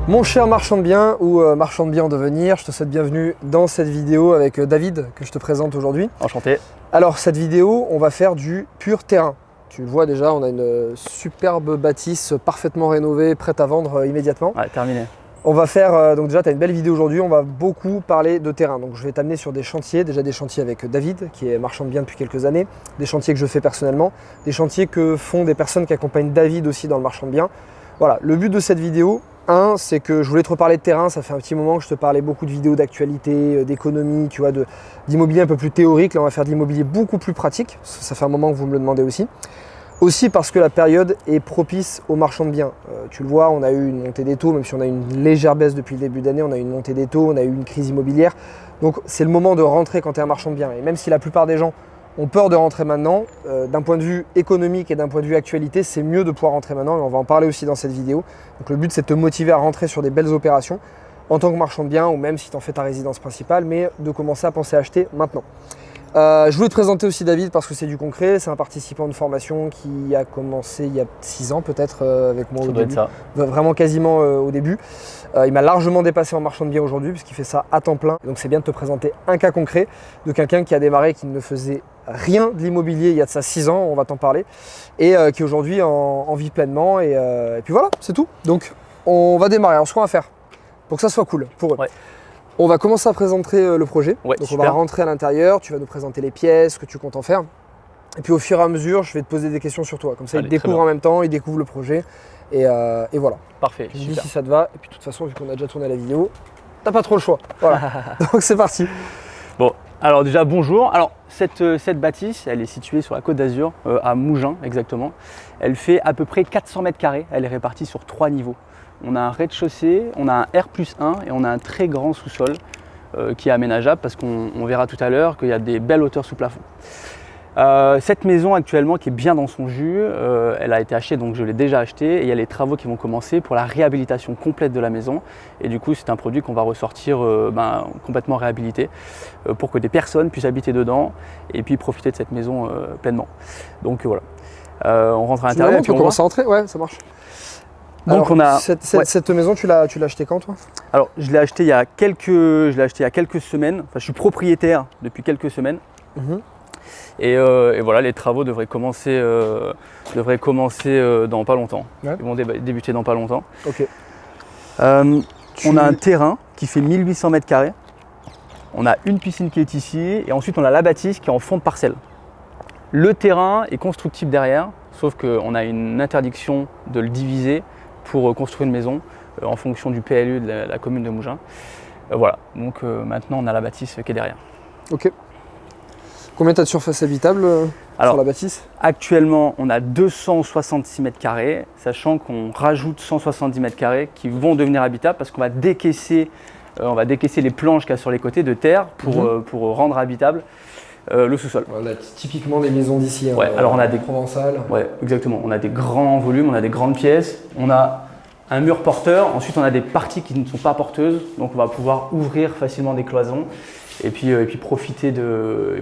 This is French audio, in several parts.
Mon cher marchand de biens ou marchand de biens en devenir, je te souhaite bienvenue dans cette vidéo avec David que je te présente aujourd'hui. Enchanté. Alors cette vidéo, on va faire du pur terrain. Tu le vois déjà, on a une superbe bâtisse parfaitement rénovée, prête à vendre immédiatement. Ouais, terminé. On va faire, donc déjà tu as une belle vidéo aujourd'hui, on va beaucoup parler de terrain. Donc je vais t'amener sur des chantiers, déjà des chantiers avec David qui est marchand de biens depuis quelques années, des chantiers que je fais personnellement, des chantiers que font des personnes qui accompagnent David aussi dans le marchand de biens. Voilà, le but de cette vidéo, c'est que je voulais te reparler de terrain, ça fait un petit moment que je te parlais beaucoup de vidéos d'actualité, d'économie, tu vois, d'immobilier un peu plus théorique. Là on va faire de l'immobilier beaucoup plus pratique, ça fait un moment que vous me le demandez aussi. Aussi parce que la période est propice aux marchands de biens. Tu le vois, on a eu une montée des taux, même si on a eu une légère baisse depuis le début d'année, on a eu une montée des taux, on a eu une crise immobilière. Donc c'est le moment de rentrer quand tu es un marchand de biens. Et même si la plupart des gens ont peur de rentrer maintenant, d'un point de vue économique et d'un point de vue actualité, c'est mieux de pouvoir rentrer maintenant et on va en parler aussi dans cette vidéo. Donc le but c'est de te motiver à rentrer sur des belles opérations en tant que marchand de biens ou même si tu en fais ta résidence principale, mais de commencer à penser à acheter maintenant. Je voulais te présenter aussi David parce que c'est du concret, c'est un participant de formation qui a commencé il y a 6 ans peut-être avec moi au début, vraiment quasiment au début. Il m'a largement dépassé en marchand de biens aujourd'hui puisqu'il fait ça à temps plein. Donc c'est bien de te présenter un cas concret de quelqu'un qui a démarré, qui ne faisait rien de l'immobilier il y a de ça 6 ans, on va t'en parler, et qui aujourd'hui en vit pleinement et puis voilà, c'est tout. Donc on va démarrer, alors ce qu'on va faire pour que ça soit cool pour eux. Ouais. On va commencer à présenter le projet, donc super. On va rentrer à l'intérieur, tu vas nous présenter les pièces, ce que tu comptes en faire. Et puis au fur et à mesure, je vais te poser des questions sur toi. Comme ça, ils découvrent en même temps, ils découvrent le projet. Et voilà. Parfait, tu me dis si ça te va. Et puis de toute façon, vu qu'on a déjà tourné la vidéo, t'as pas trop le choix. Voilà. Donc c'est parti. Bon, alors déjà bonjour. Alors cette bâtisse, elle est située sur la Côte d'Azur, à Mougins exactement. Elle fait à peu près 400 mètres carrés. Elle est répartie sur 3 niveaux. On a un rez-de-chaussée, on a un R+1 et on a un très grand sous-sol qui est aménageable parce qu'on verra tout à l'heure qu'il y a des belles hauteurs sous plafond. Cette maison actuellement qui est bien dans son jus, elle a été achetée, donc je l'ai déjà achetée et il y a les travaux qui vont commencer pour la réhabilitation complète de la maison. Et du coup c'est un produit qu'on va ressortir complètement réhabilité pour que des personnes puissent habiter dedans et puis profiter de cette maison pleinement. Donc voilà, on rentre à l'intérieur. On peut commencer à rentrer, ouais ça marche. Donc alors, cette maison, tu l'as achetée quand toi? Alors je l'ai achetée il y a quelques semaines. Enfin, je suis propriétaire depuis quelques semaines. Et voilà, les travaux devraient commencer dans pas longtemps. Ouais. Ils vont débuter dans pas longtemps. Ok. On a un terrain qui fait 1800 mètres carrés. On a une piscine qui est ici et ensuite on a la bâtisse qui est en fond de parcelle. Le terrain est constructible derrière, sauf qu'on a une interdiction de le diviser pour construire une maison en fonction du PLU de la commune de Mougins. Voilà, donc maintenant on a la bâtisse qui est derrière. Ok. Combien tu as de surface habitable sur la bâtisse? Actuellement on a 266 mètres carrés, sachant qu'on rajoute 170 mètres carrés qui vont devenir habitables parce qu'on va décaisser les planches qu'il y a sur les côtés de terre pour rendre habitable le sous-sol. Voilà, typiquement les maisons d'ici, ouais, alors on a des provençales. Ouais, exactement. On a des grands volumes, on a des grandes pièces, on a un mur porteur. Ensuite, on a des parties qui ne sont pas porteuses, donc on va pouvoir ouvrir facilement des cloisons et puis profiter de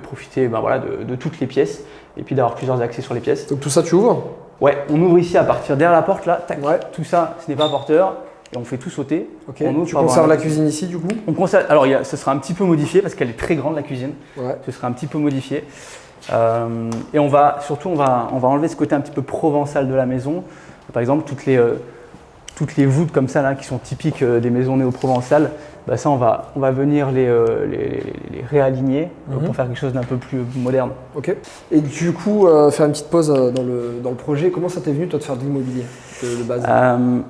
toutes les pièces et puis d'avoir plusieurs accès sur les pièces. Donc tout ça, tu ouvres? Ouais, on ouvre ici à partir derrière la porte là. Tac. Ouais. Tout ça, ce n'est pas porteur. Et on fait tout sauter. Ok. Tu conserves la cuisine ici du coup? On conserve. Alors ce sera un petit peu modifié parce qu'elle est très grande la cuisine. Ouais. Ce sera un petit peu modifié. Et on va enlever ce côté un petit peu provençal de la maison. Par exemple toutes les voûtes comme ça là qui sont typiques des maisons néo-provençales. Ça on va venir les réaligner pour faire quelque chose d'un peu plus moderne. Ok. Et du coup faire une petite pause dans le projet. Comment ça t'est venu toi de faire de l'immobilier de base?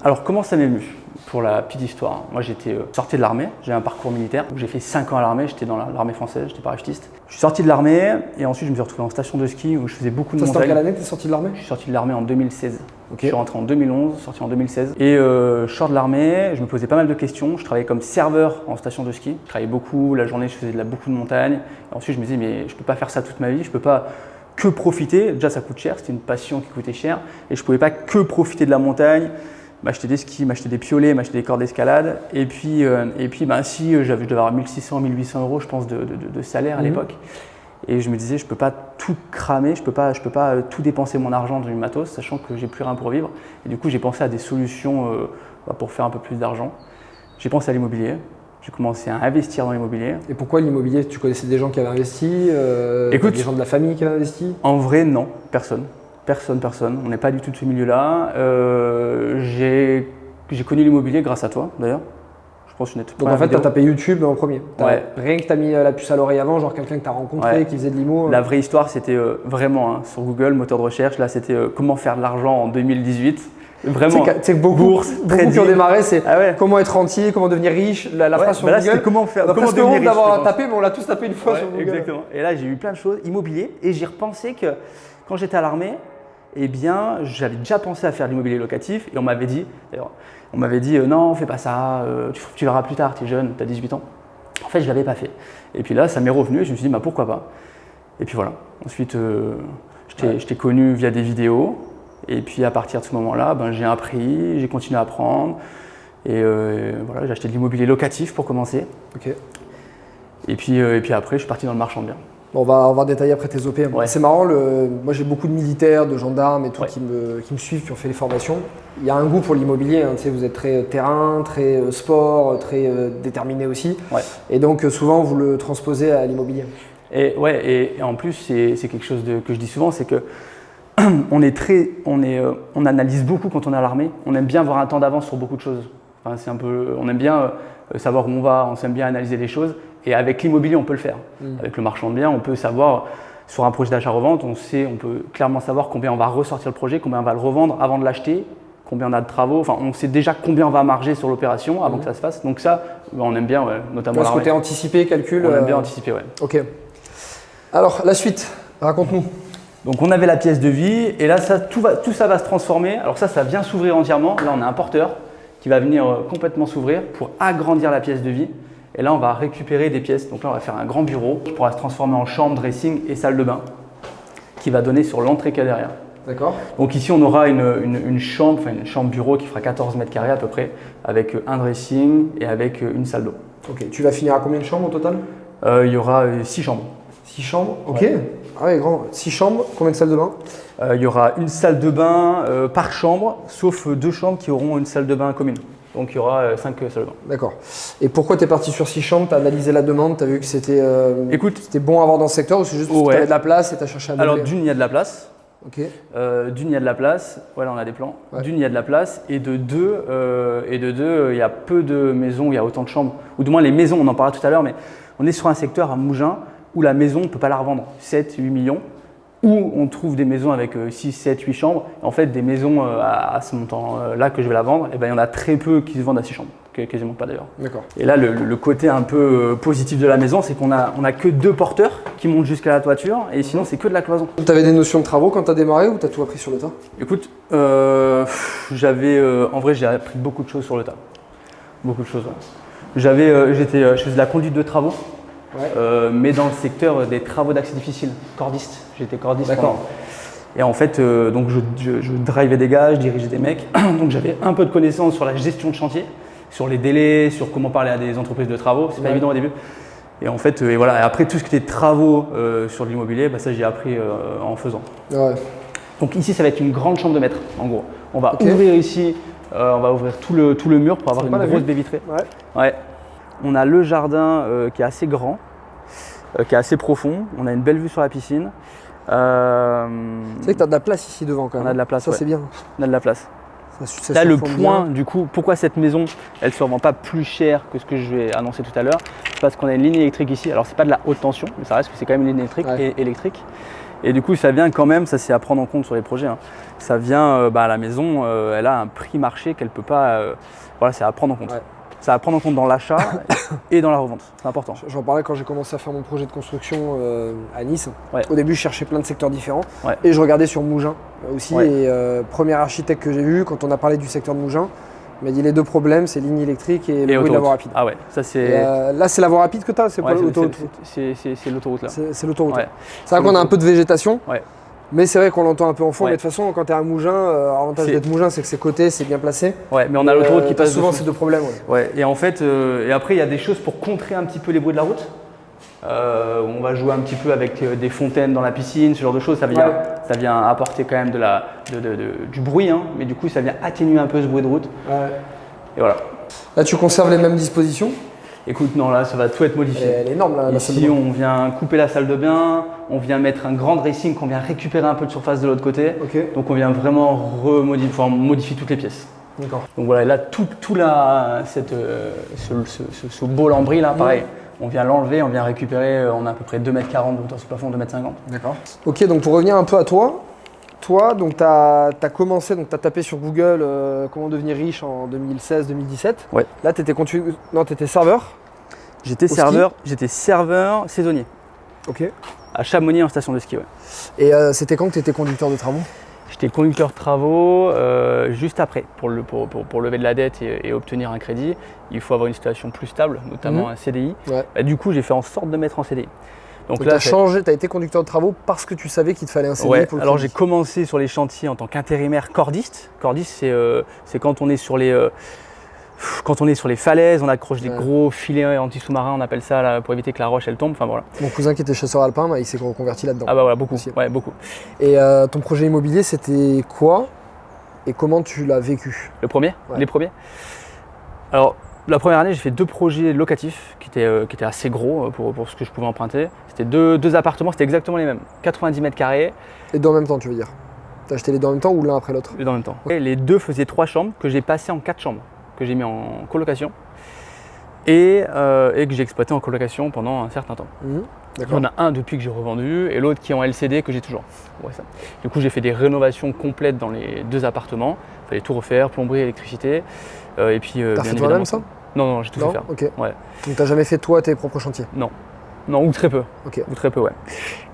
Alors comment ça m'est venu? Pour la petite histoire, moi j'étais sorti de l'armée, j'ai un parcours militaire, j'ai fait 5 ans à l'armée, j'étais dans l'armée française, j'étais parachutiste. Je suis sorti de l'armée et ensuite je me suis retrouvé en station de ski où je faisais beaucoup de montagnes. C'était en quelle année tu es sorti de l'armée? Je suis sorti de l'armée en 2016. Okay. Je suis rentré en 2011, sorti en 2016. Et je sors de l'armée, je me posais pas mal de questions, je travaillais comme serveur en station de ski, je travaillais beaucoup, la journée je faisais beaucoup de montagnes. Et ensuite je me disais mais je peux pas faire ça toute ma vie, je peux pas que profiter, déjà ça coûte cher, c'était une passion qui coûtait cher et je pouvais pas que profiter de la montagne. M'acheter des skis, m'acheter des piolets, m'acheter des cordes d'escalade. Et puis si je devais avoir 1600, 1800 euros, je pense, de salaire à l'époque. Et je me disais, je ne peux pas tout cramer, je ne peux pas tout dépenser mon argent dans du matos, sachant que j'ai plus rien pour vivre. Et du coup, j'ai pensé à des solutions pour faire un peu plus d'argent. J'ai pensé à l'immobilier. J'ai commencé à investir dans l'immobilier. Et pourquoi l'immobilier? Tu connaissais des gens qui avaient investi? Écoute, des gens de la famille qui avaient investi? En vrai, non, personne. Personne. On n'est pas du tout de ce milieu-là. J'ai connu l'immobilier grâce à toi, d'ailleurs. Je pense une Donc en fait, tu as tapé YouTube en premier. Ouais. Rien que tu as mis la puce à l'oreille avant, genre quelqu'un que tu as rencontré, qui faisait de l'IMO. La vraie histoire, c'était vraiment sur Google, moteur de recherche. Là, c'était comment faire de l'argent en 2018. Vraiment. Tu sais que beaucoup qui ont démarré, c'est comment être rentier, comment devenir riche. La phrase sur là, Google. Comment devenir riche, d'avoir tapé, mais on l'a tous tapé une fois sur Google. Exactement. Et là, j'ai eu plein de choses, immobilier. Et j'ai repensé que quand j'étais à l'armée, eh bien, j'avais déjà pensé à faire de l'immobilier locatif. Et on m'avait dit, non, fais pas ça, tu verras plus tard, tu es jeune, tu as 18 ans. En fait, je ne l'avais pas fait. Et puis là, ça m'est revenu et je me suis dit, pourquoi pas. Et puis voilà. Ensuite, je t'ai connu via des vidéos. Et puis à partir de ce moment-là, j'ai appris, j'ai continué à apprendre. Et voilà, j'ai acheté de l'immobilier locatif pour commencer. Ok. Et puis après, je suis parti dans le marchand de biens. Bon, on va détailler après tes OP. Ouais. C'est marrant, moi j'ai beaucoup de militaires, de gendarmes et tout qui me suivent, qui ont fait les formations. Il y a un goût pour l'immobilier, hein, tu sais, vous êtes très terrain, très sport, très déterminé aussi. Ouais. Et donc souvent vous le transposez à l'immobilier. Et en plus, c'est quelque chose que je dis souvent, c'est que on analyse beaucoup quand on est à l'armée. On aime bien avoir un temps d'avance sur beaucoup de choses. Enfin, on aime bien savoir où on va, on aime bien analyser les choses. Et avec l'immobilier, on peut le faire. Avec le marchand de biens, on peut savoir, sur un projet d'achat-revente, on peut clairement savoir combien on va ressortir le projet, combien on va le revendre avant de l'acheter, combien on a de travaux. Enfin, on sait déjà combien on va marger sur l'opération avant que ça se fasse. Donc ça, on aime bien, notamment ce côté anticipé, calcul. On aime bien anticiper, ouais. Ok. Alors, la suite, raconte-nous. Donc on avait la pièce de vie et là, tout ça va se transformer. Alors ça vient s'ouvrir entièrement. Là, on a un porteur qui va venir complètement s'ouvrir pour agrandir la pièce de vie. Et là, on va récupérer des pièces. Donc là, on va faire un grand bureau qui pourra se transformer en chambre, dressing et salle de bain qui va donner sur l'entrée qu'il y a derrière. D'accord. Donc ici, on aura une chambre bureau qui fera 14 mètres carrés à peu près avec un dressing et avec une salle d'eau. Ok. Tu vas finir à combien de chambres au total? Il y aura 6 chambres. 6 chambres, ok. Ouais. Ah ouais, grand. 6 chambres, combien de salles de bain? Il y aura une salle de bain par chambre, sauf 2 chambres qui auront une salle de bain commune. Donc il y aura 5 salles de bain. D'accord. Et pourquoi tu es parti sur 6 chambres? Tu as analysé la demande, tu as vu que c'était bon à avoir dans ce secteur ou c'est juste parce que tu avais de la place et tu as cherché à meubler? Alors d'une, il y a de la place. Ok. D'une, il y a de la place. Voilà, on a des plans. Ouais. D'une, il y a de la place. Et de deux, il y a peu de maisons où il y a autant de chambres. Ou du moins les maisons, on en parlera tout à l'heure, mais on est sur un secteur à Mougins où la maison, on ne peut pas la revendre 7, 8 millions. Où on trouve des maisons avec 6, 7, 8 chambres. En fait, des maisons à ce montant-là que je vais la vendre, il y en a très peu qui se vendent à 6 chambres. Quasiment pas d'ailleurs. D'accord. Et là, le côté un peu positif de la maison, c'est qu'on a que 2 porteurs qui montent jusqu'à la toiture et sinon, c'est que de la cloison. Tu avais des notions de travaux quand tu as démarré ou tu as tout appris sur le tas? Écoute, en vrai, j'ai appris beaucoup de choses sur le tas. Beaucoup de choses, ouais. Je faisais de la conduite de travaux. Ouais. Mais dans le secteur des travaux d'accès difficile, cordiste. J'étais cordiste. D'accord. Et en fait, donc je drivais des gars, je dirigeais des mecs. Donc j'avais un peu de connaissances sur la gestion de chantier, sur les délais, sur comment parler à des entreprises de travaux. C'est pas évident au début. Et en fait, voilà. Et après tout ce qui était travaux sur de l'immobilier, ça j'ai appris en faisant. Ouais. Donc ici, ça va être une grande chambre de maître, en gros. On va ouvrir ici, on va ouvrir tout le mur pour avoir une grosse baie vitrée. Ouais. On a le jardin qui est assez grand, qui est assez profond. On a une belle vue sur la piscine. C'est vrai que tu as de la place ici devant quand même. On a de la place, ça c'est bien. On a de la place. Ça là, le point, du coup, pourquoi cette maison, elle ne se vend pas plus cher que ce que je vais annoncer tout à l'heure? Parce qu'on a une ligne électrique ici. Alors, c'est pas de la haute tension, mais ça reste que c'est quand même une ligne électrique. Et du coup, ça vient quand même, ça c'est à prendre en compte sur les projets. Hein. Ça vient, la maison, elle a un prix marché qu'elle ne peut pas. Voilà, c'est à prendre en compte. Ouais. Ça à prendre en compte dans l'achat et dans la revente, c'est important. J'en parlais quand j'ai commencé à faire mon projet de construction à Nice. Ouais. Au début, je cherchais plein de secteurs différents et je regardais sur Mougins aussi. Ouais. Et premier architecte que j'ai vu, quand on a parlé du secteur de Mougins, il m'a dit les 2 problèmes, c'est ligne électrique et le bruit de la voie rapide. Ah ouais, ça c'est. Là, c'est la voie rapide que tu as, c'est pas l'autoroute. C'est l'autoroute là. C'est l'autoroute. Ouais. C'est vrai qu'on a un peu de végétation. Ouais. Mais c'est vrai qu'on l'entend un peu en fond, mais de toute façon, quand tu es à Mougins, l'avantage d'être Mougins, c'est que c'est coté, c'est bien placé. Ouais, mais on a l'autoroute qui passe souvent ces 2 problèmes. Ouais, et en fait, et après, il y a des choses pour contrer un petit peu les bruits de la route. On va jouer un petit peu avec des fontaines dans la piscine, ce genre de choses. Ça vient apporter quand même du bruit, hein, mais du coup ça vient atténuer un peu ce bruit de route. Et voilà. Là tu conserves les mêmes dispositions? Écoute, non, là ça va tout être modifié. Elle est énorme la salle de Ici bain. on vient couper la salle de bain, on vient mettre un grand dressing, qu'on vient récupérer un peu de surface de l'autre côté. Donc on vient vraiment modifier toutes les pièces. D'accord. Donc voilà, là ce beau lambris là, pareil. On vient l'enlever, on vient récupérer, on a à peu près 2,40 m de hauteur sur le plafond, 2,50 m. D'accord. Ok, donc pour revenir un peu à toi, donc tu as commencé, donc tu as tapé sur Google comment devenir riche en 2016-2017. Ouais. Là, tu étais serveur. J'étais serveur saisonnier. Ok. À Chamonix en station de ski, ouais. Et c'était quand que tu étais conducteur de travaux? J'étais conducteur de travaux juste après. Pour lever de la dette et obtenir un crédit, il faut avoir une situation plus stable, notamment un CDI. Ouais. Bah, du coup, j'ai fait en sorte de mettre en CDI. Donc là, tu as été conducteur de travaux parce que tu savais qu'il te fallait un CDI pour le alors j'ai commencé sur les chantiers en tant qu'intérimaire cordiste. Cordiste, c'est quand on est sur les falaises, on accroche des gros filets anti-sous-marins, on appelle ça là, pour éviter que la roche elle tombe. Enfin voilà. Mon cousin qui était chasseur alpin, il s'est reconverti là-dedans. Ah bah voilà, beaucoup. Ouais, beaucoup. Et ton projet immobilier, c'était quoi et comment tu l'as vécu? Le premier? Les premiers? Alors la première année, j'ai fait 2 projets locatifs qui étaient assez gros pour ce que je pouvais emprunter. C'était deux appartements, c'était exactement les mêmes, 90 mètres carrés. Et deux en même temps, tu veux dire? T'as acheté les deux en même temps ou l'un après l'autre? Les deux en même temps. Et les deux faisaient 3 chambres que j'ai passées en 4 chambres, que j'ai mis en colocation et que j'ai exploité en colocation pendant un certain temps. Il y en a un depuis que j'ai revendu et l'autre qui est en LCD que j'ai toujours. Ouais, ça. Du coup, j'ai fait des rénovations complètes dans les 2 appartements. Il fallait tout refaire, plomberie, électricité. Et puis, t'as fait toi-même ça? Non, j'ai tout fait faire. Okay. Ouais. Donc t'as jamais fait toi tes propres chantiers? Non, ou très peu. Ou très peu, ouais.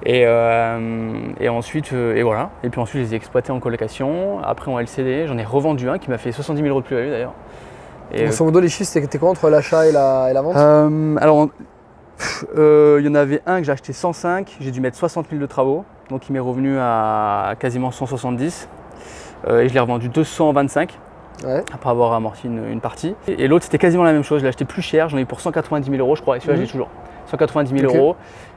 Et ensuite, et voilà. Et puis ensuite, je les ai exploités en colocation. Après en LCD, j'en ai revendu un qui m'a fait 70 000 € de plus-value d'ailleurs. Grosso modo, les chiffres, c'était quoi entre l'achat et la vente? Alors, il y en avait un que j'ai acheté 105, j'ai dû mettre 60 000 de travaux, donc il m'est revenu à quasiment 170. Et je l'ai revendu 225. Après avoir amorti une partie. Et l'autre, c'était quasiment la même chose. Je l'ai acheté plus cher, j'en ai eu pour 190 000 €, je crois, et celui-là, j'ai toujours. 190 000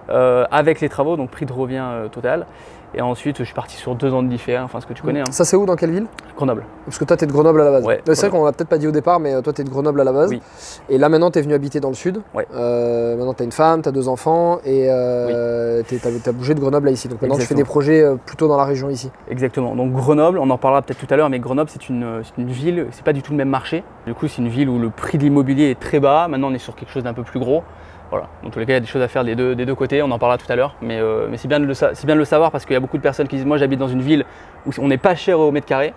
€ avec les travaux, donc prix de revient total. Et ensuite, je suis parti sur 2 ans de différé, enfin ce que tu connais. Hein. Ça, c'est où, dans quelle ville? Grenoble. Parce que toi, tu es de Grenoble à la base. Ouais, c'est vrai qu'on l'a peut-être pas dit au départ, mais toi, tu es de Grenoble à la base. Oui. Et là, maintenant, tu es venu habiter dans le sud. Ouais. Maintenant, tu as une femme, tu as 2 enfants et tu as bougé de Grenoble à ici. Donc maintenant, tu fais des projets plutôt dans la région ici. Exactement. Donc Grenoble, on en parlera peut-être tout à l'heure, mais Grenoble, c'est une ville, c'est pas du tout le même marché. Du coup, c'est une ville où le prix de l'immobilier est très bas. Maintenant, on est sur quelque chose d'un peu plus gros. Voilà. Dans tous les cas, il y a des choses à faire des deux côtés, on en parlera tout à l'heure, mais c'est bien de le savoir parce qu'il y a beaucoup de personnes qui disent moi j'habite dans une ville où on n'est pas cher au mètre carré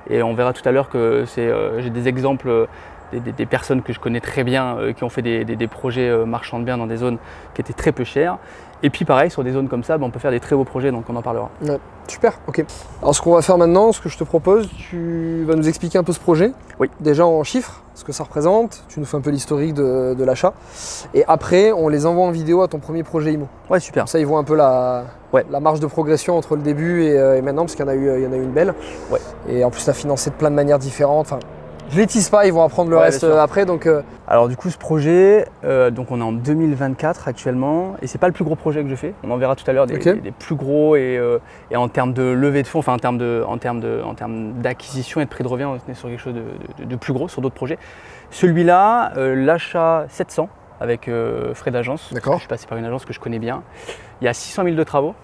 et on verra tout à l'heure que j'ai des exemples des personnes que je connais très bien qui ont fait des projets marchands de biens dans des zones qui étaient très peu chères. Et puis pareil, sur des zones comme ça, on peut faire des très beaux projets, donc on en parlera. Ouais, super, ok. Alors ce qu'on va faire maintenant, ce que je te propose, tu vas nous expliquer un peu ce projet. Oui. Déjà en chiffres, ce que ça représente, tu nous fais un peu l'historique de l'achat. Et après, on les envoie en vidéo à ton premier projet IMO. Ouais, super. Comme ça, ils voient un peu la marge de progression entre le début et maintenant, parce qu'il y en a eu une belle. Ouais. Et en plus, tu as financé de plein de manières différentes. Enfin, je les tease pas, ils vont apprendre le reste après. Donc, Alors du coup ce projet, donc on est en 2024 actuellement et c'est pas le plus gros projet que je fais. On en verra tout à l'heure des plus gros et en termes de levée de fonds, enfin en termes d'acquisition et de prix de revient, on est sur quelque chose de plus gros sur d'autres projets. Celui-là, l'achat 700 avec frais d'agence. D'accord. Je suis passé par une agence que je connais bien. Il y a 600 000 de travaux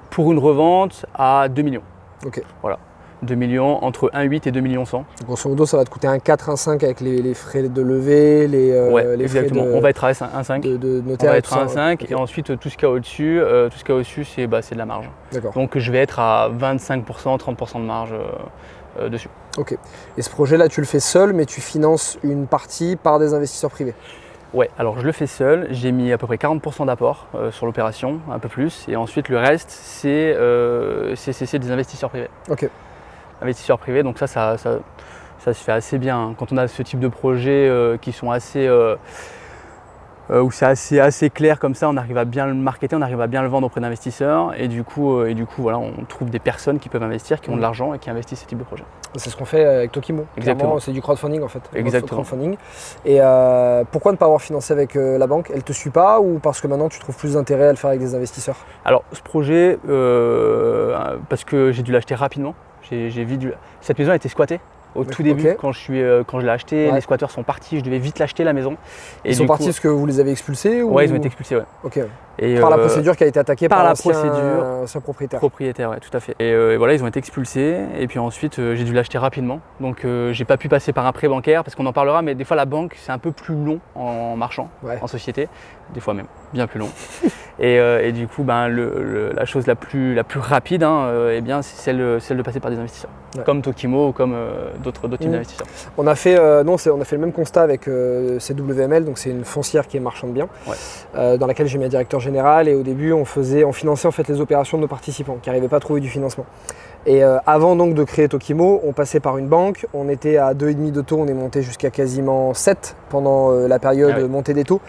pour une revente à 2 millions. Ok. Voilà. 2 millions, entre 1,8 et 2 millions 100. Grosso modo, ça va te coûter 1,4, 1,5 avec les frais de levée, les frais de... On va être à 1,5. De notaire. On va être à 1,5 et ensuite tout ce qu'il y a au-dessus, c'est de la marge. D'accord. Donc je vais être à 25%, 30% de marge dessus. Ok. Et ce projet-là, tu le fais seul, mais tu finances une partie par des investisseurs privés? Ouais, alors je le fais seul, j'ai mis à peu près 40% d'apport sur l'opération, un peu plus, et ensuite le reste, c'est des investisseurs privés. Ok. Investisseurs privés, donc ça se fait assez bien. Quand on a ce type de projets qui sont assez où c'est assez clair comme ça, on arrive à bien le marketer, on arrive à bien le vendre auprès d'investisseurs et du coup voilà, on trouve des personnes qui peuvent investir, qui ont de l'argent et qui investissent ce type de projet. C'est ce qu'on fait avec Tokimo. Exactement. C'est du crowdfunding en fait. Exactement. Crowdfunding. Et pourquoi ne pas avoir financé avec la banque? Elle te suit pas ou parce que maintenant tu trouves plus d'intérêt à le faire avec des investisseurs? Alors ce projet, parce que j'ai dû l'acheter rapidement. Cette maison a été squattée. Au tout début, quand je l'ai acheté, les squatteurs sont partis, je devais vite l'acheter la maison. Et ils sont partis parce que vous les avez expulsés ou... Ouais, ils ont été expulsés, ouais. Ok. Et par la procédure qui a été attaquée par l'ancien propriétaire. Propriétaire, ouais, tout à fait. Et voilà, ils ont été expulsés. Et puis ensuite, j'ai dû l'acheter rapidement. Donc, j'ai pas pu passer par un prêt bancaire parce qu'on en parlera, mais des fois, la banque, c'est un peu plus long en marchand, en société. Des fois même bien plus long. et du coup, la chose la plus rapide, eh bien, c'est celle de passer par des investisseurs. Ouais. Comme Tokimo ou comme d'autres types d'investisseurs. On a fait le même constat avec CWML, donc c'est une foncière qui est marchand de biens, dans laquelle j'ai mis un directeur général et au début on finançait en fait les opérations de nos participants qui n'arrivaient pas à trouver du financement. Et avant donc de créer Tokimo, on passait par une banque, on était à 2,5 de taux, on est monté jusqu'à quasiment 7 pendant la période montée des taux.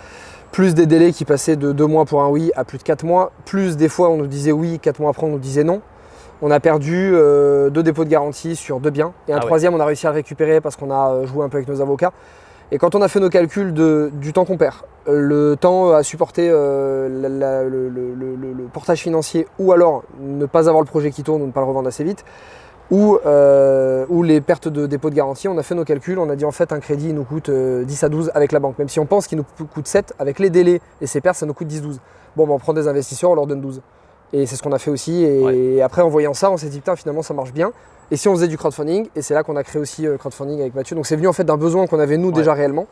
Plus des délais qui passaient de 2 mois pour un oui à plus de 4 mois, plus des fois on nous disait oui, 4 mois après on nous disait non. On a perdu 2 dépôts de garantie sur 2 biens et un troisième on a réussi à le récupérer parce qu'on a joué un peu avec nos avocats. Et quand on a fait nos calculs du temps qu'on perd, le temps à supporter le portage financier ou alors ne pas avoir le projet qui tourne ou ne pas le revendre assez vite, ou les pertes de dépôt de garantie, on a fait nos calculs, on a dit en fait un crédit il nous coûte 10 à 12 avec la banque, même si on pense qu'il nous coûte 7, avec les délais et ses pertes ça nous coûte 10-12. Bon on prend des investisseurs, on leur donne 12. Et c'est ce qu'on a fait aussi et après en voyant ça on s'est dit putain finalement ça marche bien. Et si on faisait du crowdfunding, et c'est là qu'on a créé aussi crowdfunding avec Mathieu, donc c'est venu en fait d'un besoin qu'on avait nous déjà réellement.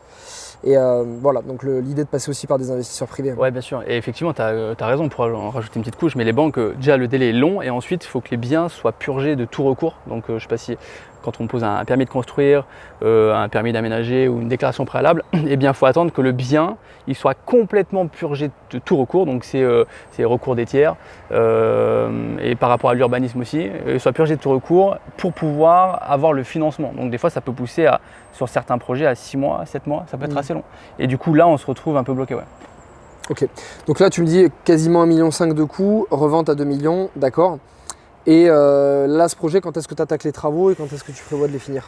Et voilà, donc l'idée de passer aussi par des investisseurs privés. Oui, bien sûr. Et effectivement, tu as raison, on pourra en rajouter une petite couche, mais les banques, déjà le délai est long et ensuite il faut que les biens soient purgés de tout recours. Donc je ne sais pas si quand on pose un permis de construire, un permis d'aménager ou une déclaration préalable, eh bien il faut attendre que le bien il soit complètement purgé de tout recours, donc c'est recours des tiers, et par rapport à l'urbanisme aussi, il soit purgé de tout recours pour pouvoir avoir le financement. Donc des fois ça peut pousser sur certains projets à 6 mois, 7 mois, ça peut être assez long. Et du coup là on se retrouve un peu bloqué. Ouais. Ok, donc là tu me dis quasiment 1,5 million de coûts, revente à 2 millions, d'accord. Et là ce projet, quand est-ce que tu attaques les travaux et quand est-ce que tu prévois de les finir?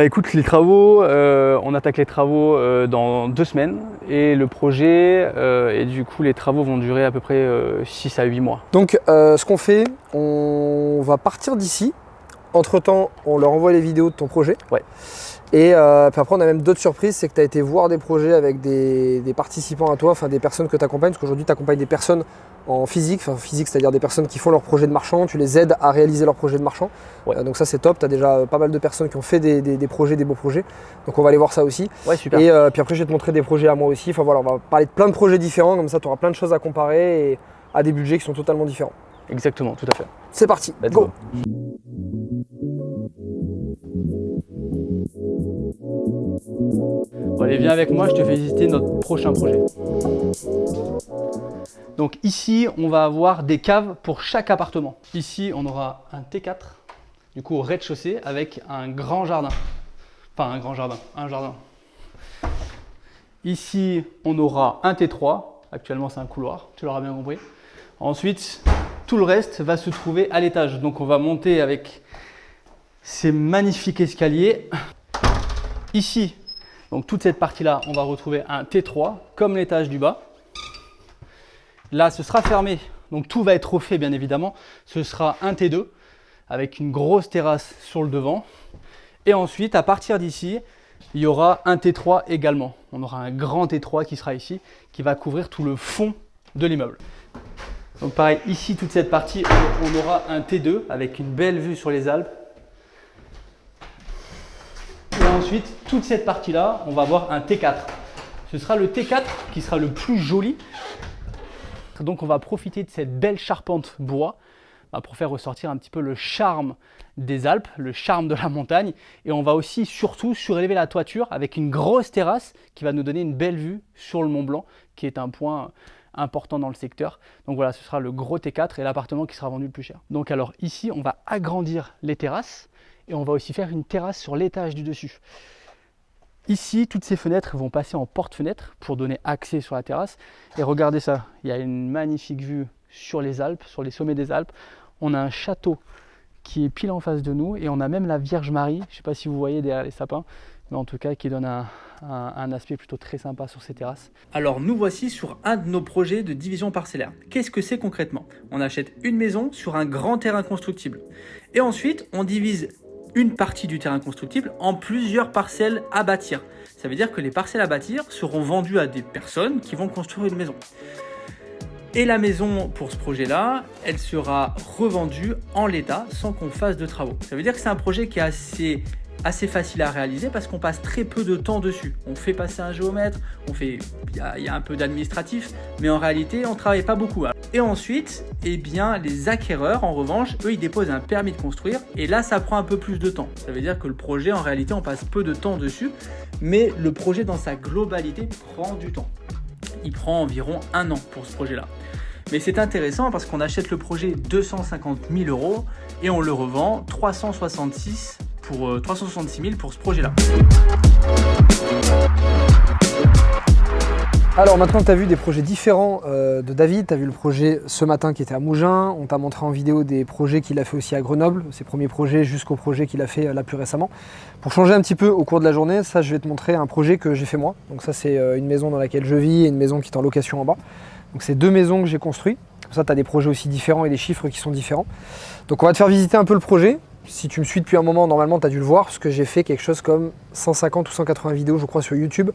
Écoute, les travaux, on attaque les travaux dans 2 semaines et le projet, et du coup les travaux vont durer à peu près 6 à 8 mois. Donc ce qu'on fait, on va partir d'ici. Entre temps, on leur envoie les vidéos de ton projet. Ouais. Et puis après, on a même d'autres surprises, c'est que tu as été voir des projets avec des participants à toi, enfin des personnes que tu accompagnes, parce qu'aujourd'hui tu accompagnes des personnes en physique, c'est-à-dire des personnes qui font leur projet de marchand, tu les aides à réaliser leur projet de marchand. Ouais. Donc ça c'est top, tu as déjà pas mal de personnes qui ont fait des projets, des beaux projets. Donc on va aller voir ça aussi. Ouais, super. Et puis après je vais te montrer des projets à moi aussi. Enfin voilà, on va parler de plein de projets différents, comme ça tu auras plein de choses à comparer et à des budgets qui sont totalement différents. Exactement, tout à fait. C'est parti, let's go. Bon, allez, viens avec moi, je te fais visiter notre prochain projet. Donc ici, on va avoir des caves pour chaque appartement. Ici, on aura un T4, du coup au rez-de-chaussée, avec un grand jardin. Enfin, un grand jardin, un jardin. Ici, on aura un T3. Actuellement, c'est un couloir, tu l'auras bien compris. Ensuite, tout le reste va se trouver à l'étage. Donc, on va monter avec ces magnifiques escaliers. Ici, donc toute cette partie-là, on va retrouver un T3, comme l'étage du bas. Là, ce sera fermé, donc tout va être refait, bien évidemment. Ce sera un T2, avec une grosse terrasse sur le devant. Et ensuite, à partir d'ici, il y aura un T3 également. On aura un grand T3 qui sera ici, qui va couvrir tout le fond de l'immeuble. Donc pareil, ici, toute cette partie, on aura un T2 avec une belle vue sur les Alpes. Et ensuite, toute cette partie-là, on va avoir un T4. Ce sera le T4 qui sera le plus joli. Donc on va profiter de cette belle charpente bois pour faire ressortir un petit peu le charme des Alpes, le charme de la montagne. Et on va aussi surtout surélever la toiture avec une grosse terrasse qui va nous donner une belle vue sur le Mont Blanc, qui est un point important dans le secteur. Donc voilà, ce sera le gros T4 et l'appartement qui sera vendu le plus cher. Donc alors ici, on va agrandir les terrasses et on va aussi faire une terrasse sur l'étage du dessus. Ici, toutes ces fenêtres vont passer en porte-fenêtre pour donner accès sur la terrasse. Et regardez ça, il y a une magnifique vue sur les Alpes, sur les sommets des Alpes. On a un château qui est pile en face de nous et on a même la Vierge Marie, je ne sais pas si vous voyez derrière les sapins, mais en tout cas qui donne un aspect plutôt très sympa sur ces terrasses. Alors nous voici sur un de nos projets de division parcellaire. Qu'est-ce que c'est concrètement? On achète une maison sur un grand terrain constructible et ensuite on divise une partie du terrain constructible en plusieurs parcelles à bâtir. Ça veut dire que les parcelles à bâtir seront vendues à des personnes qui vont construire une maison. Et la maison, pour ce projet-là, elle sera revendue en l'état sans qu'on fasse de travaux. Ça veut dire que c'est un projet qui est assez facile à réaliser parce qu'on passe très peu de temps dessus. On fait passer un géomètre, il y a un peu d'administratif, mais en réalité, on ne travaille pas beaucoup. Et ensuite, eh bien, les acquéreurs, en revanche, eux, ils déposent un permis de construire et là, ça prend un peu plus de temps. Ça veut dire que le projet, en réalité, on passe peu de temps dessus, mais le projet dans sa globalité prend du temps. Il prend environ 1 an pour ce projet-là. Mais c'est intéressant parce qu'on achète le projet 250 000 € et on le revend 366 000 pour ce projet-là. Alors maintenant tu as vu des projets différents de David, tu as vu le projet ce matin qui était à Mougins, on t'a montré en vidéo des projets qu'il a fait aussi à Grenoble, ses premiers projets jusqu'au projet qu'il a fait là plus récemment. Pour changer un petit peu au cours de la journée, ça je vais te montrer un projet que j'ai fait moi. Donc ça c'est une maison dans laquelle je vis et une maison qui est en location en bas. Donc c'est 2 maisons que j'ai construites, comme ça tu as des projets aussi différents et des chiffres qui sont différents. Donc on va te faire visiter un peu le projet. Si tu me suis depuis un moment, normalement tu as dû le voir, parce que j'ai fait quelque chose comme 150 ou 180 vidéos je crois sur YouTube.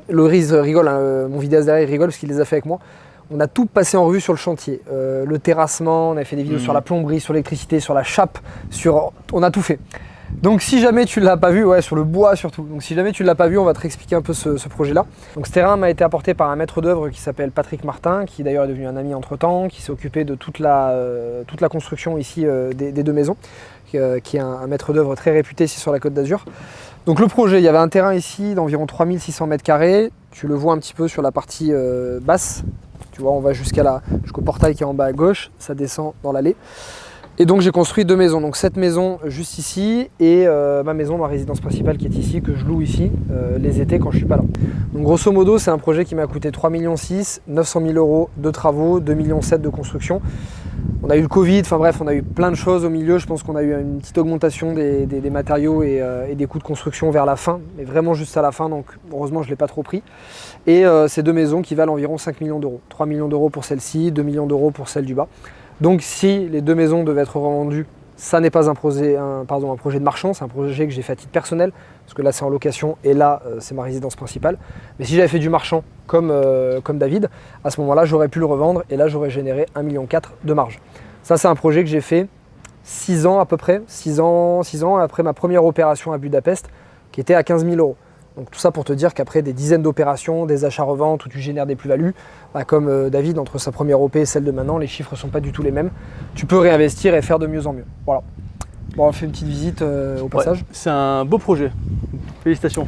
Loris rigole, hein, mon vidéaste derrière il rigole parce qu'il les a fait avec moi. On a tout passé en revue sur le chantier, le terrassement, on a fait des vidéos sur la plomberie, sur l'électricité, sur la chape, on a tout fait. Donc si jamais tu ne l'as pas vu, ouais, sur le bois surtout, donc si jamais tu ne l'as pas vu, on va te réexpliquer un peu ce projet-là. Donc ce terrain m'a été apporté par un maître d'œuvre qui s'appelle Patrick Martin, qui d'ailleurs est devenu un ami entre-temps, qui s'est occupé de toute la construction ici des 2 maisons, qui est un maître d'œuvre très réputé ici sur la Côte d'Azur. Donc le projet, il y avait un terrain ici d'environ 3600 m², tu le vois un petit peu sur la partie basse, tu vois, on va jusqu'au portail qui est en bas à gauche, ça descend dans l'allée. Et donc j'ai construit 2 maisons, donc cette maison juste ici et ma maison, ma résidence principale qui est ici, que je loue ici les étés quand je suis pas là. Donc grosso modo c'est un projet qui m'a coûté 3,6 millions, 900 000 € de travaux, 2,7 millions de construction. On a eu le Covid, enfin bref, on a eu plein de choses au milieu. Je pense qu'on a eu une petite augmentation des matériaux et des coûts de construction vers la fin, mais vraiment juste à la fin, donc heureusement je ne l'ai pas trop pris. Et ces 2 maisons qui valent environ 5 millions d'euros. 3 millions d'euros pour celle-ci, 2 millions d'euros pour celle du bas. Donc si les 2 maisons devaient être revendues, ça n'est pas un projet de marchand, c'est un projet que j'ai fait à titre personnel, parce que là c'est en location et là c'est ma résidence principale. Mais si j'avais fait du marchand comme David, à ce moment-là j'aurais pu le revendre et là j'aurais généré 1,4 million de marge. Ça c'est un projet que j'ai fait 6 ans à peu près, 6 ans après ma première opération à Budapest qui était à 15 000 €. Donc tout ça pour te dire qu'après des dizaines d'opérations, des achats-reventes où tu génères des plus-values, comme David, entre sa première OP et celle de maintenant, les chiffres ne sont pas du tout les mêmes. Tu peux réinvestir et faire de mieux en mieux. Voilà. Bon, on fait une petite visite au passage. Ouais, c'est un beau projet. Félicitations.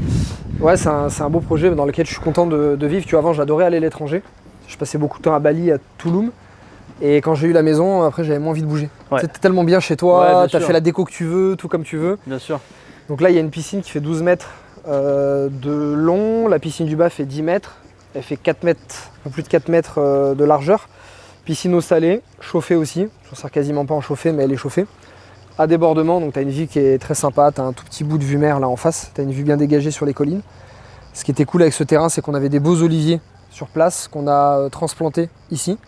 Ouais, c'est un beau projet dans lequel je suis content de vivre. Tu vois, avant, j'adorais aller à l'étranger. Je passais beaucoup de temps à Bali, à Tulum. Et quand j'ai eu la maison, après, j'avais moins envie de bouger. Ouais. T'es tellement bien chez toi, tu as fait la déco que tu veux, tout comme tu veux. Bien sûr. Donc là, il y a une piscine qui fait 12 mètres de long. La piscine du bas fait 10 mètres. Elle fait 4 mètres, un peu plus de 4 mètres de largeur. Piscine eau salée, chauffée aussi. Je ne sers quasiment pas en chauffée, mais elle est chauffée. À débordement, donc tu as une vue qui est très sympa. Tu as un tout petit bout de vue mer là en face. Tu as une vue bien dégagée sur les collines. Ce qui était cool avec ce terrain, c'est qu'on avait des beaux oliviers sur place qu'on a transplantés ici,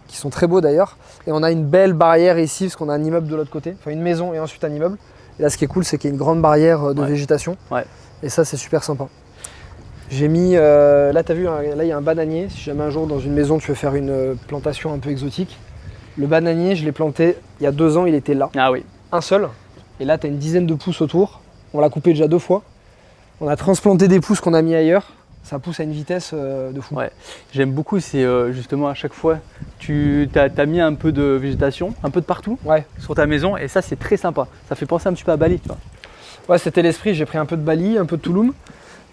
qui sont très beaux d'ailleurs. Et on a une belle barrière ici, parce qu'on a un immeuble de l'autre côté. Enfin, une maison et ensuite un immeuble. Et là, ce qui est cool, c'est qu'il y a une grande barrière de végétation. Ouais. Et ça, c'est super sympa. J'ai mis, là tu as vu, là il y a un bananier. Si jamais un jour dans une maison tu veux faire une plantation un peu exotique, le bananier je l'ai planté il y a 2 ans, il était là. Ah oui. Un seul. Et là tu as une dizaine de pousses autour. On l'a coupé déjà 2 fois. On a transplanté des pousses qu'on a mis ailleurs. Ça pousse à une vitesse de fou. Ouais. J'aime beaucoup, c'est justement à chaque fois, tu as mis un peu de végétation, un peu de partout sur ta maison. Et ça c'est très sympa. Ça fait penser un petit peu à Bali. Tu vois. Ouais, c'était l'esprit. J'ai pris un peu de Bali, un peu de Tulum.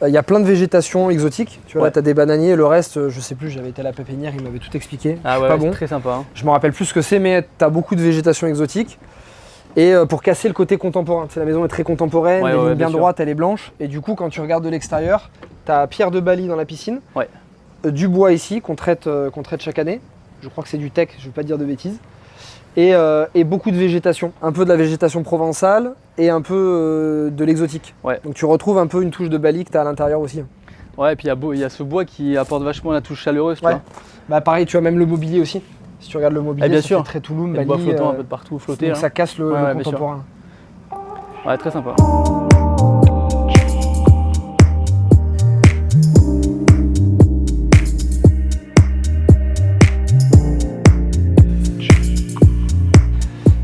Il y a plein de végétation exotique, tu vois, là tu as des bananiers, le reste, je sais plus, j'avais été à la pépinière, il m'avait tout expliqué. Ah ouais, pas bon. Très sympa. Hein. Je me rappelle plus ce que c'est, mais tu as beaucoup de végétation exotique. Et pour casser le côté contemporain. Tu sais, la maison est très contemporaine, les lignes bien droites, elle est blanche. Et du coup, quand tu regardes de l'extérieur, tu as pierre de Bali dans la piscine, du bois ici qu'on traite chaque année. Je crois que c'est du teck, je ne vais pas dire de bêtises. Et beaucoup de végétation, un peu de la végétation provençale et un peu de l'exotique. Donc tu retrouves un peu une touche de Bali que tu as à l'intérieur aussi. Ouais, et puis il y a ce bois qui apporte vachement la touche chaleureuse. Tu vois. Bah pareil, tu as même le mobilier aussi. Si tu regardes le mobilier, bien ça sûr. fait très Touloum, Bali. Le bois flottant un peu de partout, flotté. Donc ça casse le contemporain. Ouais, très sympa.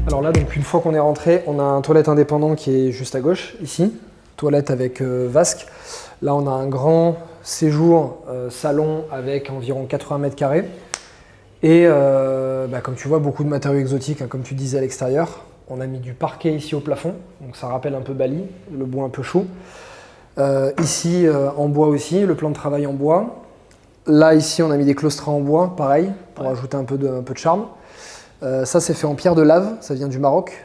Alors là, donc une fois qu'on est rentré, on a un toilette indépendant qui est juste à gauche, ici. Toilette avec vasque. Là, on a un grand séjour salon avec environ 80 mètres carrés. Et comme tu vois, beaucoup de matériaux exotiques, hein, comme tu disais à l'extérieur. On a mis du parquet ici au plafond, donc ça rappelle un peu Bali, le bois un peu chaud. Ici, en bois aussi, le plan de travail en bois. Là, ici, on a mis des claustras en bois, pareil, pour ajouter un peu de charme. Ça, c'est fait en pierre de lave, ça vient du Maroc.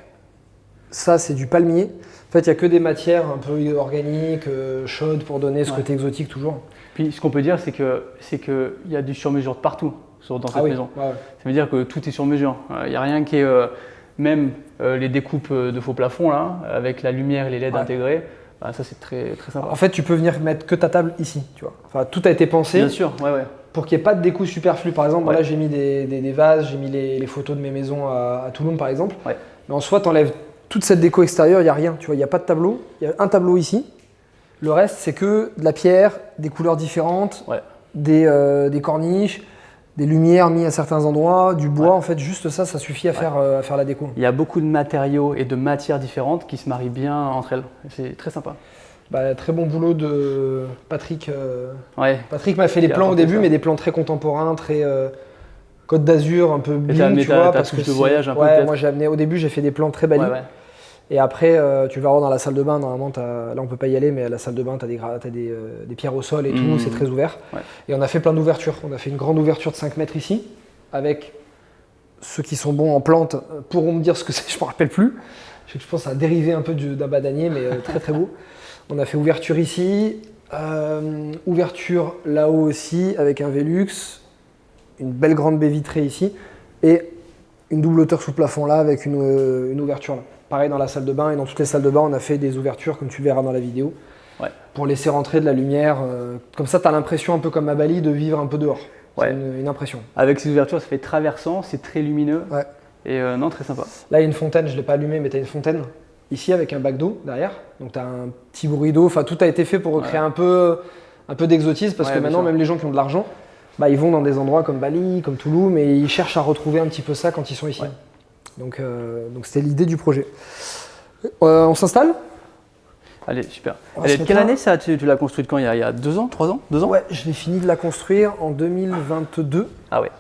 Ça, c'est du palmier. En fait, il n'y a que des matières un peu organiques, chaudes, pour donner ce côté exotique toujours. Puis, ce qu'on peut dire, c'est qu'il y a du sur-mesure de partout dans cette maison. Ça veut dire que tout est sur mesure. Il n'y a rien qui est… même les découpes de faux plafonds, là, avec la lumière et les LED intégrés, ça, c'est très, très sympa. En fait, tu peux venir mettre que ta table ici, tu vois. Enfin, tout a été pensé. Bien sûr, pour qu'il n'y ait pas de déco superflu. Par exemple, là, j'ai mis des vases, j'ai mis les photos de mes maisons à Touloum, par exemple. Mais en soi, tu enlèves toute cette déco extérieure, il n'y a rien. Tu vois, il n'y a pas de tableau. Il y a un tableau ici. Le reste, c'est que de la pierre, des couleurs différentes, des corniches, des lumières mises à certains endroits, du bois. En fait, juste ça, ça suffit à faire la déco. Il y a beaucoup de matériaux et de matières différentes qui se marient bien entre elles. C'est très sympa. Très bon boulot de Patrick. Patrick m'a fait les plans au début, mais des plans très contemporains, très Côte d'Azur, un peu bling, tu vois. Parce que de voyage un peu. Moi, au début, j'ai fait des plans très Bali. Et après, tu vas voir dans la salle de bain, normalement, là on peut pas y aller, mais à la salle de bain, tu as des pierres au sol et tout, c'est très ouvert. Et on a fait plein d'ouvertures. On a fait une grande ouverture de 5 mètres ici, avec ceux qui sont bons en plantes pourront me dire ce que c'est, je ne me rappelle plus. Je pense que ça a dérivé un peu d'un badanier, mais très très beau. On a fait ouverture ici, ouverture là-haut aussi, avec un Velux, une belle grande baie vitrée ici, et une double hauteur sous plafond là, avec une ouverture là. Pareil dans la salle de bain, et dans toutes les salles de bain, on a fait des ouvertures, comme tu verras dans la vidéo, pour laisser rentrer de la lumière. Comme ça, tu as l'impression, un peu comme à Bali, de vivre un peu dehors. C'est une impression. Avec ces ouvertures, ça fait traversant, c'est très lumineux, et non, très sympa. Là, il y a une fontaine, je ne l'ai pas allumée, mais tu as une fontaine ici avec un bac d'eau derrière. Donc tu as un petit bruit d'eau, enfin tout a été fait pour recréer un peu d'exotisme, parce que maintenant, même les gens qui ont de l'argent, ils vont dans des endroits comme Bali, comme Touloum, et ils cherchent à retrouver un petit peu ça quand ils sont ici. Donc c'était l'idée du projet. On s'installe ? Allez, super. Quelle année ça, tu l'as construite quand? Il y a 2 ans, 3 ans, 2 ans? Ouais, je l'ai fini de la construire en 2022. Ah ouais.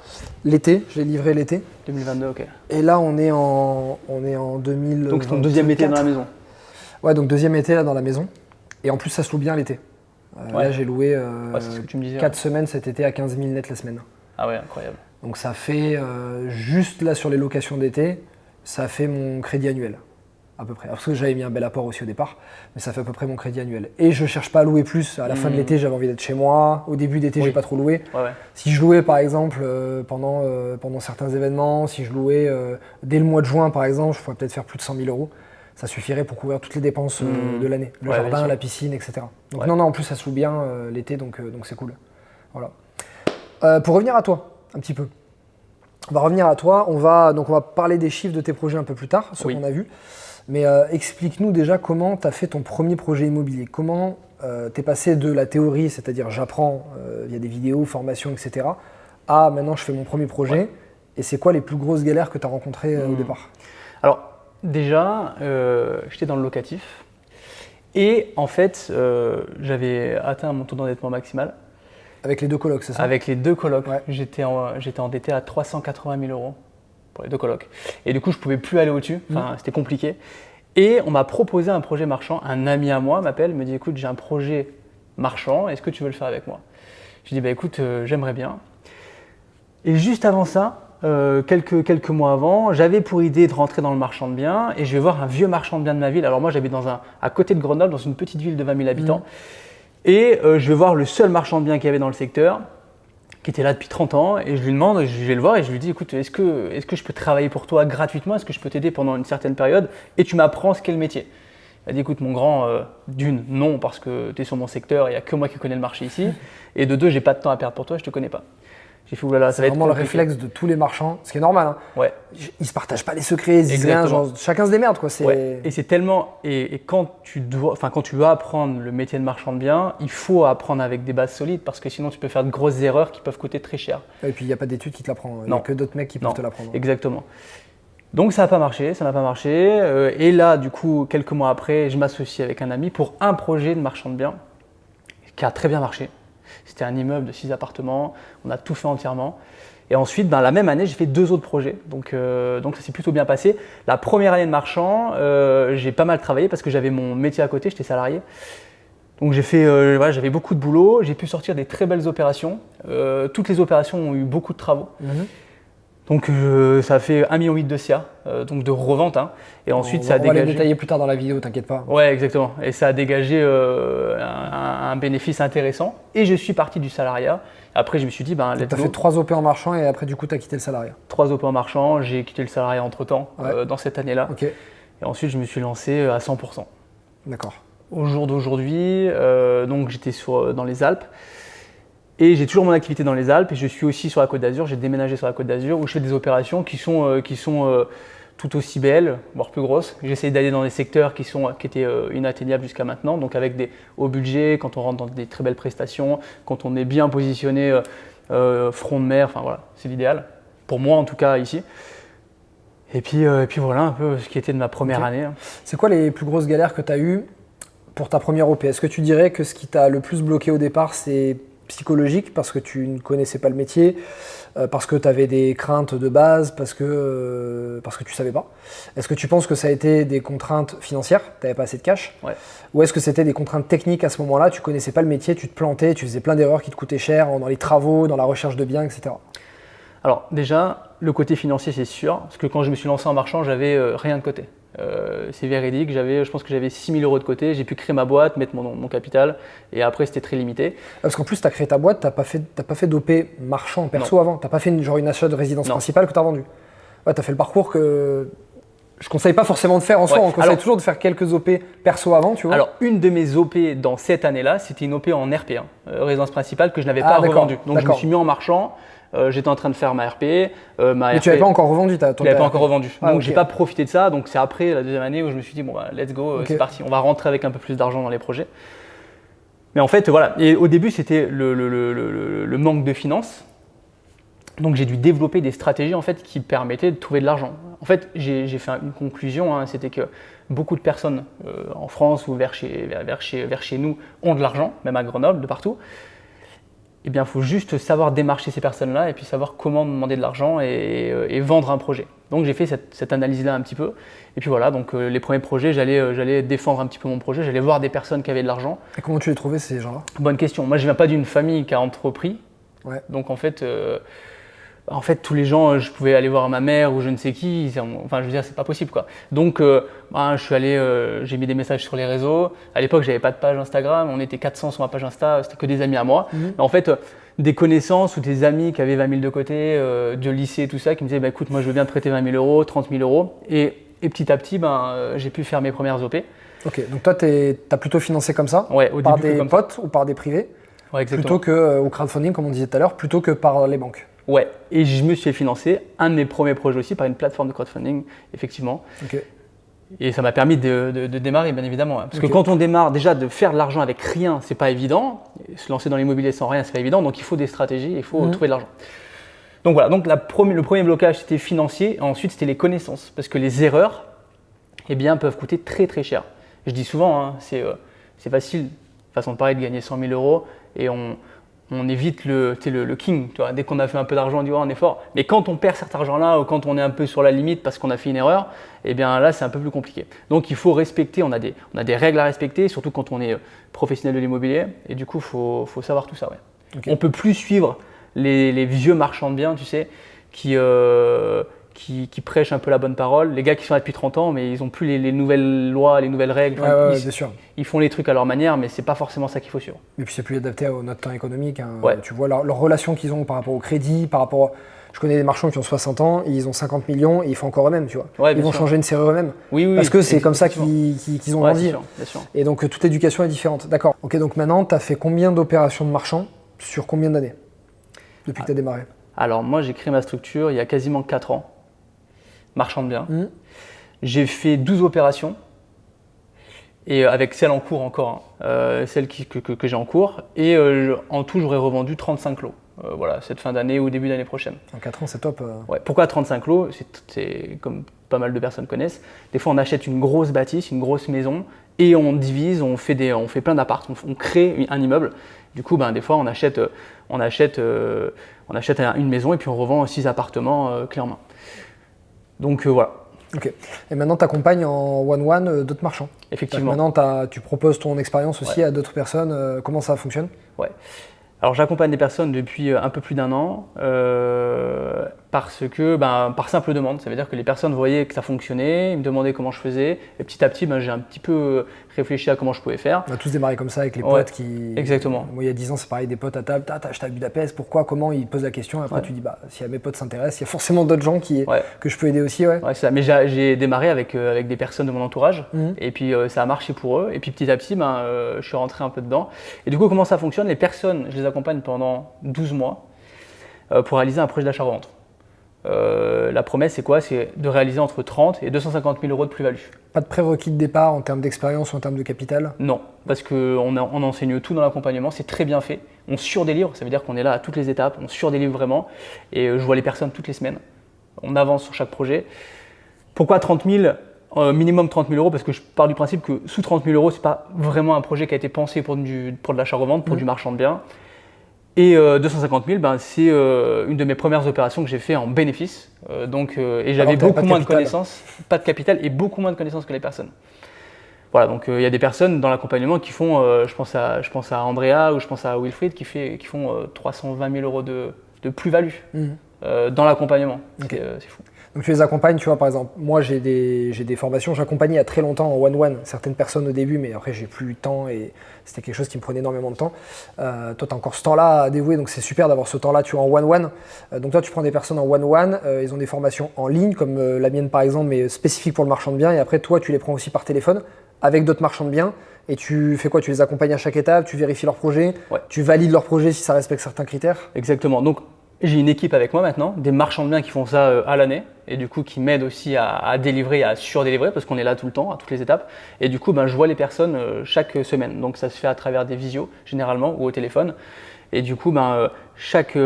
L'été, je l'ai livré l'été. 2022, ok. Et là, on est en 2000. Donc c'est ton deuxième été dans la maison. Ouais, donc deuxième été là dans la maison. Et en plus, ça se loue bien l'été. Là, j'ai loué 4 semaines cet été à 15 000 net la semaine. Ah ouais, incroyable. Donc ça fait, juste là sur les locations d'été, ça fait mon crédit annuel. À peu près. Parce que j'avais mis un bel apport aussi au départ, mais ça fait à peu près mon crédit annuel. Et je cherche pas à louer plus. À la fin de l'été, j'avais envie d'être chez moi. Au début d'été, j'ai pas trop loué. Si je louais par exemple pendant certains événements, si je louais dès le mois de juin par exemple, je pourrais peut-être faire plus de 100 000 €. Ça suffirait pour couvrir toutes les dépenses de l'année. Le jardin, la piscine, etc. Donc non, en plus ça se loue bien l'été, donc c'est cool. Voilà. Pour revenir à toi, un petit peu. On va revenir à toi. On va parler des chiffres de tes projets un peu plus tard, ceux qu'on a vus. Mais explique-nous déjà comment tu as fait ton premier projet immobilier. Comment tu es passé de la théorie, c'est-à-dire j'apprends via des vidéos, formations, etc., à maintenant je fais mon premier projet. Et c'est quoi les plus grosses galères que tu as rencontrées au départ? Alors déjà, j'étais dans le locatif. Et en fait, j'avais atteint mon taux d'endettement maximal. Avec les 2 colocs, c'est ça? Avec les 2 colocs. J'étais endetté à 380 000 € pour les 2 colocs. Et du coup, je ne pouvais plus aller au-dessus. Enfin, c'était compliqué. Et on m'a proposé un projet marchand. Un ami à moi m'appelle, me dit écoute, j'ai un projet marchand, est-ce que tu veux le faire avec moi? Je dis écoute, j'aimerais bien. Et juste avant ça, quelques mois avant, j'avais pour idée de rentrer dans le marchand de biens et je vais voir un vieux marchand de biens de ma ville. Alors moi j'habite à côté de Grenoble, dans une petite ville de 20 000 habitants. Et je vais voir le seul marchand de biens qu'il y avait dans le secteur, qui était là depuis 30 ans, et je lui demande, je vais le voir et je lui dis, écoute, est-ce que je peux travailler pour toi gratuitement? Est-ce que je peux t'aider pendant une certaine période et tu m'apprends ce qu'est le métier? Il a dit, écoute mon grand, d'une, non, parce que tu es sur mon secteur, il n'y a que moi qui connais le marché ici, et de deux, j'ai pas de temps à perdre pour toi, je te connais pas. J'ai fait, oulala, ça va être vraiment le compliqué. réflexe de tous les marchands, ce qui est normal. Hein. Ouais. Ils se partagent pas les secrets, ils disent rien, genre, chacun se démerde. Quoi. Ouais. Et c'est tellement. Et quand tu dois apprendre le métier de marchand de biens, il faut apprendre avec des bases solides parce que sinon tu peux faire de grosses erreurs qui peuvent coûter très cher. Et puis il n'y a pas d'études qui te l'apprennent, il n'y a que d'autres mecs qui peuvent te l'apprendre. Exactement. Donc ça n'a pas marché, et là, du coup, quelques mois après, je m'associe avec un ami pour un projet de marchand de biens qui a très bien marché. C'était un immeuble de 6 appartements, on a tout fait entièrement. Et ensuite, la même année, j'ai fait 2 autres projets. Donc ça s'est plutôt bien passé. La première année de marchand, j'ai pas mal travaillé parce que j'avais mon métier à côté, j'étais salarié. Donc j'avais beaucoup de boulot, j'ai pu sortir des très belles opérations. Toutes les opérations ont eu beaucoup de travaux. Donc ça a fait 1,8 million de CA, donc de revente. Hein. Et ensuite ça a dégagé. On va les détailler plus tard dans la vidéo, t'inquiète pas. Ouais, exactement. Et ça a dégagé un bénéfice intéressant. Et je suis parti du salariat. Après je me suis dit, let's go. Tu as fait 3 OP en marchand et après du coup tu as quitté le salariat. 3 OP en marchand, j'ai quitté le salariat entre-temps dans cette année-là. Okay. Et ensuite je me suis lancé à 100%. D'accord. Au jour d'aujourd'hui, donc j'étais dans les Alpes. Et j'ai toujours mon activité dans les Alpes et je suis aussi sur la Côte d'Azur. J'ai déménagé sur la Côte d'Azur où je fais des opérations qui sont tout aussi belles, voire plus grosses. J'essaie d'aller dans des secteurs qui étaient inatteignables jusqu'à maintenant, donc avec des hauts budgets, quand on rentre dans des très belles prestations, quand on est bien positionné front de mer, enfin voilà, c'est l'idéal. Pour moi en tout cas ici. Et puis voilà un peu ce qui était de ma première année. Hein. C'est quoi les plus grosses galères que tu as eues pour ta première OP? Est-ce que tu dirais que ce qui t'a le plus bloqué au départ, c'est psychologique parce que tu ne connaissais pas le métier, parce que tu avais des craintes de base, parce que tu savais pas? Est-ce que tu penses que ça a été des contraintes financières, tu n'avais pas assez de cash? Ouais. Ou est-ce que c'était des contraintes techniques à ce moment-là, tu connaissais pas le métier, tu te plantais, tu faisais plein d'erreurs qui te coûtaient cher dans les travaux, dans la recherche de biens, etc. Alors déjà, le côté financier c'est sûr, parce que quand je me suis lancé en marchand, j'avais rien de côté. C'est véridique, je pense que j'avais 6 000 € de côté, j'ai pu créer ma boîte, mettre mon capital et après c'était très limité. Parce qu'en plus tu as créé ta boîte, tu n'as pas fait d'OP marchand perso avant, tu n'as pas fait une achat de résidence principale que tu as vendu. Ouais, tu as fait le parcours que je ne conseille pas forcément de faire en soi, on conseille toujours de faire quelques OP perso avant, tu vois. Alors une de mes OP dans cette année-là, c'était une OP en RP, résidence principale que je n'avais pas revendue. Donc je me suis mis en marchand. J'étais en train de faire ma RP. Mais tu n'avais pas encore revendu tu l'avais pas encore revendu. Donc j'ai pas profité de ça. Donc c'est après la deuxième année où je me suis dit let's go, c'est parti. On va rentrer avec un peu plus d'argent dans les projets. Mais en fait voilà. Et au début c'était le manque de finances. Donc j'ai dû développer des stratégies en fait qui permettaient de trouver de l'argent. En fait j'ai fait une conclusion. Hein, c'était que beaucoup de personnes en France ou vers chez nous ont de l'argent, même à Grenoble, de partout. Eh bien, il faut juste savoir démarcher ces personnes-là et puis savoir comment demander de l'argent et vendre un projet. Donc, j'ai fait cette analyse-là un petit peu. Et puis voilà, donc les premiers projets, j'allais défendre un petit peu mon projet, j'allais voir des personnes qui avaient de l'argent. Et comment tu les trouvais ces gens-là? Bonne question. Moi, je ne viens pas d'une famille qui a entrepris. Ouais. Donc, en fait, tous les gens, je pouvais aller voir ma mère ou je ne sais qui. Enfin, je veux dire, c'est pas possible, quoi. Donc, je suis allé, j'ai mis des messages sur les réseaux. À l'époque, j'avais pas de page Instagram. On était 400 sur ma page Insta. C'était que des amis à moi. Mais en fait, des connaissances ou des amis qui avaient 20 000 de côté, de lycée, tout ça, qui me disaient, écoute, moi, je veux bien te prêter 20 000 €, 30 000 €. Et petit à petit, j'ai pu faire mes premières OP. Ok, donc toi, tu as plutôt financé comme ça, ouais, par des potes ou par des privés, exactement. Plutôt que au crowdfunding, comme on disait tout à l'heure, plutôt que par les banques. Ouais, et je me suis fait financer un de mes premiers projets aussi par une plateforme de crowdfunding, effectivement. Okay. Et ça m'a permis de démarrer, bien évidemment. Parce que quand on démarre, déjà de faire de l'argent avec rien, c'est pas évident. Se lancer dans l'immobilier sans rien, c'est pas évident. Donc il faut des stratégies, il faut trouver de l'argent. Donc voilà, donc le premier blocage c'était financier, et ensuite c'était les connaissances. Parce que les erreurs, peuvent coûter très très cher. Je dis souvent, hein, c'est facile, façon de parler, de gagner 100 000 € et on évite le king. Tu vois. Dès qu'on a fait un peu d'argent, on dit on est fort. Mais quand on perd cet argent-là ou quand on est un peu sur la limite parce qu'on a fait une erreur, là c'est un peu plus compliqué. Donc il faut respecter, on a des règles à respecter, surtout quand on est professionnel de l'immobilier. Et du coup, il faut savoir tout ça. Ouais. Okay. On ne peut plus suivre les vieux marchands de biens, tu sais, qui prêchent un peu la bonne parole. Les gars qui sont là depuis 30 ans, mais ils n'ont plus les nouvelles lois, les nouvelles règles. Ouais, bien sûr. Ils font les trucs à leur manière, mais c'est pas forcément ça qu'il faut suivre. Et puis c'est plus adapté à notre temps économique. Hein. Ouais. Tu vois leur relation qu'ils ont par rapport au crédit, par rapport. Je connais des marchands qui ont 60 ans, ils ont 50 millions et ils font encore eux-mêmes, tu vois. Ouais, ils vont changer une serrure eux-mêmes. Oui, parce que c'est comme ça qu'ils ont grandi. Bien sûr. Et donc toute l'éducation est différente. D'accord. Ok, donc maintenant, tu as fait combien d'opérations de marchands sur combien d'années depuis que tu as démarré? Alors moi, j'ai créé ma structure il y a quasiment 4 ans, marchand de biens. J'ai fait 12 opérations, et avec celle en cours encore, celle que j'ai en cours. Et en tout, j'aurais revendu 35 lots. Voilà, cette fin d'année ou début d'année prochaine. En 4 ans, c'est top. Ouais. Pourquoi 35 lots? C'est comme pas mal de personnes connaissent. Des fois, on achète une grosse bâtisse, une grosse maison, et on divise, on fait plein d'apparts, on crée un immeuble. Du coup, des fois, on achète une maison et puis on revend 6 appartements clés en main. Donc voilà. Ok. Et maintenant, tu accompagnes en one-one d'autres marchands. Effectivement. Maintenant, tu proposes ton expérience aussi à d'autres personnes. Comment ça fonctionne? Ouais. Alors j'accompagne des personnes depuis un peu plus d'1 an parce que, par simple demande, ça veut dire que les personnes voyaient que ça fonctionnait, ils me demandaient comment je faisais et petit à petit j'ai un petit peu réfléchi à comment je pouvais faire. On a tous démarré comme ça avec les potes qui… Exactement. Moi il y a 10 ans c'est pareil, des potes à table, t'as acheté à Budapest, pourquoi, comment, ils posent la question et après tu dis si mes potes s'intéressent, il y a forcément d'autres gens que je peux aider aussi. Ouais, c'est ça. Mais j'ai démarré avec des personnes de mon entourage et puis ça a marché pour eux et puis petit à petit je suis rentré un peu dedans. Et du coup comment ça fonctionne? Les personnes, je les accompagne pendant 12 mois pour réaliser un projet d'achat-revente. La promesse, c'est quoi? C'est de réaliser entre 30 et 250 000 euros de plus-value. Pas de prérequis de départ en termes d'expérience ou en termes de capital? Non, parce qu'on enseigne tout dans l'accompagnement, c'est très bien fait. On surdélivre, ça veut dire qu'on est là à toutes les étapes, on surdélivre vraiment. Et je vois les personnes toutes les semaines. On avance sur chaque projet. Pourquoi 30 000 minimum 30 000 euros? Parce que je pars du principe que sous 30 000 euros, ce n'est pas vraiment un projet qui a été pensé pour de l'achat-revente, pour du marchand de biens. Et 250 000, c'est une de mes premières opérations que j'ai fait en bénéfice. Et j'avais beaucoup moins de connaissances, pas de capital et beaucoup moins de connaissances que les personnes. Voilà, donc il y a des personnes dans l'accompagnement qui font, je pense à Andrea ou je pense à Wilfried qui font 320 000 euros de plus-value dans l'accompagnement. Okay. C'est fou. Donc tu les accompagnes, tu vois, par exemple, moi j'ai des formations, j'accompagnais il y a très longtemps en one-one certaines personnes au début, mais après j'ai plus eu le temps et c'était quelque chose qui me prenait énormément de temps. Toi tu as encore ce temps-là à dévouer, donc c'est super d'avoir ce temps-là, tu vois, en one-one. Donc toi tu prends des personnes en one-one, ils ont des formations en ligne, comme la mienne par exemple, mais spécifique pour le marchand de biens, et après toi tu les prends aussi par téléphone avec d'autres marchands de biens. Et tu fais quoi? Tu les accompagnes à chaque étape, tu vérifies leur projet, tu valides leur projet si ça respecte certains critères? Exactement. Donc j'ai une équipe avec moi maintenant, des marchands de biens qui font ça à l'année et du coup qui m'aident aussi à délivrer, à surdélivrer parce qu'on est là tout le temps, à toutes les étapes. Et du coup, je vois les personnes chaque semaine. Donc ça se fait à travers des visios généralement ou au téléphone. Et du coup, chaque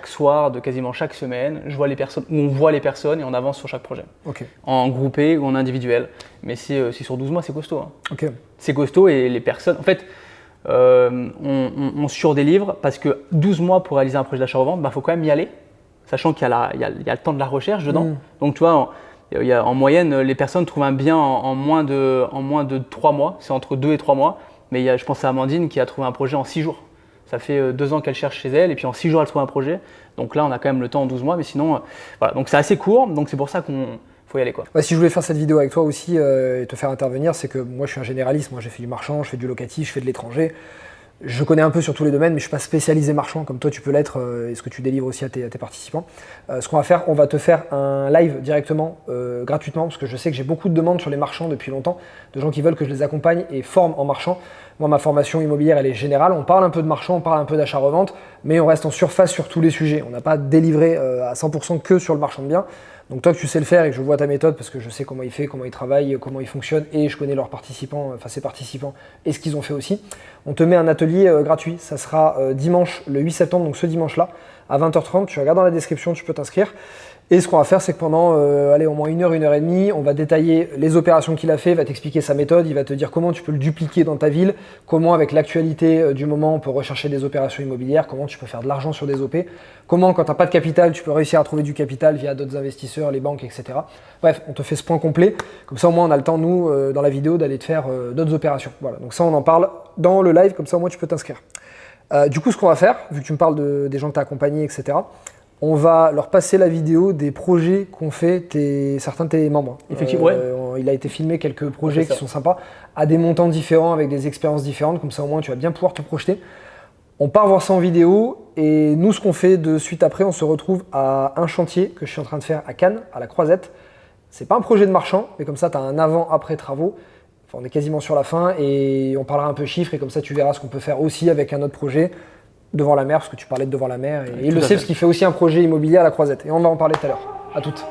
soir de quasiment chaque semaine, je vois les personnes, ou on voit les personnes et on avance sur chaque projet. Okay. En groupé ou en individuel. Mais c'est sur 12 mois, c'est costaud. Hein. Okay. C'est costaud et les personnes… En fait, on surdélivre parce que 12 mois pour réaliser un projet d'achat-revente, faut quand même y aller, sachant qu'il y a le temps de la recherche dedans. Donc tu vois, en moyenne, les personnes trouvent un bien en moins de 3 mois, c'est entre 2 et 3 mois. Mais je pense à Amandine qui a trouvé un projet en 6 jours. Ça fait 2 ans qu'elle cherche chez elle et puis en 6 jours elle trouve un projet. Donc là on a quand même le temps en 12 mois, mais sinon, voilà. Donc c'est assez court, donc c'est pour ça qu'on… faut y aller quoi. Si je voulais faire cette vidéo avec toi aussi et te faire intervenir, c'est que moi je suis un généraliste, moi j'ai fait du marchand, je fais du locatif, je fais de l'étranger. Je connais un peu sur tous les domaines, mais je ne suis pas spécialisé marchand comme toi tu peux l'être et ce que tu délivres aussi à tes participants. Ce qu'on va faire, on va te faire un live directement, gratuitement, parce que je sais que j'ai beaucoup de demandes sur les marchands depuis longtemps, de gens qui veulent que je les accompagne et forme en marchand. Moi, ma formation immobilière, elle est générale. On parle un peu de marchand, on parle un peu d'achat-revente, mais on reste en surface sur tous les sujets. On n'a pas délivré à 100% que sur le marchand de biens. Donc toi que tu sais le faire et que je vois ta méthode parce que je sais comment il fait, comment il travaille, comment il fonctionne et je connais leurs participants, enfin ses participants et ce qu'ils ont fait aussi. On te met un atelier gratuit, ça sera dimanche le 8 septembre, donc ce dimanche-là à 20h30, tu regardes dans la description, tu peux t'inscrire. Et ce qu'on va faire, c'est que pendant au moins 1 heure, 1 heure et demie, on va détailler les opérations qu'il a fait, il va t'expliquer sa méthode, il va te dire comment tu peux le dupliquer dans ta ville, comment avec l'actualité du moment on peut rechercher des opérations immobilières, comment tu peux faire de l'argent sur des OP, comment quand tu n'as pas de capital, tu peux réussir à trouver du capital via d'autres investisseurs, les banques, etc. Bref, on te fait ce point complet, comme ça au moins on a le temps, nous, dans la vidéo, d'aller te faire d'autres opérations. Voilà, donc ça on en parle dans le live, comme ça au moins tu peux t'inscrire. Du coup, ce qu'on va faire, vu que tu me parles des gens que tu as accompagnés, etc., on va leur passer la vidéo des projets qu'ont fait certains de tes membres. Effectivement, Il a été filmé quelques projets qui sont sympas, à des montants différents, avec des expériences différentes, comme ça au moins tu vas bien pouvoir te projeter. On part voir ça en vidéo et nous ce qu'on fait de suite après, on se retrouve à un chantier que je suis en train de faire à Cannes, à la Croisette. C'est pas un projet de marchand, mais comme ça tu as un avant-après travaux. Enfin, on est quasiment sur la fin et on parlera un peu chiffres et comme ça tu verras ce qu'on peut faire aussi avec un autre projet devant la mer, parce que tu parlais de devant la mer. Et il le sait parce qu'il fait aussi un projet immobilier à la Croisette. Et on va en parler tout à l'heure. À toutes.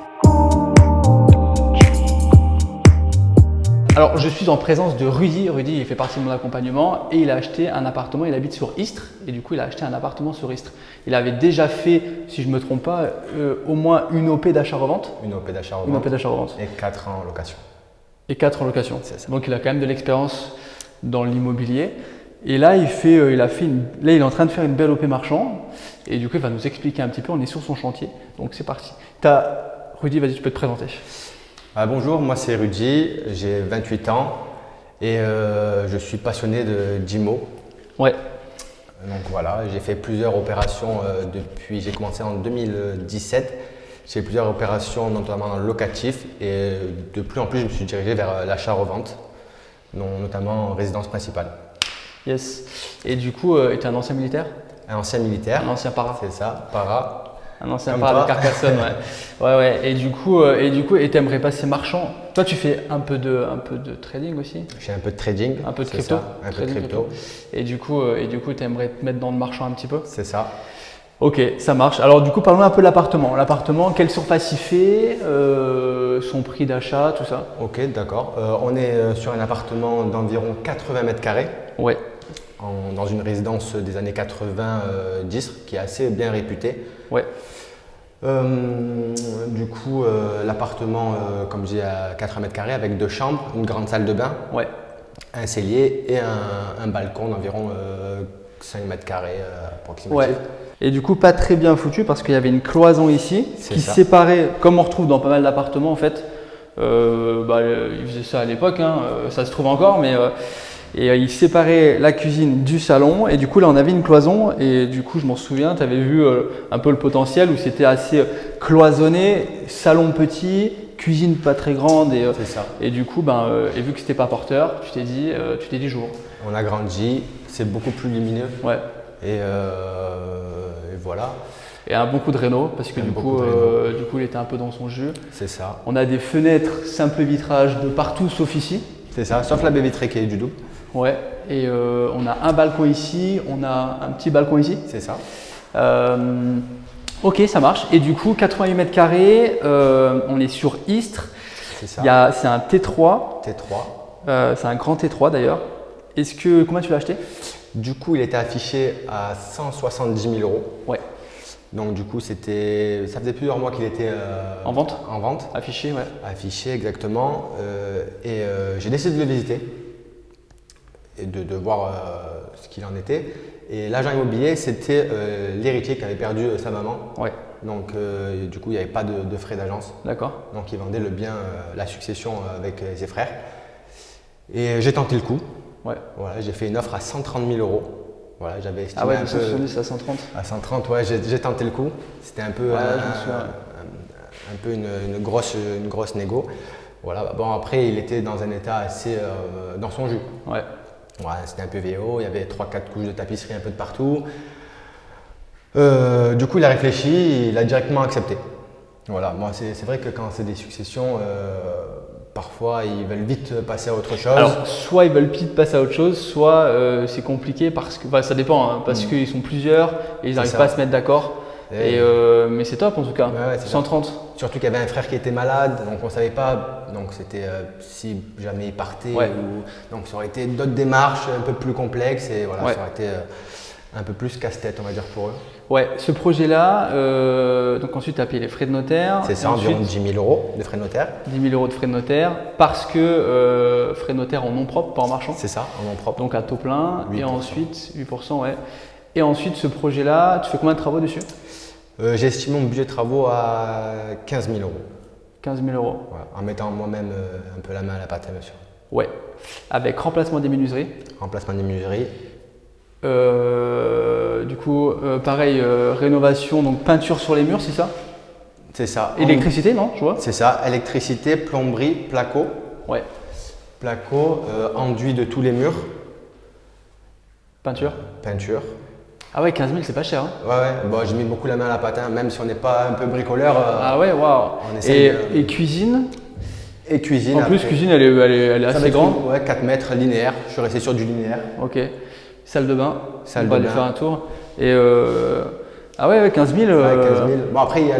Alors, je suis en présence de Rudy. Rudy, il fait partie de mon accompagnement et il a acheté un appartement. Il habite sur Istres et du coup, il a acheté un appartement sur Istres. Il avait déjà fait, si je ne me trompe pas, au moins une OP d'achat-revente. Une OP d'achat-revente. Une OP d'achat-revente. Et 4 ans en location. Et 4 en location. C'est ça. Donc, il a quand même de l'expérience dans l'immobilier. Et là, il est en train de faire une belle OP marchand. Et du coup, il va nous expliquer un petit peu. On est sur son chantier. Donc, c'est parti. Rudy, vas-y, tu peux te présenter. Bonjour, moi c'est Rudy, j'ai 28 ans et je suis passionné d'IMO. Ouais. Donc voilà, j'ai fait plusieurs opérations j'ai commencé en 2017. J'ai fait plusieurs opérations notamment dans le locatif et de plus en plus je me suis dirigé vers l'achat-revente, notamment en résidence principale. Yes. Et du coup, tu es un ancien militaire? Un ancien militaire. Un ancien para. C'est ça, para. Un ancien para de Carcassonne, ouais. Et du coup, t'aimerais passer marchand. Toi, tu fais un peu de trading aussi? Je fais un peu de trading. Un peu de crypto? Un peu de crypto. Et du coup, t'aimerais te mettre dans le marchand un petit peu? C'est ça. Ok, ça marche. Alors du coup, parlons un peu de l'appartement. L'appartement, quelle surface il fait, son prix d'achat, tout ça? Ok, d'accord. On est sur un appartement d'environ 80 mètres carrés. Ouais. Dans une résidence des années 80 d'Istres qui est assez bien réputée. Ouais. Du coup, l'appartement, comme je dis, à 80 mètres carrés avec 2 chambres, une grande salle de bain, ouais. Un cellier et un balcon d'environ 5 mètres carrés approximativement. Ouais. Et du coup, pas très bien foutu parce qu'il y avait une cloison ici qui séparait, comme on retrouve dans pas mal d'appartements en fait. Ils faisaient ça à l'époque, hein, ça se trouve encore, mais il séparait la cuisine du salon et du coup là on avait une cloison et du coup je m'en souviens, tu avais vu un peu le potentiel où c'était assez cloisonné, salon petit, cuisine pas très grande et du coup et vu que c'était pas porteur, tu t'es dit jour. On a grandi, c'est beaucoup plus lumineux. Ouais. Et voilà. Et un bon coup de réno parce que du coup il était un peu dans son jus. C'est ça. On a des fenêtres simple vitrage de partout sauf ici. C'est ça, sauf la baie vitrée qui est du double. Ouais, et on a un balcon ici, on a un petit balcon ici. C'est ça. Ok, ça marche. Et du coup, 88 mètres carrés, on est sur Istres. C'est ça. C'est un T3. C'est un grand T3 d'ailleurs. Combien tu l'as acheté? Du coup, il était affiché à 170 000 €. Ouais. Donc du coup, ça faisait plusieurs mois qu'il était en vente. En vente. Affiché, ouais. Affiché, exactement. J'ai décidé de le visiter et de voir ce qu'il en était. Et l'agent immobilier, c'était l'héritier qui avait perdu sa maman. Ouais. Donc du coup, il n'y avait pas de frais d'agence. D'accord. Donc il vendait le bien, la succession avec ses frères. Et j'ai tenté le coup. Ouais. Voilà, j'ai fait une offre à 130 000 €. Voilà, j'avais estimé de 170 à 130. À 130, ouais, j'ai tenté le coup. C'était un peu, une grosse négo. Voilà. Bon, après, il était dans un état assez dans son jus. Ouais. Ouais, c'était un peu VO, il y avait 3-4 couches de tapisserie un peu de partout. Du coup, il a réfléchi, il a directement accepté. Voilà, moi c'est vrai que quand c'est des successions, parfois ils veulent vite passer à autre chose. Alors, soit ils veulent vite passer à autre chose, soit c'est compliqué parce que, ça dépend, hein, parce qu'ils sont plusieurs et ils n'arrivent pas à se mettre d'accord. Mais c'est top en tout cas, ouais, 130. Top. Surtout qu'il y avait un frère qui était malade, donc on ne savait pas, donc c'était si jamais il partait, donc ça aurait été d'autres démarches un peu plus complexes et voilà, ça aurait été un peu plus casse-tête on va dire pour eux. Ouais, ce projet-là, donc ensuite tu as payé les frais de notaire. C'est ça, environ 10 000 € de frais de notaire. 10 000 € de frais de notaire parce que frais de notaire en nom propre, pas en marchand. C'est ça, en nom propre. Donc à taux plein 8%. Et ensuite 8%, ouais. Et ensuite ce projet-là, tu fais combien de travaux dessus? J'ai estimé mon budget de travaux à 15 000 €. 15 000 €. Voilà, en mettant moi-même un peu la main à la pâte, bien sûr. Ouais, avec remplacement des menuiseries. Remplacement des menuiseries. Du coup, pareil, rénovation, donc peinture sur les murs, c'est ça? C'est ça. Électricité, non? Je vois. C'est ça. Électricité, plomberie, placo. Ouais. Placo, enduit de tous les murs. Peinture. Peinture. Ah ouais, 15 000, c'est pas cher. Hein. Ouais. Bon, j'ai mis beaucoup la main à la pâte, hein. Même si on n'est pas un peu bricoleur. Ah ouais, waouh. On essaye Et cuisine? Et cuisine. En plus, après. cuisine, elle est assez grande. Ouais, 4 mètres linéaire. Je suis resté sur du linéaire. Ok. Salle de bain. Salle on va de aller bain. faire un tour. Et ah ouais, 15 000. Ouais, 15 000. Bon, après, il y a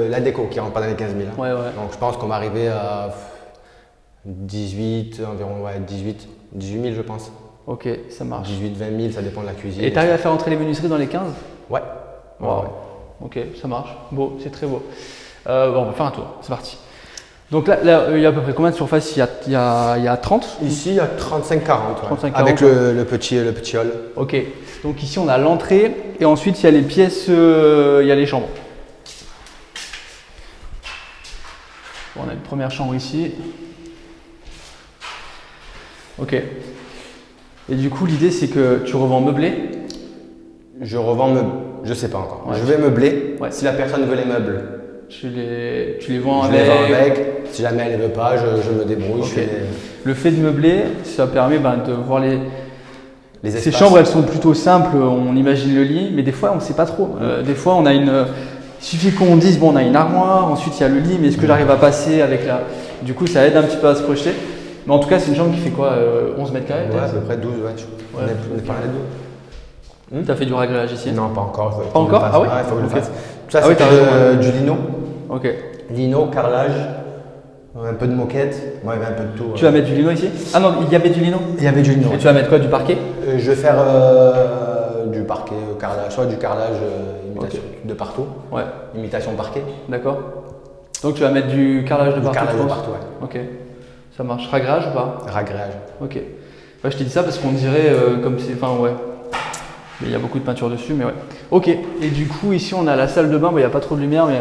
la déco qui rentre pas dans les 15 000. Hein. Ouais. Donc, je pense qu'on va arriver à 18, environ 18 000, je pense. Ok, ça marche. 18, 20 000, ça dépend de la cuisine. Et tu arrives à faire entrer les menuiseries dans les 15? Ouais. Wow. Ouais. Ok, ça marche. Beau, c'est très beau. Bon, on va faire un tour, c'est parti. Donc là, il y a à peu près combien de surface? Il y a 30? Ici, il y a 35-40. Ouais. 35-40. Avec le petit hall. Ok, donc ici on a l'entrée et ensuite il y a les pièces, il y a les chambres. Bon, on a une première chambre ici. Ok. Et du coup, l'idée c'est que tu revends meublé. Je revends meubles. Je sais pas encore. Ouais. Je vais meubler. Ouais. Si la personne veut les meubles, Tu les vends je avec. les vends avec. Si jamais elle ne veut pas, je me débrouille. Ok. Je fais Le fait de meubler, ça permet de voir les. les Ces espaces. chambres, elles sont plutôt simples, on imagine le lit, mais des fois on ne sait pas trop. Des fois on a une. Il suffit qu'on dise, bon, on a une armoire, ensuite il y a le lit, mais est-ce que j'arrive à passer avec la. Du coup, ça aide un petit peu à se projeter. Mais en tout cas, c'est une chambre qui fait quoi 11 mètres carrés Ouais, à peut-être? peu près 12, ouais. On est pas à 12. T'as fait du réglage ici? Non, pas encore. Pas encore? Ah ouais? il faut que je le Ok. fasse. Ça, Ah ouais, c'est t'as raison. du lino. Ok. Lino, carrelage, un peu de moquette. Moi, il y avait un peu de tout. Tu vas mettre du lino ici? Ah non, il y avait du lino? Il y avait du lino. Et tu vas mettre quoi? Du parquet? Je vais faire du parquet, carrelage, soit du carrelage imitation de partout, Ouais, imitation parquet. d'accord. Donc tu vas mettre du carrelage de Du partout? carrelage je de pense. partout, ouais. Ok. Ça marche. Ragrage ou pas? Ragréage. Ok. Ouais, je t'ai dit ça parce qu'on dirait comme c'est. Enfin, ouais. Mais il y a beaucoup de peinture dessus, mais ouais. Ok. Et du coup, ici, on a la salle de bain. Bon, il n'y a pas trop de lumière, mais.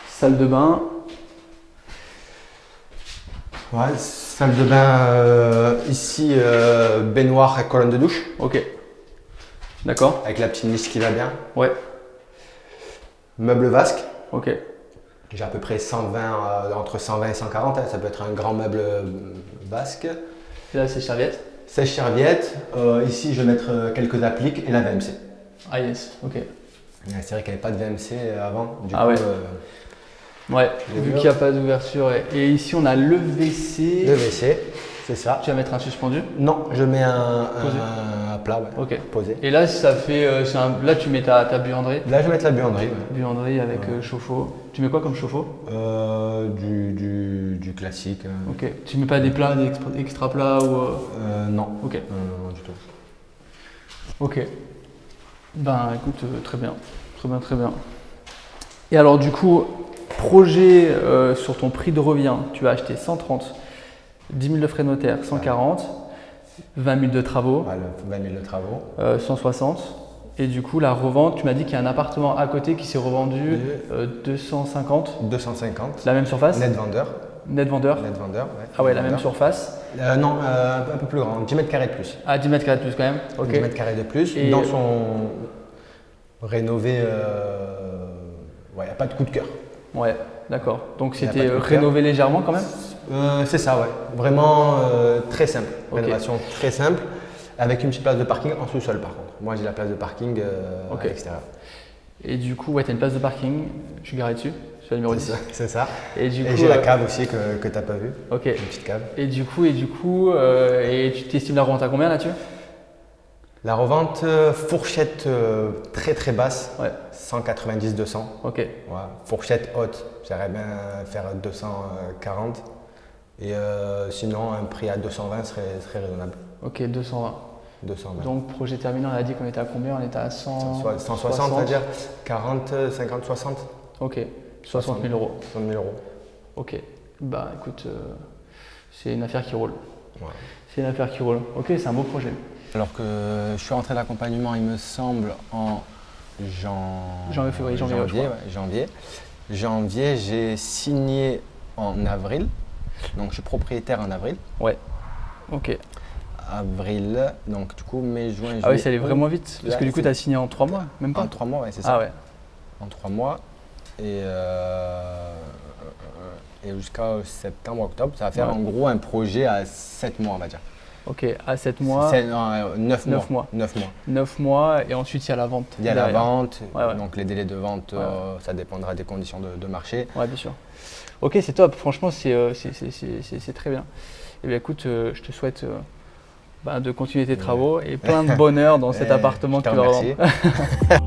Salle de bain. Ouais, salle de bain ici, baignoire et colonne de douche, Ok. D'accord. avec la petite niche qui va bien. Ouais. Meuble vasque. Ok. J'ai à peu près 120, entre 120 et 140, hein, ça peut être un grand meuble vasque. Et là, c'est serviette. Sèche-serviette. Ici, je vais mettre quelques appliques et la VMC. Ah, yes. Ok. C'est vrai qu'il n'y avait pas de VMC avant. Du Ah coup, ouais. Ouais. Les Vu murs. qu'il n'y a pas d'ouverture. Et ici, on a le WC. le WC, c'est ça. Tu vas mettre un suspendu. Non, je mets Posé. un plat, ouais. Ok. Posé. Et là, ça fait. Là, tu mets ta buanderie. Là, je vais mettre la buanderie. Ouais. Buanderie avec chauffe-eau. Tu mets quoi comme chauffe-eau? Du classique. Ok. Tu mets pas des plats, des extra plats ou. Non. Ok. Non, du tout. Ok. Ben écoute, très bien. Très bien, très bien. Et alors du coup, projet sur ton prix de revient, tu vas acheter 130, 10 000 de frais notaires, 140, 20 000 de travaux, Ouais, 20 000 de travaux. 160. Et du coup, la revente, tu m'as dit qu'il y a un appartement à côté qui s'est revendu 250. 250. La même surface? Net vendeur. Net vendeur? Net vendeur, ouais. Ah ouais, la Net même vendeur. surface. Non, un peu plus grand, 10 mètres carrés de plus. Ah, 10 mètres carrés de plus quand même. Ok. 10 mètres carrés de plus. Et- Dans son rénové, ouais, il n'y a pas de coup de cœur. Ouais, d'accord. Donc Il y a c'était pas de coup de rénové légèrement quand même? C'est ça, ouais. Vraiment très simple. Ok. Rénovation très simple. Avec une petite place de parking en sous-sol par contre. Moi j'ai la place de parking Ok. à l'extérieur. Et du coup, ouais, tu as une place de parking, je suis garé dessus, c'est le numéro 10. C'est ça. Et du Et coup, j'ai la cave aussi que tu n'as pas vue. Ok. Une petite cave. Et du coup, et tu t'estimes la revente à combien là-dessus? La revente, fourchette très très basse, Ouais. 190-200. Ok. Ouais. Fourchette haute, j'aimerais bien faire 240. Et sinon, un prix à 220 serait raisonnable. Ok, 220. 220. Donc, projet terminé, on a dit qu'on était à combien? On était à 160, on va dire. 40, 50, 60. Ok, 60 000 euros. 60 000 euros. Ok. Bah écoute, c'est une affaire qui roule. Ouais. C'est une affaire qui roule. Ok, c'est un beau projet. Alors que je suis rentré d'accompagnement, il me semble, en Janvier, février, janvier, ouais, je crois. janvier. Janvier, j'ai signé en avril. Donc je suis propriétaire en avril. Ouais. Ok. avril, donc du coup mai, juin, juillet. Ah oui, ça allait vraiment vite. Parce Là, que du coup, c'est- tu as signé en 3 mois, même pas. En 3 mois, ouais, c'est ça. Ah ouais. En 3 mois. Et jusqu'à septembre, octobre, ça va faire Ouais. en gros un projet à 7 mois, on va dire. Ok, à 7 mois, 9 9 mois. 9 mois. 9 mois et ensuite il y a la vente. Il y a la derrière. vente, Ouais, ouais. donc les délais de vente, Ouais, ouais. ça dépendra des conditions de marché. Ouais, bien sûr. Ok, c'est top. Franchement, c'est très bien. Et bien écoute, je te souhaite de continuer tes travaux et plein de bonheur dans cet appartement Je que te tu vas remercie. vendre.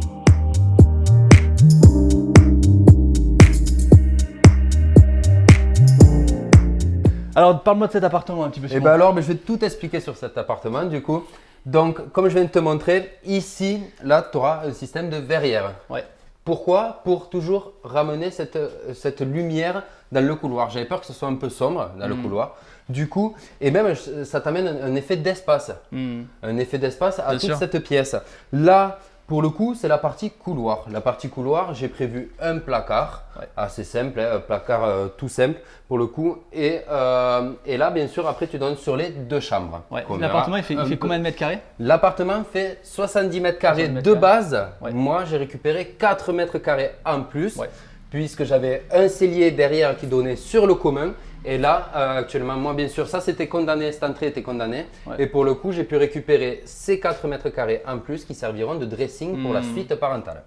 Alors, parle-moi de cet appartement un petit peu. Et Simon. bien alors, je vais tout expliquer sur cet appartement du coup. Donc, comme je viens de te montrer, ici, là, tu auras un système de verrière. Ouais. Pourquoi? Pour toujours ramener cette lumière dans le couloir. J'avais peur que ce soit un peu sombre dans le couloir. Du coup, et même ça t'amène un effet d'espace. Hmm. Un effet d'espace à Bien toute sûr. cette pièce. Là, pour le coup, c'est la partie couloir. La partie couloir, j'ai prévu un placard Ouais. assez simple, un placard tout simple pour le coup. Et là, bien sûr, après, tu donnes sur les 2 chambres. Ouais. qu'on L'appartement, verra il fait un peu. combien de mètres carrés? L'appartement fait 70 mètres carrés 70 mètres de carrés. base. Ouais. Moi, j'ai récupéré 4 mètres carrés en plus, Ouais. puisque j'avais un cellier derrière qui donnait sur le commun. Et là, actuellement, moi, bien sûr, ça c'était condamné, cette entrée était condamnée. Ouais. Et pour le coup, j'ai pu récupérer ces 4 mètres carrés en plus qui serviront de dressing pour la suite parentale.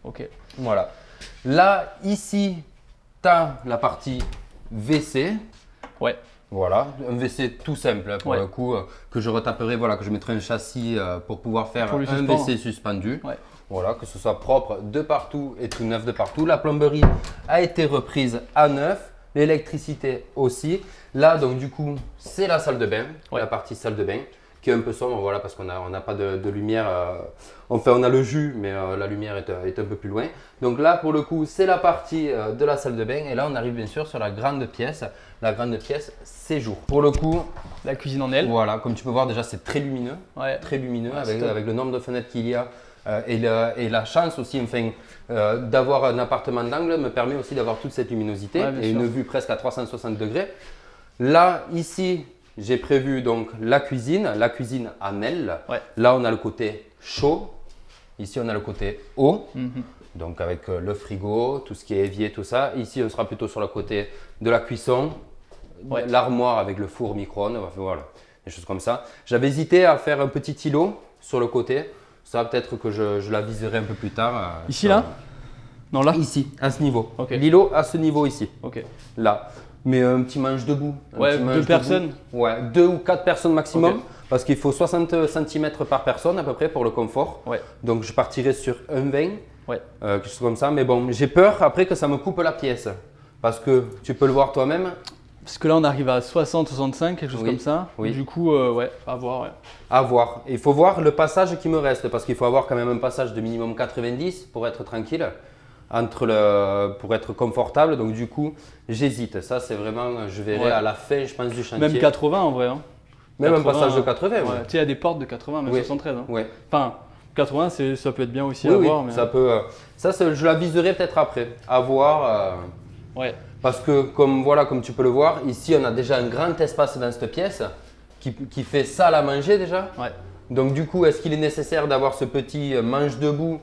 Ok. Voilà. Là, ici, tu as la partie WC. Ouais. Voilà, un WC tout simple hein, pour Ouais. le coup, que je retaperai, voilà, que je mettrai un châssis pour pouvoir faire Pour le un suspendre. WC suspendu. Ouais. Voilà, que ce soit propre de partout et tout neuf de partout. La plomberie a été reprise à neuf, l'électricité aussi. Là, donc du coup, c'est la salle de bain, Ouais. la partie salle de bain, qui est un peu sombre, voilà, parce qu'on n'a pas de lumière. Enfin, on a le jus, mais la lumière est un peu plus loin. Donc là, pour le coup, c'est la partie de la salle de bain. Et là, on arrive bien sûr sur la grande pièce. La grande pièce séjour. Pour le coup, La cuisine en aile. voilà, comme tu peux voir, déjà, c'est très lumineux. Ouais. Très lumineux Ouais, c'est avec, top. avec le nombre de fenêtres qu'il y a. Et la chance aussi, enfin, d'avoir un appartement d'angle me permet aussi d'avoir toute cette luminosité Ouais, bien et sûr. une vue presque à 360 degrés. Là, ici, j'ai prévu donc la cuisine en aile. Ouais. Là, on a le côté chaud. Ici, on a le côté haut. Mhm. Donc avec le frigo, tout ce qui est évier, tout ça. Ici, on sera plutôt sur le côté de la cuisson, Ouais. l'armoire avec le four micro-ondes, enfin, voilà, des choses comme ça. J'avais hésité à faire un petit îlot sur le côté. Ça, peut-être que je la viserai un peu plus tard. Ici, là? Non, là? Ici, à ce niveau. Ok. L'îlot à ce niveau ici, Ok. là. Mais un petit manche debout. Un Ouais, petit manche 2 debout. personnes? Ouais, 2 ou 4 personnes maximum. Ok. Parce qu'il faut 60 cm par personne à peu près pour le confort. Ouais. Donc je partirai sur 1,20. Ouais. Quelque chose comme ça. Mais bon, j'ai peur après que ça me coupe la pièce. Parce que tu peux le voir toi-même. Parce que là, on arrive à 60, 65, quelque chose Oui. comme ça. Oui. Du coup, ouais, à voir. Ouais. À voir. Il faut voir le passage qui me reste. Parce qu'il faut avoir quand même un passage de minimum 90 pour être tranquille. Pour être confortable. Donc du coup, j'hésite. Ça, c'est vraiment, je verrai Ouais. à la fin, je pense, du chantier. Même 80 en vrai. Hein. Même 80, un passage de 80. Ouais. Ouais. Tu sais, il y a des portes de 80, même Oui. 73. Hein. Ouais. Enfin, 80, ça peut être bien aussi Oui, à oui, voir. Mais... ça peut. Je la viserai peut-être après. À voir. Ouais. Parce que comme tu peux le voir, ici on a déjà un grand espace dans cette pièce qui fait salle à manger déjà. Ouais. Donc du coup, est-ce qu'il est nécessaire d'avoir ce petit manche debout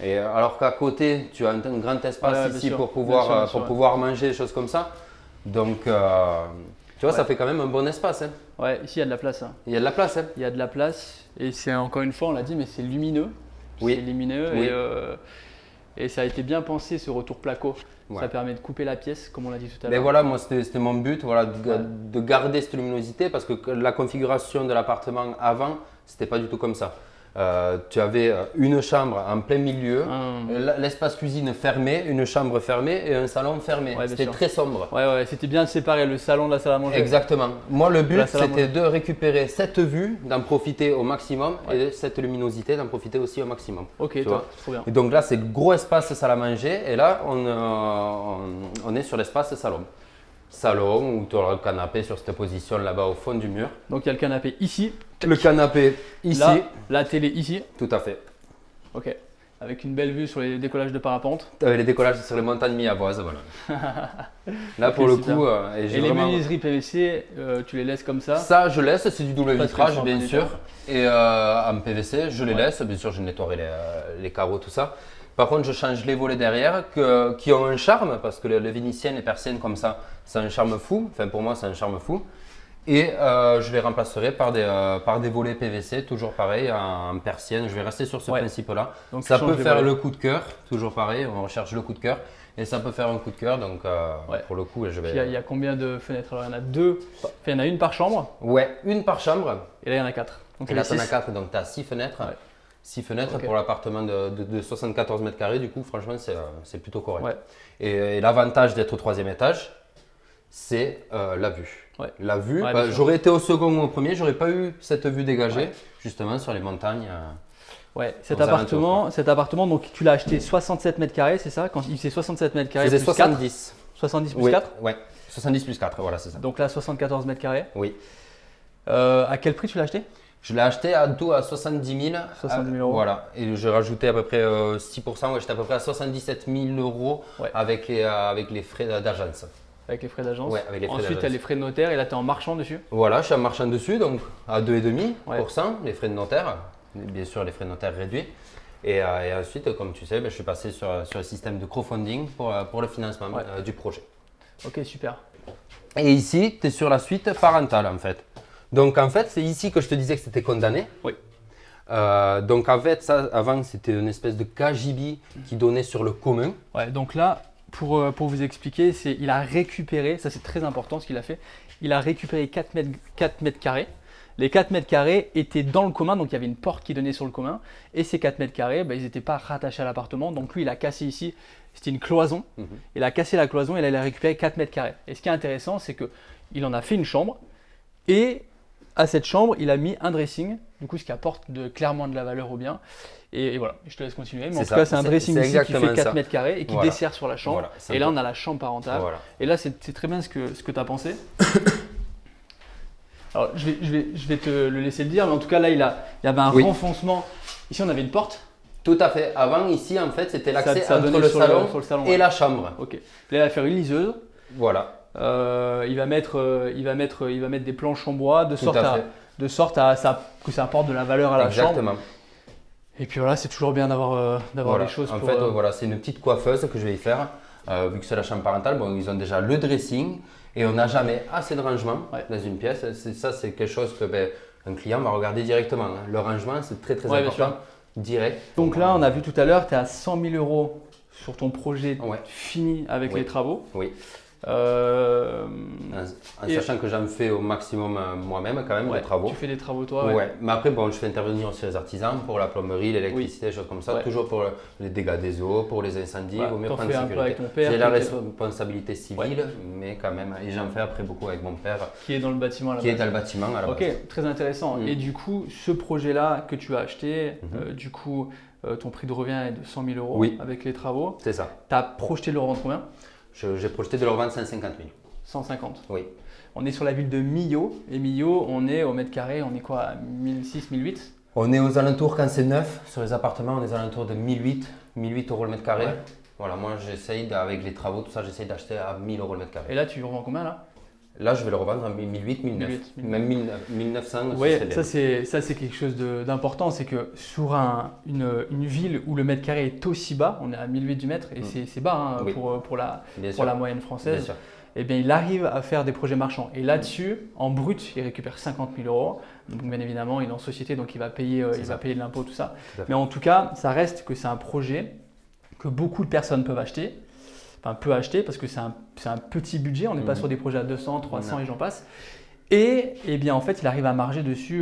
et alors qu'à côté tu as un grand espace Ouais, bien ici sûr. pour Bien pouvoir, sûr, bien sûr, ouais. pouvoir manger, des choses comme ça. Donc tu vois, ça fait quand même un bon espace. Hein. Ouais, ici, il y a de la place. Hein. Il y a de la place. Hein. Il y a de la place. Et c'est encore une fois, on l'a dit, mais c'est lumineux. Oui. C'est lumineux. Oui. Et ça a été bien pensé, ce retour placo. Ouais. Ça permet de couper la pièce, comme on l'a dit tout à Mais l'heure. voilà, moi c'était mon but, voilà, de garder cette luminosité parce que la configuration de l'appartement avant, c'était pas du tout comme ça. Tu avais une chambre en plein milieu, l'espace cuisine fermé, une chambre fermée et un salon fermé. Ouais, bien C'était sûr. très sombre. Ouais, c'était bien de séparer le salon de la salle à manger. Exactement. Moi, le but, La salle à c'était manger. de récupérer cette vue, d'en profiter au maximum Ouais. et cette luminosité, d'en profiter aussi au maximum. Ok, Tu top, vois. trop bien. Et donc là, c'est gros espace salle à manger et là, on est sur l'espace salon. Salon où tu auras le canapé sur cette position là-bas au fond du mur. Donc il y a le canapé ici. Le canapé ici. Là, la télé ici. Tout à fait. Ok. avec une belle vue sur les décollages de parapente. Avec les décollages sur les montagnes miavoises, voilà. Là pour le super. coup, Et les vraiment... menuiseries PVC, tu les laisses comme ça? Ça, je laisse, c'est du double Pas de vitrage, pression, bien pas sûr. Et en PVC, je les laisse. Bien sûr, je nettoierai les carreaux, tout ça. Par contre, je change les volets derrière qui ont un charme, parce que les vénitiennes et persiennes comme ça, c'est un charme fou. Enfin, pour moi, c'est un charme fou. Et je les remplacerai par des volets PVC, toujours pareil, en persienne. Je vais rester sur ce principe-là. Donc, ça peut faire le coup de cœur, toujours pareil, on recherche le coup de cœur. Et ça peut faire un coup de cœur, donc pour le coup, je vais… Il y a combien de fenêtres? Alors, il y en a 2, enfin, il y en a une par chambre. Ouais, une par chambre. Et là, il y en a 4. Donc, Et là, tu en as 6. 4, donc tu as 6 fenêtres. Ouais. 6 fenêtres Ok. pour l'appartement de 74 mètres carrés, du coup, franchement, c'est plutôt correct. Ouais. Et l'avantage d'être au 3e étage, c'est la vue. Ouais. La vue, Ouais, bien sûr. j'aurais été au second ou au premier, j'aurais pas eu cette vue dégagée, Ouais. justement sur les montagnes. Ouais, aux alentours, cet appartement, donc tu l'as acheté 67 mètres carrés, c'est ça? Quand il faisait 67 mètres Il carrés faisait plus 4, 70. 70 plus Oui, 4. ouais, 70 plus 4, voilà, c'est ça. Donc là, 74 mètres carrés. Oui. À quel prix tu l'as acheté? Je l'ai acheté à tout à 70 000. 70 000 euros. Voilà. Et j'ai rajouté à peu près 6%. Ouais, j'étais à peu près à 77 000 euros Ouais. avec les frais d'agence. Avec les frais d'agence. Ouais, avec les frais Ensuite, tu as d'agence. les frais de notaire et là, tu es en marchand dessus. Voilà, je suis en marchand dessus, donc à 2,5%, Ouais. les frais de notaire. Bien sûr, les frais de notaire réduits. Et ensuite, comme tu sais, je suis passé sur le système de crowdfunding pour le financement du projet. Ok, super. Et ici, tu es sur la suite parentale en fait. Donc en fait, c'est ici que je te disais que c'était condamné. Oui. Donc en fait, ça, avant, c'était une espèce de KGB qui donnait sur le commun. Ouais, donc là, pour vous expliquer, il a récupéré, ça c'est très important ce qu'il a fait, il a récupéré 4 mètres carrés. Les 4 mètres carrés étaient dans le commun, donc il y avait une porte qui donnait sur le commun. Et ces 4 mètres carrés, ils n'étaient pas rattachés à l'appartement. Donc lui, il a cassé ici, c'était une cloison. Il a cassé la cloison et là, il a récupéré 4 mètres carrés. Et ce qui est intéressant, c'est qu'il en a fait une chambre. Et à cette chambre, il a mis un dressing, du coup, ce qui apporte clairement de la valeur au bien. Et voilà, je te laisse continuer. Mais en C'est tout ça, cas, c'est un c'est dressing ici qui exactement fait 4 ça. mètres carrés et qui Voilà. dessert sur la chambre. Voilà, c'est Et là, un peu- on a la chambre parentale. Voilà. Et là, c'est très bien ce que tu as pensé. Alors, je vais te le laisser le dire, mais en tout cas, là, il y avait un Oui. renfoncement. Ici, on avait une porte. Tout à fait. Avant, ici, en fait, c'était l'accès Ça entre donnait le sur salon, sur le salon, et ouais. la chambre. Ok. Là, il va faire une liseuse. Voilà. Il va mettre des planches en bois de Tout sorte à à, fait. que ça apporte de la valeur à la chambre. Exactement. Et puis voilà, c'est toujours bien d'avoir Voilà. des choses En pour. fait, voilà, c'est une petite coiffeuse que je vais y faire. Vu que c'est la chambre parentale, bon, ils ont déjà le dressing et on n'a jamais assez de rangement dans une pièce. C'est quelque chose que un client va regarder directement. Hein. Le rangement, c'est très Ouais, bien important. Direct. Donc là, on a vu tout à l'heure, tu es à 100 000 euros sur ton projet Ouais. fini avec Oui. les travaux. Oui. En Et- sachant que j'en fais au maximum moi-même quand même Ouais, les travaux. tu fais des travaux toi. Ouais. Mais après, bon, je fais intervenir aussi les artisans pour la plomberie, l'électricité, des choses comme ça. Ouais. Toujours pour les dégâts des eaux, pour les incendies, Voilà, vaut mieux t'en prendre fais un peu sécurité. avec ton père, J'ai la qui était- responsabilité civile, mais quand même, et j'en fais après beaucoup avec mon père Qui est dans le bâtiment à la qui est base. dans le bâtiment à la Ok, base. très intéressant. Mm. Et du coup, ce projet-là que tu as acheté, du coup, ton prix de revient est de 100 000 euros Oui. avec les travaux. C'est ça. Tu as projeté de le revendre combien? J'ai projeté de leur vendre 150 000. 150. Oui. On est sur la ville de Millau. Et Millau, on est au mètre carré, on est quoi, à 1006, 1008? On est aux alentours, quand c'est neuf, sur les appartements, on est aux alentours de 1008 euros le mètre carré. Ouais. Voilà, moi j'essaye, avec les travaux, tout ça, j'essaye d'acheter à 1000 euros le mètre carré. Et là, tu revends combien là? Là, je vais le revendre à 1008, 1009. 1008. Même 1900. Oui, c'est ça c'est quelque chose d'important, c'est que sur une ville où le mètre carré est aussi bas, on est à 1008 du mètre, et c'est bas hein, Oui. pour la Bien sûr. moyenne Bien française, sûr. eh bien il arrive à faire des projets marchands. Et là-dessus, en brut, il récupère 50 000 euros. Donc bien évidemment, il est en société, donc il va payer, ça. de l'impôt, tout ça. Tout à fait. Mais en tout cas, ça reste que c'est un projet que beaucoup de personnes peuvent acheter. Enfin, peut acheter parce que c'est un petit budget, on n'est pas sur des projets à 200, 300 Non. et j'en passe. Et bien en fait, il arrive à marger dessus,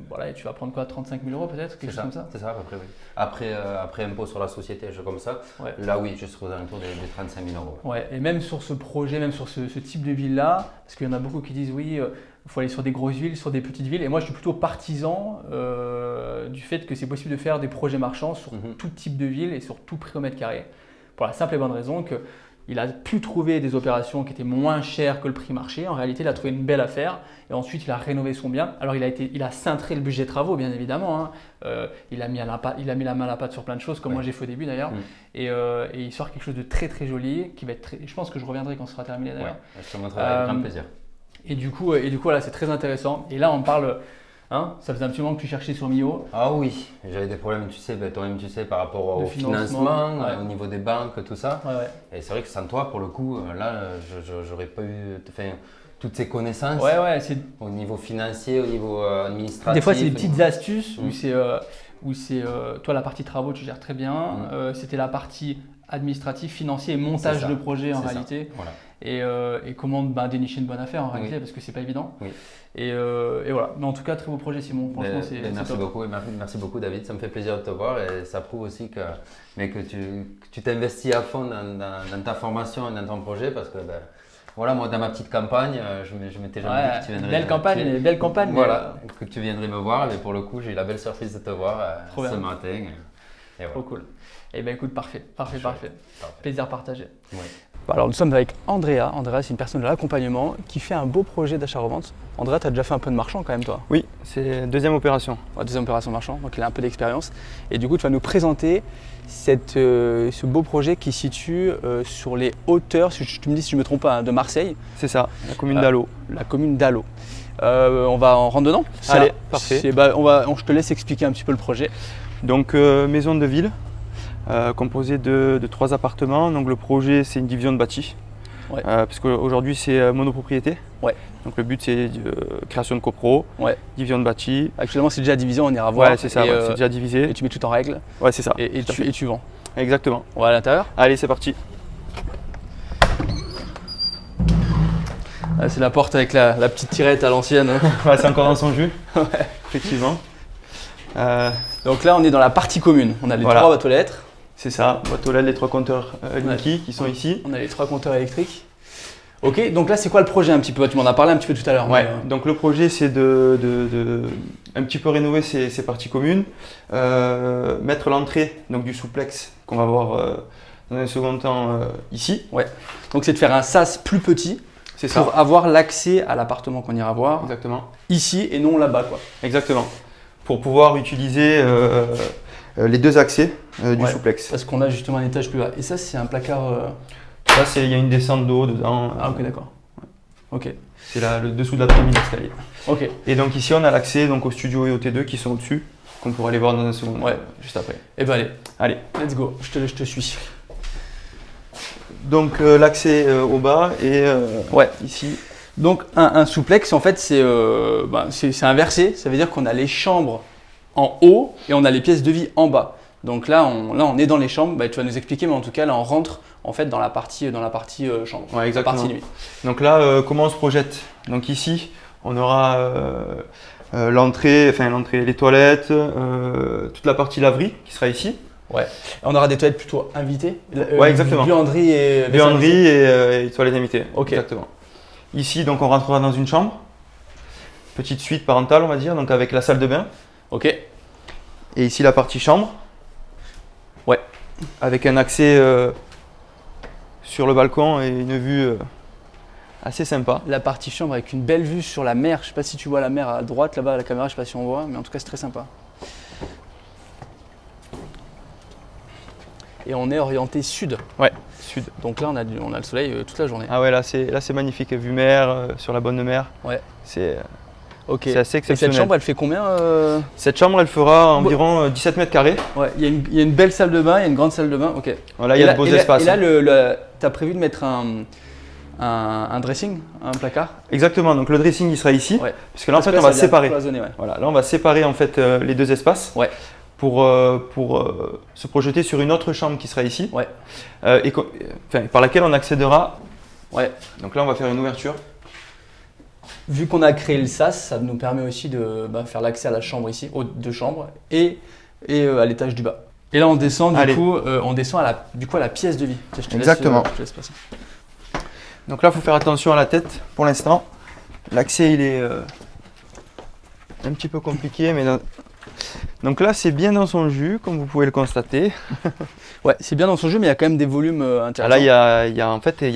voilà, et tu vas prendre quoi, 35 000 euros peut-être, quelque chose comme ça. C'est ça, à peu près, oui. Après impôt sur la société, je comme ça, Ouais. là oui, je serai aux alentours des 35 000 euros. Ouais, et même sur ce projet, même sur ce type de ville-là, parce qu'il y en a beaucoup qui disent oui, il faut aller sur des grosses villes, sur des petites villes. Et moi, je suis plutôt partisan du fait que c'est possible de faire des projets marchands sur tout type de ville et sur tout prix au mètre carré. Pour la simple et bonne raison que il a pu trouver des opérations qui étaient moins chères que le prix marché. En réalité, il a trouvé une belle affaire et ensuite il a rénové son bien. Alors il a cintré le budget travaux, bien évidemment. Hein. Il a mis la main à la pâte sur plein de choses, comme moi j'ai fait au début d'ailleurs. Et il sort quelque chose de très très joli qui va être je pense que je reviendrai quand ce sera terminé d'ailleurs. Ouais, je te montrerai avec grand plaisir. Et du coup voilà, c'est très intéressant. Et là on parle. Hein, ça faisait un petit moment que tu cherchais sur Mio. Ah oui, j'avais des problèmes, tu sais, toi-même tu sais, par rapport au financement, au niveau des banques, tout ça. Et c'est vrai que sans toi, pour le coup, là, j'aurais pas eu toutes ces connaissances au niveau financier, au niveau administratif. Des fois, c'est des petites astuces où c'est toi, la partie travaux, tu gères très bien. C'était la partie administrative, financier et montage de projet en réalité. Voilà. Et comment dénicher une bonne affaire en réalité, parce que c'est pas évident. Oui. Et voilà. Mais en tout cas, très beau projet, Simon. Franchement, c'est merci beaucoup. Merci beaucoup, David. Ça me fait plaisir de te voir et ça prouve aussi que tu t'investis à fond dans ta formation et dans ton projet parce que voilà, moi, dans ma petite campagne, je m'étais jamais dit que tu viendrais. Belle campagne. Voilà, que tu viendrais me voir. Mais pour le coup, j'ai eu la belle surprise de te voir ce matin. Et voilà. Trop cool. Eh bien, écoute, parfait. Plaisir partagé. Oui. Alors, nous sommes avec Andrea. Andrea, c'est une personne de l'accompagnement qui fait un beau projet d'achat-revente. Andrea, tu as déjà fait un peu de marchand quand même, toi? Oui, c'est deuxième opération. Ouais, deuxième opération marchand, donc il a un peu d'expérience. Et du coup, tu vas nous présenter ce beau projet qui se situe sur les hauteurs, si tu me dis si je ne me trompe pas, hein, de Marseille. C'est ça, la commune d'Allot. La commune d'Allot. On va en rentrer dedans? Allez, parfait. Je te laisse expliquer un petit peu le projet. Donc, maison de ville. Composé de 3 appartements. Donc le projet, c'est une division de bâti. Ouais. Parce qu'aujourd'hui, c'est monopropriété. Ouais. Donc le but, c'est création de copro, division de bâti. Actuellement, c'est déjà divisé, on ira voir. Ouais, c'est ça, c'est déjà divisé. Et tu mets tout en règle. Ouais, c'est ça. Et tu vends. Exactement. On va à l'intérieur. Allez, c'est parti. C'est la porte avec la petite tirette à l'ancienne. Hein. Ouais, c'est encore dans son jus. Effectivement. Donc là, on est dans la partie commune. On a les 3 boîtes aux lettres. C'est ça, boîte aux lettres, les 3 compteurs Linky qui sont ici. On a les 3 compteurs électriques. Ok, donc là c'est quoi le projet un petit peu? Tu m'en as parlé un petit peu tout à l'heure. Ouais, donc le projet c'est de un petit peu rénover ces parties communes, mettre l'entrée du souplex qu'on va voir dans un second temps ici. Ouais, donc c'est de faire un sas plus petit pour avoir l'accès à l'appartement qu'on ira voir. Exactement. Ici et non là-bas quoi. Exactement, pour pouvoir utiliser les 2 accès du souplex. Parce qu'on a justement un étage plus bas. Et ça, c'est un placard. Ça, il y a une descente d'eau dedans. Ah, ok, d'accord. Ok. C'est le dessous de la pyramide d'escalier. Ok. Et donc ici, on a l'accès au studio et au T2 qui sont au-dessus, qu'on pourra aller voir dans un second. Ouais, juste après. Et ben allez, let's go. Je te suis. Donc l'accès au bas et ici. Donc un souplex, en fait, c'est inversé. Ça veut dire qu'on a les chambres en haut et on a les pièces de vie en bas. Donc là, on est dans les chambres. Tu vas nous expliquer, mais en tout cas, là, on rentre en fait dans la partie chambre, exactement. La partie nuit. Donc là, comment on se projette? Donc ici, on aura l'entrée, les toilettes, toute la partie laverie qui sera ici. Ouais. On aura des toilettes plutôt invitées. Ouais, exactement. Buanderie et toilettes invitées. Ok. Exactement. Ici, donc, on rentrera dans une chambre, petite suite parentale, on va dire, donc avec la salle de bain. Ok. Et ici, la partie chambre. Ouais. Avec un accès sur le balcon et une vue assez sympa. La partie chambre avec une belle vue sur la mer. Je sais pas si tu vois la mer à droite là-bas à la caméra, je sais pas si on voit, mais en tout cas c'est très sympa. Et on est orienté sud. Ouais, sud. Donc là on a le soleil toute la journée. Ah ouais, là c'est magnifique, vue mer, sur la bonne mer. Ouais. C'est assez exceptionnel. Et cette chambre elle fait combien Cette chambre elle fera environ 17 mètres carrés. Ouais, il y a une belle salle de bain, il y a une grande salle de bain, ok. Voilà, il y a de beaux espaces. Et là, tu as prévu de mettre un dressing, un placard? Exactement, donc le dressing il sera ici, parce que là en fait on va séparer. Voilà, là on va séparer en fait les 2 espaces pour se projeter sur une autre chambre qui sera ici, par laquelle on accédera. Ouais. Donc là on va faire une ouverture. Vu qu'on a créé le sas, ça nous permet aussi de faire l'accès à la chambre ici, aux 2 chambres, et à l'étage du bas. Et là on descend à la pièce de vie. Exactement. Je te laisse passer. Donc là il faut faire attention à la tête pour l'instant. L'accès il est un petit peu compliqué, mais Donc là, c'est bien dans son jus, comme vous pouvez le constater. Ouais, c'est bien dans son jus, mais il y a quand même des volumes intéressants. Là, il y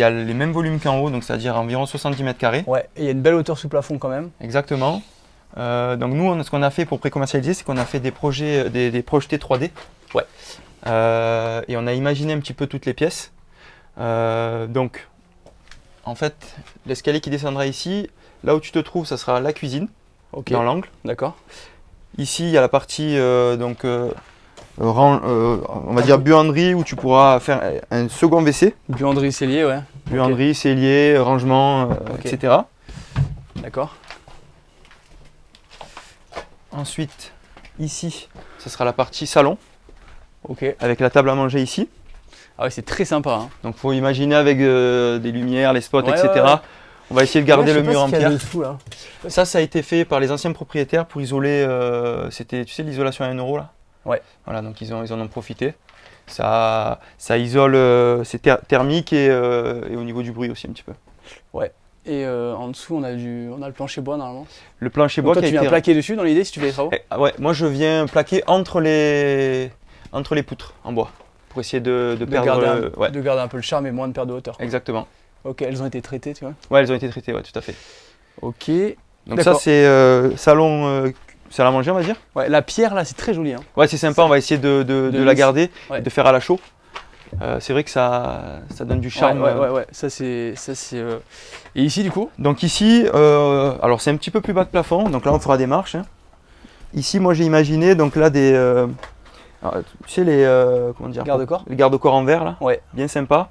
a les mêmes volumes qu'en haut, donc c'est-à-dire environ 70 mètres carrés. Ouais, et il y a une belle hauteur sous plafond quand même. Exactement. Donc nous, ce qu'on a fait pour pré-commercialiser, c'est qu'on a fait des projets, des projetés 3D. Ouais. Et on a imaginé un petit peu toutes les pièces. Donc, en fait, l'escalier qui descendra ici, là où tu te trouves, ça sera la cuisine, dans l'angle. D'accord. Ici, il y a la partie on va dire buanderie où tu pourras faire un second WC. Buanderie, cellier, ouais. Buanderie, cellier, rangement, etc. D'accord. Ensuite, ici, ce sera la partie salon. Ok. Avec la table à manger ici. Ah ouais, c'est très sympa. Hein. Donc, il faut imaginer avec des lumières, les spots, etc. Ouais. On va essayer de garder le mur en pierre. Fou, là. Ça a été fait par les anciens propriétaires pour isoler. C'était, tu sais, l'isolation à 1 euro là. Ouais. Voilà, donc ils en ont profité. Ça isole, c'est thermique et au niveau du bruit aussi un petit peu. Ouais. Et en dessous, on a le plancher bois normalement. Le plancher donc bois toi, tu viens plaquer dessus dans l'idée si tu fais les travaux. Ouais, moi je viens plaquer entre les poutres en bois pour essayer de garder un peu le charme et moins de perte de hauteur. Quoi. Exactement. Ok, elles ont été traitées, tu vois. Ouais, elles ont été traitées, ouais, tout à fait. Ok. Donc ça c'est salon à manger, on va dire. Ouais, la pierre là, c'est très joli. Hein. Ouais, c'est sympa. On va essayer de la garder, de faire à la chaux. C'est vrai que ça donne du charme. Ouais. Ça c'est. Et ici du coup. Donc ici, alors c'est un petit peu plus bas de plafond. Donc là, on fera des marches. Hein. Ici, moi j'ai imaginé donc là des, tu sais les comment dire, garde-corps. Les garde-corps en verre là. Ouais. Bien sympa.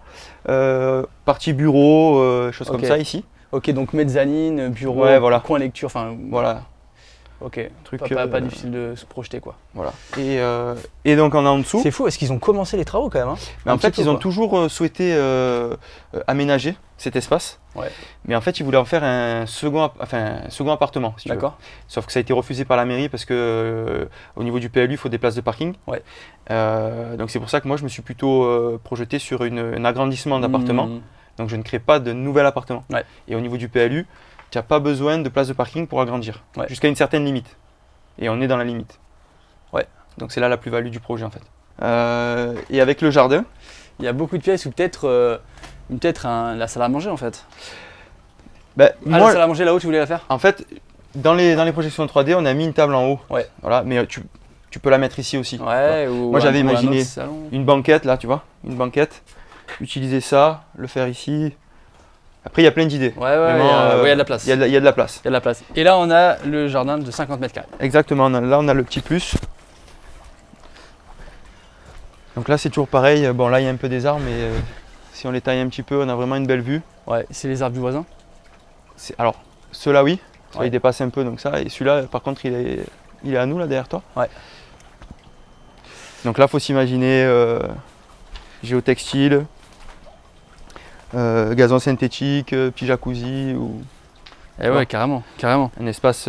Partie bureau, choses comme ça ici. Ok, donc mezzanine, bureau, coin lecture, enfin. Voilà. Ok, pas difficile de se projeter quoi. Voilà. Et donc on a en dessous. C'est fou, est-ce qu'ils ont commencé les travaux quand même hein mais en fait, ils ont toujours souhaité aménager cet espace. Ouais. Mais en fait, ils voulaient en faire un second appartement. Si D'accord. Sauf que ça a été refusé par la mairie parce que au niveau du PLU, il faut des places de parking. Ouais. Donc c'est pour ça que moi, je me suis plutôt projeté sur un agrandissement d'appartement. Donc je ne crée pas de nouvel appartement. Ouais. Et au niveau du PLU, tu n'as pas besoin de place de parking pour agrandir, jusqu'à une certaine limite. Et on est dans la limite. Ouais. Donc c'est là la plus-value du projet en fait. Et avec le jardin, il y a beaucoup de pièces ou peut-être la salle à manger en fait. La salle à manger là-haut, tu voulais la faire? En fait, dans les projections 3D, on a mis une table en haut. Ouais. Voilà, mais tu peux la mettre ici aussi. Ouais. Moi j'avais imaginé une banquette là, tu vois, une banquette. Utiliser ça, le faire ici. Après, il y a plein d'idées. Ouais, il y a de la place. Il y a de la place. Il y a de la place. Et là, on a le jardin de 50 mètres carrés. Exactement. Là, on a le petit plus. Donc là, c'est toujours pareil. Bon, là, il y a un peu des arbres, mais si on les taille un petit peu, on a vraiment une belle vue. Ouais, c'est les arbres du voisin. Alors, ceux-là, oui. Ils dépassent un peu, donc ça. Et celui-là, par contre, il est à nous, là, derrière toi. Ouais. Donc là, il faut s'imaginer géotextile. Gazon synthétique, petit jacuzzi ou. Ouais, carrément. Un espace.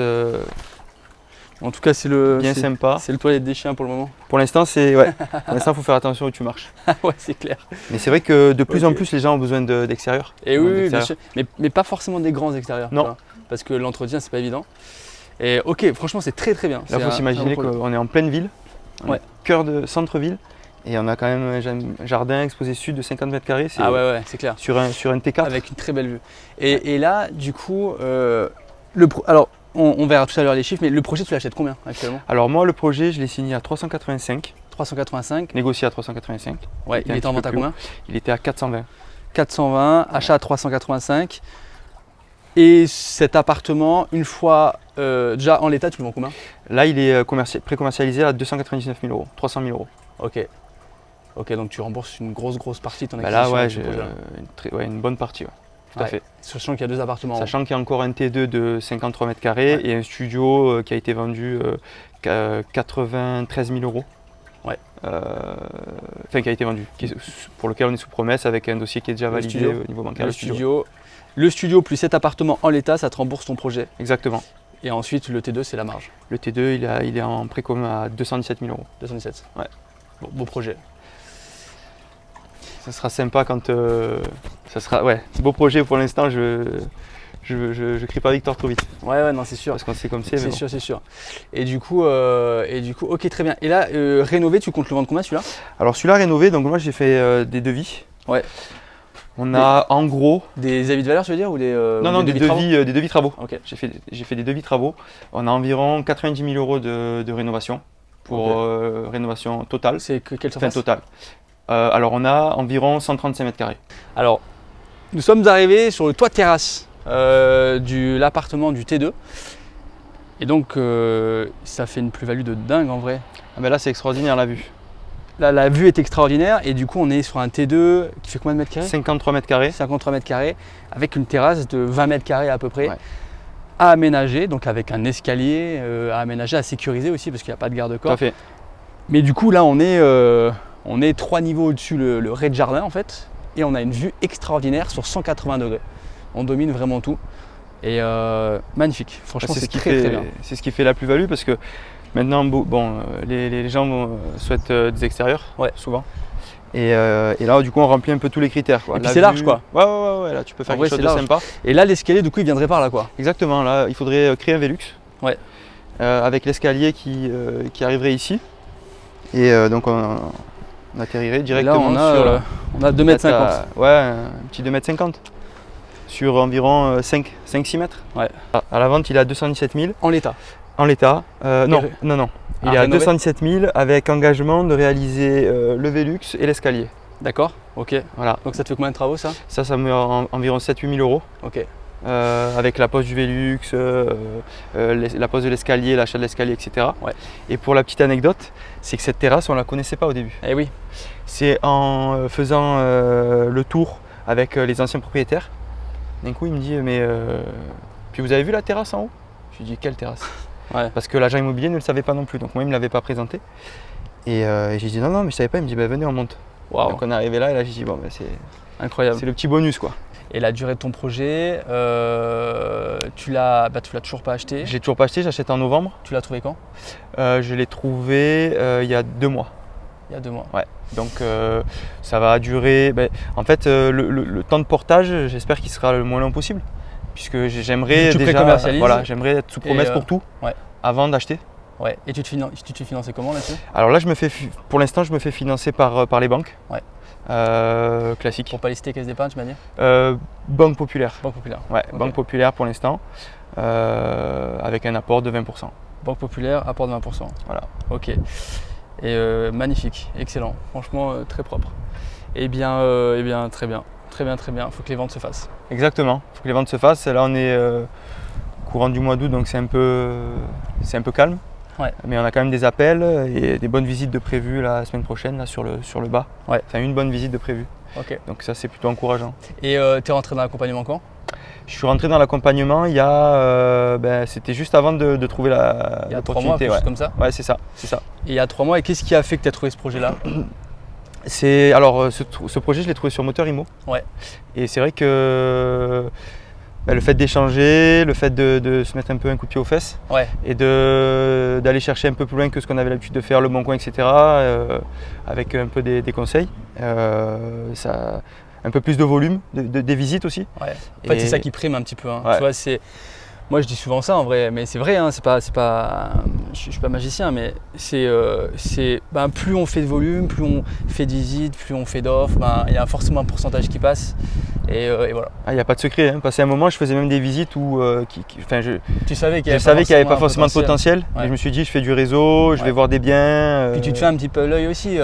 En tout cas, c'est sympa. C'est le toilette des chiens pour le moment. Pour l'instant, Pour l'instant, il faut faire attention où tu marches. Ouais, c'est clair. Mais c'est vrai que de plus en plus, les gens ont besoin d'extérieur. Et oui, bien sûr. Mais pas forcément des grands extérieurs. Non. Parce que l'entretien, c'est pas évident. Et ok, franchement, c'est très très bien. Là, il faut s'imaginer qu'on est en pleine ville, cœur de centre-ville. Et on a quand même un jardin exposé sud de 50 mètres carrés. Ah ouais, c'est clair. Sur un T4. Avec une très belle vue. Et là, du coup, alors on verra tout à l'heure les chiffres, mais le projet, tu l'achètes combien actuellement? Alors moi, le projet, je l'ai signé à 385. 385. Négocié à 385. Ouais, il était en vente à combien? Il était à 420. 420, achat à 385. Et cet appartement, une fois déjà en l'état, tu le vends combien? Là, il est pré-commercialisé à 299 000 euros, 300 000 euros. Ok, donc tu rembourses une grosse partie de ton acquisition. Là, une bonne partie, tout à fait. Sachant qu'il y a deux appartements. Sachant qu'il y a encore un T2 de 53 mètres carrés et un studio qui a été vendu 93 000 euros. Ouais. Enfin, qui a été vendu, pour lequel on est sous promesse avec un dossier qui est déjà validé au niveau bancaire. Le studio plus cet appartement en l'état, ça te rembourse ton projet. Exactement. Et ensuite, le T2, c'est la marge. Le T2, il est en précommande à 217 000 euros. 217. Ouais. Beau projet. Ça sera sympa quand. Ça sera. Ouais, beau projet pour l'instant. je crie pas victoire trop vite. Ouais, non, c'est sûr. Parce qu'on sait comme c'est. C'est sûr, c'est sûr. Et du coup, ok, très bien. Et là, rénové, tu comptes le vendre combien celui-là? Alors celui-là rénové, donc moi j'ai fait des devis. Ouais. On a en gros… Des avis de valeur, tu veux dire, ou des Non, des devis travaux. Ok. J'ai fait des devis travaux. On a environ 90 000 € de rénovation pour rénovation totale. C'est quelle surface? Totale. Alors on a environ 135 mètres carrés. Alors, nous sommes arrivés sur le toit de terrasse de l'appartement du T2. Et donc, ça fait une plus-value de dingue en vrai. Ah ben là, c'est extraordinaire la vue. Là, la vue est extraordinaire et du coup, on est sur un T2 qui fait combien de mètres carrés? 53 mètres carrés. 53 mètres carrés avec une terrasse de 20 mètres carrés à peu près. Ouais. À aménager, donc avec un escalier à aménager, à sécuriser aussi parce qu'il n'y a pas de garde-corps. Tout à fait. Mais du coup, là, on est 3 niveaux au-dessus le rez-de-jardin en fait. Et on a une vue extraordinaire sur 180 degrés. On domine vraiment tout. Et magnifique. Franchement, c'est très bien. C'est ce qui fait la plus-value parce que maintenant, les gens souhaitent des extérieurs, souvent. Et là, du coup, on remplit un peu tous les critères, quoi. Et puis c'est large, quoi. Ouais, là, tu peux faire quelque chose de sympa. Et là, l'escalier, du coup, il viendrait par là, quoi. Exactement, là, il faudrait créer un Velux. Ouais. Avec l'escalier qui arriverait ici. Et donc, on atterrirait directement là, on a 2,50 m. Ouais, un petit 2,50 m. Sur environ 5-6 mètres. Ouais. À la vente, il est à 217 000. En l'état. En l'état. Non. Il est à 217 000 avec engagement de réaliser le Velux et l'escalier. D'accord, ok. Voilà. Donc ça te fait combien de travaux ça? Ça me met environ 7-8 000 €. Ok. Avec la pose du Velux, la pose de l'escalier, l'achat de l'escalier, etc. Ouais. Et pour la petite anecdote, c'est que cette terrasse, on ne la connaissait pas au début. Eh oui. C'est en faisant le tour avec les anciens propriétaires. D'un coup, il me dit, mais puis vous avez vu la terrasse en haut? Je lui dis, quelle terrasse? Ouais. Parce que l'agent immobilier ne le savait pas non plus, donc moi, il ne me l'avait pas présenté. Et j'ai dit, non, mais je ne savais pas. Il me dit, venez, on monte. Wow. Donc on est arrivé là, et là, j'ai dit, bon, c'est incroyable. C'est le petit bonus, quoi. Et la durée de ton projet, tu l'as toujours pas acheté? Je l'ai toujours pas acheté, j'achète en novembre. Tu l'as trouvé quand? Je l'ai trouvé il y a 2 mois. Il y a 2 mois. Ouais. Donc ça va durer. En fait, le temps de portage, j'espère qu'il sera le moins long possible, puisque j'aimerais déjà. Voilà, j'aimerais être sous promesse pour tout, avant d'acheter. Ouais. Et tu te fais financer comment là-dessus? Alors là, pour l'instant, je me fais financer par les banques. Ouais. Classique. Pour pas les citer, Caisse d'épargne, tu m'as dit? Banque Populaire. Banque Populaire. Ouais, okay. Banque Populaire pour l'instant, avec un apport de 20%. Banque Populaire, apport de 20%. Voilà. Ok. Et magnifique, excellent, franchement très propre. Eh bien, très bien. Très bien. Il faut que les ventes se fassent. Exactement, il faut que les ventes se fassent. Là, on est courant du mois d'août, donc c'est un peu calme. Ouais. Mais on a quand même des appels et des bonnes visites de prévues la semaine prochaine là, sur le bas. Ouais. Enfin, une bonne visite de prévue. Ok. Donc ça, c'est plutôt encourageant. Et tu es rentré dans l'accompagnement quand? Je suis rentré dans l'accompagnement il y a, c'était juste avant de trouver la il y a 3 mois, quelque chose comme ça? Ouais, c'est ça. Et il y a 3 mois, et qu'est-ce qui a fait que tu as trouvé ce projet-là? Alors, ce projet, je l'ai trouvé sur Moteur Immo. Ouais. Et c'est vrai que le fait d'échanger, le fait de se mettre un peu un coup de pied aux fesses, et d'aller chercher un peu plus loin que ce qu'on avait l'habitude de faire, le bon coin, etc., avec un peu des conseils, ça, un peu plus de volume, des visites aussi. Ouais. En fait, c'est ça qui prime un petit peu. Hein. Ouais. Tu vois, moi, je dis souvent ça en vrai, mais c'est vrai. Hein, je suis pas magicien, mais plus on fait de volume, plus on fait de visites, plus on fait d'offres, il y a forcément un pourcentage qui passe. Et voilà. Il n'y a pas de secret. Hein. Passé un moment, je faisais même des visites où tu savais qu'il n'y avait pas forcément de potentiel. Ouais. Et je me suis dit, je fais du réseau, je vais voir des biens. Puis tu te fais un petit peu l'œil aussi.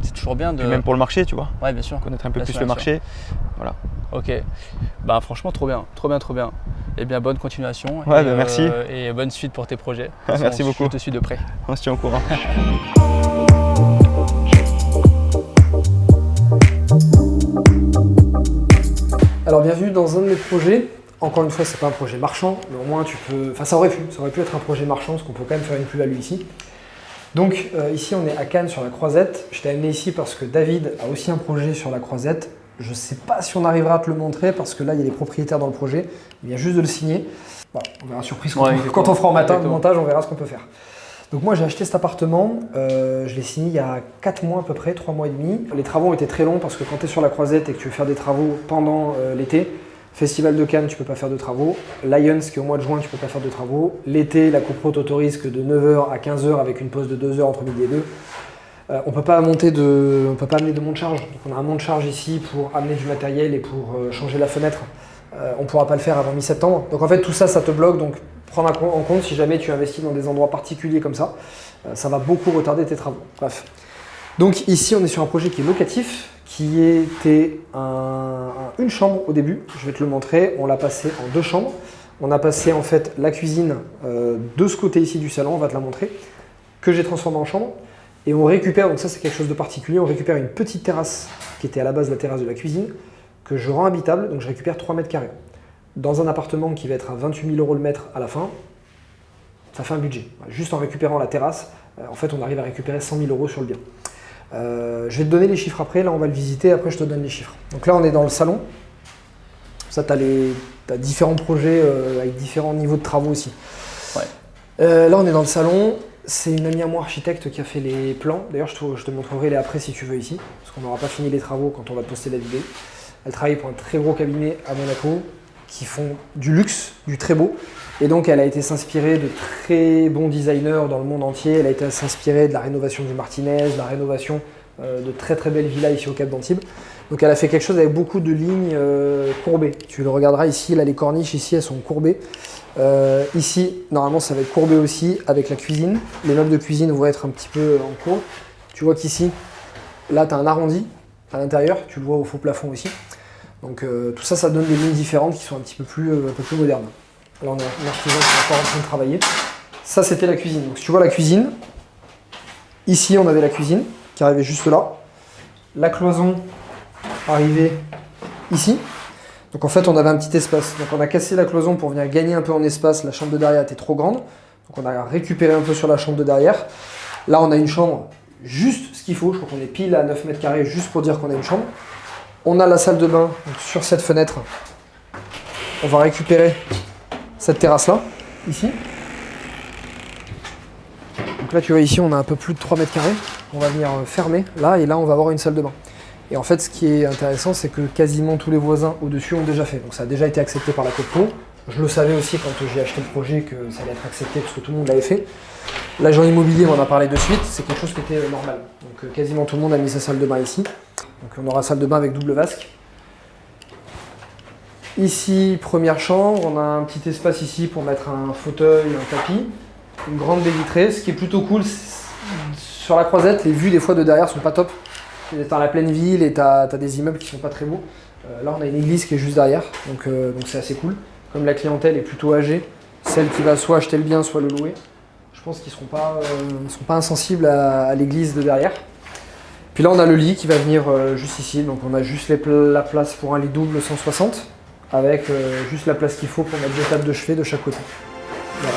C'est toujours bien de. Puis même pour le marché, tu vois. Ouais, bien sûr. Connaître un peu plus le marché. Voilà. Ok. Franchement, trop bien. Eh bien, bonne continuation. Ouais, merci. Et bonne suite pour tes projets. Merci beaucoup. Je te suis de près. On se tient au courant. Alors bienvenue dans un de mes projets. Encore une fois, c'est pas un projet marchand, mais au moins ça aurait pu être un projet marchand, parce qu'on peut quand même faire une plus-value ici. Donc ici, on est à Cannes sur la Croisette. Je t'ai amené ici parce que David a aussi un projet sur la Croisette. Je ne sais pas si on arrivera à te le montrer parce que là, il y a les propriétaires dans le projet. Il vient juste de le signer. Voilà, on verra surprise quand on fera en montage, on verra ce qu'on peut faire. Donc moi, j'ai acheté cet appartement. Je l'ai signé il y a 4 mois à peu près, 3 mois et demi. Les travaux ont été très longs parce que quand tu es sur la Croisette et que tu veux faire des travaux pendant l'été, Festival de Cannes, tu peux pas faire de travaux. Lions, qui est au mois de juin, tu peux pas faire de travaux. L'été, la CoPro t'autorise que de 9h à 15h avec une pause de 2 heures entre midi et 2. On peut pas amener de monte-charge. Donc on a un monte-charge ici pour amener du matériel et pour changer la fenêtre. On pourra pas le faire avant mi-septembre. Donc en fait tout ça, ça te bloque. Donc prendre en compte si jamais tu investis dans des endroits particuliers comme ça, ça va beaucoup retarder tes travaux. Bref. Donc ici on est sur un projet qui est locatif, qui était une chambre au début. Je vais te le montrer. On l'a passé en 2 chambres. On a passé en fait la cuisine de ce côté ici du salon, on va te la montrer, que j'ai transformé en chambre. Et on récupère, donc ça c'est quelque chose de particulier, on récupère une petite terrasse qui était à la base la terrasse de la cuisine, que je rends habitable, donc je récupère 3 mètres carrés. Dans un appartement qui va être à 28 000 € le mètre à la fin, ça fait un budget. Juste en récupérant la terrasse, en fait on arrive à récupérer 100 000 € sur le bien. Je vais te donner les chiffres après, là on va le visiter, après je te donne les chiffres. Donc là on est dans le salon, ça tu as différents projets avec différents niveaux de travaux aussi. Ouais. Là on est dans le salon. C'est une amie à moi architecte qui a fait les plans. D'ailleurs, je te montrerai les après si tu veux ici, parce qu'on n'aura pas fini les travaux quand on va poster la vidéo. Elle travaille pour un très gros cabinet à Monaco qui font du luxe, du très beau. Et donc, elle a été s'inspirer de très bons designers dans le monde entier. Elle a été s'inspirer de la rénovation du Martinez, de la rénovation de très très belles villas ici au Cap d'Antibes. Donc, elle a fait quelque chose avec beaucoup de lignes courbées. Tu le regarderas ici, là les corniches ici, elles sont courbées. Ici, normalement, ça va être courbé aussi avec la cuisine. Les meubles de cuisine vont être un petit peu en courbe. Tu vois qu'ici, là, tu as un arrondi à l'intérieur. Tu le vois au faux plafond aussi. Donc, tout ça, ça donne des lignes différentes qui sont un peu plus modernes. Là, on a un artisan qui est encore en train de travailler. Ça, c'était la cuisine. Donc, si tu vois la cuisine, ici, on avait la cuisine qui arrivait juste là. La cloison arrivait ici. Donc en fait on avait un petit espace, donc on a cassé la cloison pour venir gagner un peu en espace, la chambre de derrière était trop grande, donc on a récupéré un peu sur la chambre de derrière. Là on a une chambre juste ce qu'il faut, je crois qu'on est pile à 9 mètres carrés juste pour dire qu'on a une chambre. On a la salle de bain, donc sur cette fenêtre, on va récupérer cette terrasse là, ici. Donc là tu vois ici on a un peu plus de 3 mètres carrés, on va venir fermer là et là on va avoir une salle de bain. Et en fait, ce qui est intéressant, c'est que quasiment tous les voisins au-dessus ont déjà fait. Donc ça a déjà été accepté par la CoPro. Je le savais aussi quand j'ai acheté le projet que ça allait être accepté parce que tout le monde l'avait fait. L'agent immobilier m'en a parlé de suite, c'est quelque chose qui était normal. Donc quasiment tout le monde a mis sa salle de bain ici. Donc on aura salle de bain avec double vasque. Ici, première chambre, on a un petit espace ici pour mettre un fauteuil, un tapis. Une grande baie vitrée. Ce qui est plutôt cool, sur la croisette, les vues des fois de derrière sont pas top. Tu es dans la pleine ville et tu as des immeubles qui sont pas très beaux. Là, on a une église qui est juste derrière, donc c'est assez cool. Comme la clientèle est plutôt âgée, celle qui va soit acheter le bien, soit le louer, je pense qu'ils ne seront pas insensibles à l'église de derrière. Puis là, on a le lit qui va venir juste ici, donc on a juste la place pour un lit double 160, avec juste la place qu'il faut pour mettre 2 tables de chevet de chaque côté. Voilà.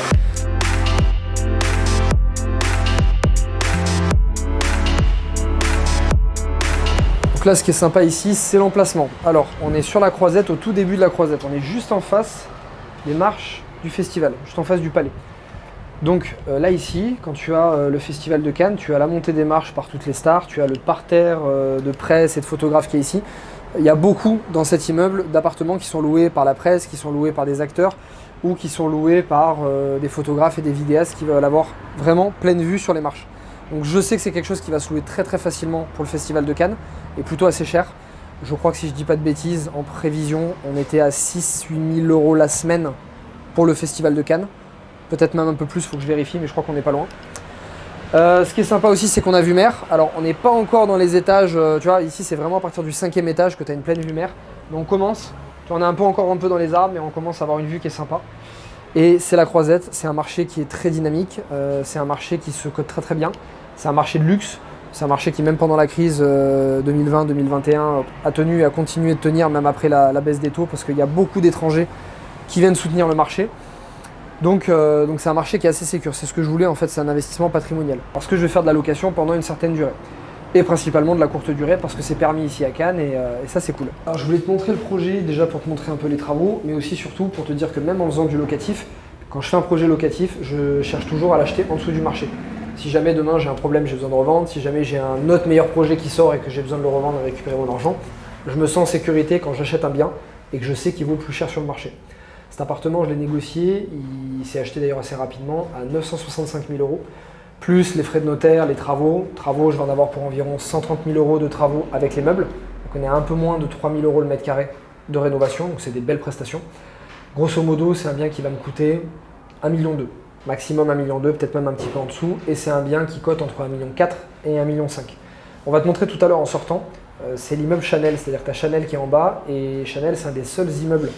Là, ce qui est sympa ici, c'est l'emplacement. Alors, on est sur la croisette, au tout début de la croisette. On est juste en face des marches du festival, juste en face du palais. Donc là, ici, quand tu as le festival de Cannes, tu as la montée des marches par toutes les stars, tu as le parterre de presse et de photographes qui est ici. Il y a beaucoup dans cet immeuble d'appartements qui sont loués par la presse, qui sont loués par des acteurs ou qui sont loués par des photographes et des vidéastes qui veulent avoir vraiment pleine vue sur les marches. Donc je sais que c'est quelque chose qui va se louer très très facilement pour le festival de Cannes et plutôt assez cher. Je crois que si je dis pas de bêtises, en prévision, on était à 6-8 000 € la semaine pour le festival de Cannes. Peut-être même un peu plus, il faut que je vérifie, mais je crois qu'on n'est pas loin. Ce qui est sympa aussi, c'est qu'on a vue mer. Alors on n'est pas encore dans les étages, tu vois, ici c'est vraiment à partir du 5e étage que tu as une pleine vue mer. Mais on commence, tu en as encore un peu dans les arbres, mais on commence à avoir une vue qui est sympa. Et c'est la Croisette, c'est un marché qui est très dynamique, c'est un marché qui se cote très très bien. C'est un marché de luxe, c'est un marché qui même pendant la crise 2020-2021 a tenu et a continué de tenir même après la baisse des taux parce qu'il y a beaucoup d'étrangers qui viennent soutenir le marché. Donc c'est un marché qui est assez sécure, c'est ce que je voulais en fait, c'est un investissement patrimonial. Parce que je vais faire de la location pendant une certaine durée. Et principalement de la courte durée parce que c'est permis ici à Cannes et ça c'est cool. Alors je voulais te montrer le projet déjà pour te montrer un peu les travaux, mais aussi surtout pour te dire que même en faisant du locatif, quand je fais un projet locatif, je cherche toujours à l'acheter en dessous du marché. Si jamais demain j'ai un problème, j'ai besoin de revendre, si jamais j'ai un autre meilleur projet qui sort et que j'ai besoin de le revendre et récupérer mon argent, je me sens en sécurité quand j'achète un bien et que je sais qu'il vaut plus cher sur le marché. Cet appartement, je l'ai négocié, il s'est acheté d'ailleurs assez rapidement à 965 000 €, plus les frais de notaire, les travaux. Travaux, je vais en avoir pour environ 130 000 € de travaux avec les meubles. Donc on est à un peu moins de 3 000 € le mètre carré de rénovation, donc c'est des belles prestations. Grosso modo, c'est un bien qui va me coûter 1,2 million, maximum 1,2 million, peut-être même un petit peu en dessous, et c'est un bien qui cote entre 1,4 million et 1,5 million. On va te montrer tout à l'heure en sortant, c'est l'immeuble Chanel, c'est-à-dire que tu as Chanel qui est en bas, et Chanel c'est un des seuls immeubles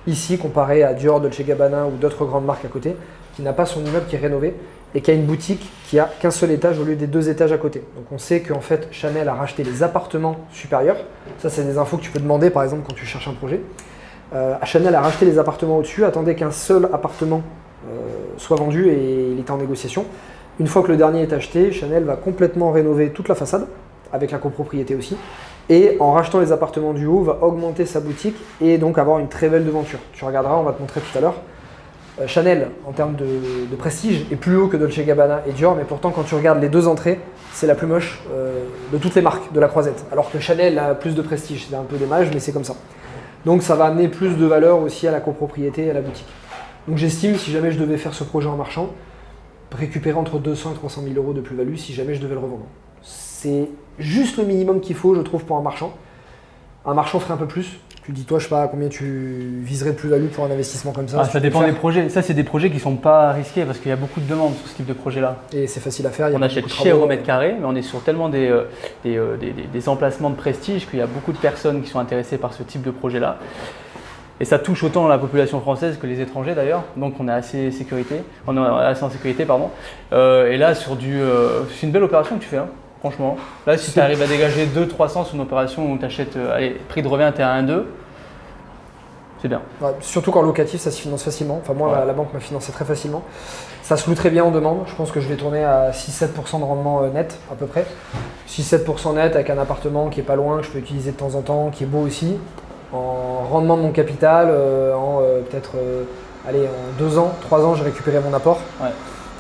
ici, comparé à Dior, Dolce & Gabbana ou d'autres grandes marques à côté, qui n'a pas son immeuble qui est rénové et qui a une boutique qui a qu'un seul étage au lieu des 2 étages à côté. Donc on sait qu'en fait Chanel a racheté les appartements supérieurs. Ça c'est des infos que tu peux demander par exemple quand tu cherches un projet. Chanel a racheté les appartements au-dessus, attendait qu'un seul appartement soit vendu et il était en négociation. Une fois que le dernier est acheté, Chanel va complètement rénover toute la façade, avec la copropriété aussi. Et en rachetant les appartements du haut, va augmenter sa boutique et donc avoir une très belle devanture. Tu regarderas, on va te montrer tout à l'heure. Chanel, en termes de prestige, est plus haut que Dolce & Gabbana et Dior, mais pourtant quand tu regardes les 2 entrées, c'est la plus moche de toutes les marques de la croisette. Alors que Chanel a plus de prestige, c'est un peu dommage, mais c'est comme ça. Donc ça va amener plus de valeur aussi à la copropriété et à la boutique. Donc j'estime, si jamais je devais faire ce projet en marchand, récupérer entre 200 et 300 000 € de plus-value si jamais je devais le revendre. C'est juste le minimum qu'il faut, je trouve, pour un marchand. Un marchand ferait un peu plus. Tu dis, toi, je sais pas combien tu viserais de plus-value pour un investissement comme ça. Ça dépend des projets. Ça, c'est des projets qui ne sont pas risqués parce qu'il y a beaucoup de demandes sur ce type de projet-là. Et c'est facile à faire. On achète cher au mètre carré, mais on est sur tellement des emplacements de prestige qu'il y a beaucoup de personnes qui sont intéressées par ce type de projet-là. Et ça touche autant la population française que les étrangers d'ailleurs, donc on est assez en sécurité. Et là, c'est une belle opération que tu fais, hein, franchement. Là, si tu arrives à dégager 200-300 sur une opération où tu achètes, prix de revient, tu es à 1,2, c'est bien. Ouais, surtout qu'en locatif, ça se finance facilement. Enfin, moi, la banque m'a financé très facilement. Ça se loue très bien en demande. Je pense que je vais tourner à 6-7% de rendement net, à peu près. 6-7% net avec un appartement qui est pas loin, que je peux utiliser de temps en temps, qui est beau aussi. En rendement de mon capital, peut-être en 2 ans, 3 ans, j'ai récupéré mon apport. Ouais.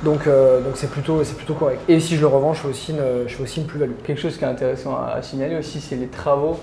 Donc c'est plutôt correct. Et si je le revends, je fais aussi une plus-value. Quelque chose qui est intéressant à signaler aussi, c'est les travaux.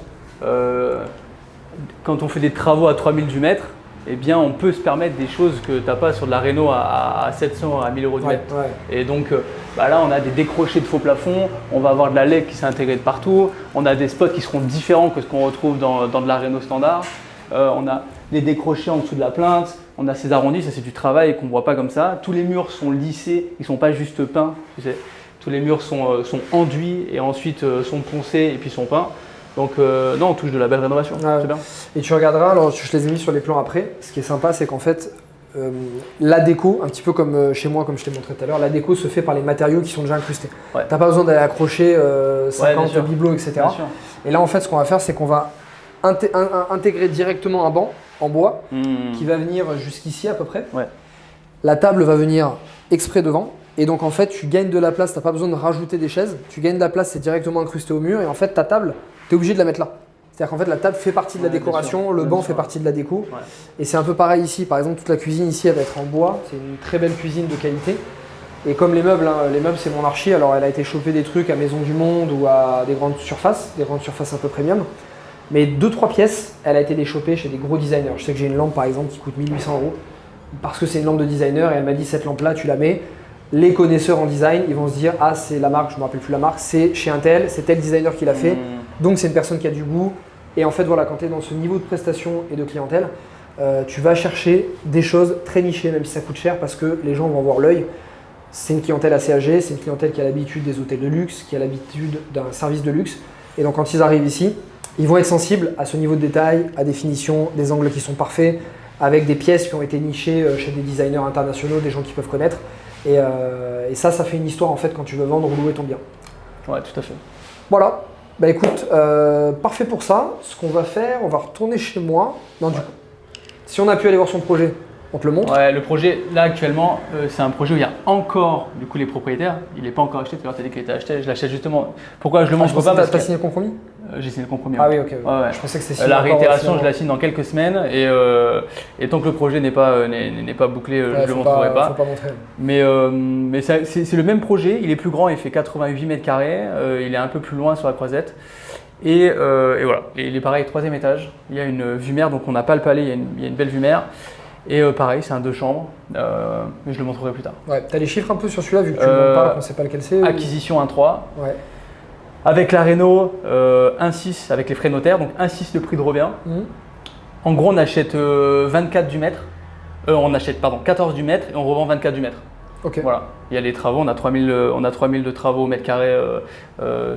Quand on fait des travaux à 3000 du mètre, eh bien, on peut se permettre des choses que tu n'as pas sur de la réno à 700, à 1000 € du mètre. Ouais. Et donc là, on a des décrochés de faux plafonds, on va avoir de la LED qui s'est intégrée de partout, on a des spots qui seront différents que ce qu'on retrouve dans de la réno standard. On a des décrochés en dessous de la plainte, on a ces arrondis, ça c'est du travail qu'on ne voit pas comme ça. Tous les murs sont lissés, ils ne sont pas juste peints. Tu sais. Tous les murs sont enduits et ensuite sont poncés et puis sont peints. Donc non, on touche de la belle rénovation, c'est bien. Et tu regarderas, alors je les ai mis sur les plans après, ce qui est sympa c'est qu'en fait, la déco, un petit peu comme chez moi, comme je t'ai montré tout à l'heure, la déco se fait par les matériaux qui sont déjà incrustés. Ouais. Tu n'as pas besoin d'aller accrocher 50 bibelots, etc. Et là en fait, ce qu'on va faire, c'est qu'on va intégrer directement un banc en bois qui va venir jusqu'ici à peu près. Ouais. La table va venir exprès devant. Et donc en fait, tu gagnes de la place, tu n'as pas besoin de rajouter des chaises. Tu gagnes de la place, c'est directement incrusté au mur. Et en fait, ta table, tu es obligé de la mettre là. C'est-à-dire qu'en fait, la table fait partie de la décoration, le banc fait partie de la déco. Ouais. Et c'est un peu pareil ici. Par exemple, toute la cuisine ici, elle va être en bois. C'est une très belle cuisine de qualité. Et comme les meubles, c'est mon archi. Alors elle a été chopée des trucs à Maison du Monde ou à des grandes surfaces un peu premium. Mais 2-3 pièces, elle a été déchopée chez des gros designers. Je sais que j'ai une lampe par exemple qui coûte 1 800 € parce que c'est une lampe de designer et elle m'a dit cette lampe-là, tu la mets. Les connaisseurs en design, ils vont se dire ah c'est la marque, je ne me rappelle plus la marque, c'est chez un tel, c'est tel designer qui l'a fait, donc c'est une personne qui a du goût. Et en fait voilà, quand tu es dans ce niveau de prestation et de clientèle, tu vas chercher des choses très nichées, même si ça coûte cher, parce que les gens vont avoir l'œil. C'est une clientèle assez âgée, c'est une clientèle qui a l'habitude des hôtels de luxe, qui a l'habitude d'un service de luxe. Et donc quand ils arrivent ici, ils vont être sensibles à ce niveau de détail, à des finitions, des angles qui sont parfaits, avec des pièces qui ont été nichées chez des designers internationaux, des gens qui peuvent connaître. Et ça fait une histoire en fait quand tu veux vendre ou louer ton bien. Ouais, tout à fait. Voilà. Bah écoute, parfait pour ça. Ce qu'on va faire, on va retourner chez moi. Non, du coup, si on a pu aller voir son projet, on te le montre. Ouais, le projet, là actuellement, c'est un projet où il y a encore du coup les propriétaires. Il n'est pas encore acheté. Tu as dit qu'il était acheté. Je l'achète justement. Pourquoi je le montre pas parce que... Tu as signé le compromis ? J'ai signé le compromis. Ah oui, ok. Ouais. Je pensais que c'était signé. La réitération, je la signe dans quelques semaines et tant que le projet n'est pas bouclé, je ne le montrerai pas. Faut pas montrer. Mais c'est le même projet. Il est plus grand. Il fait 88 mètres carrés. Il est un peu plus loin sur la croisette. Et voilà, et il est pareil, 3e étage, il y a une vue mer, donc on n'a pas le palais, il y a une belle vue mer. Et pareil, c'est un 2 chambres, mais je le montrerai plus tard. Ouais, tu as les chiffres un peu sur celui-là, vu que tu ne montres pas, qu'on ne sait pas lequel c'est. Acquisition 1,3. Ouais. Avec la réno, 1,6 avec les frais notaires, donc 1,6 le prix de revient. En gros, on achète 24 du mètre, on achète 14 du mètre et on revend 24 du mètre. Ok. Voilà, il y a les travaux, on a 3000 de travaux au mètre carré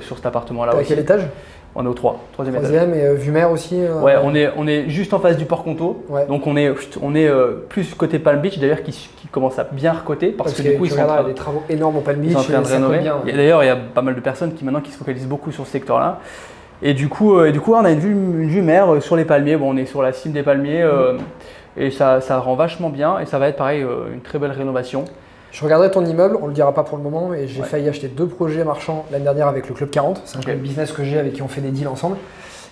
sur cet appartement-là. À quel étage? On est au 3e étage. 3e et vue mer aussi. Ouais, on est juste en face du port Conto, donc on est plus côté Palm Beach d'ailleurs qui commence à bien recoter parce que du coup il y a des travaux énormes au Palm Beach. Ils sont en train de rénover. D'ailleurs, il y a pas mal de personnes qui maintenant qui se focalisent beaucoup sur ce secteur-là. Et du coup, on a une vue mer sur les palmiers. Bon, on est sur la cime des palmiers et ça rend vachement bien et ça va être pareil une très belle rénovation. Je regarderai ton immeuble, on ne le dira pas pour le moment, mais j'ai failli acheter 2 projets marchands l'année dernière avec le Club 40. C'est un club business que j'ai avec qui on fait des deals ensemble.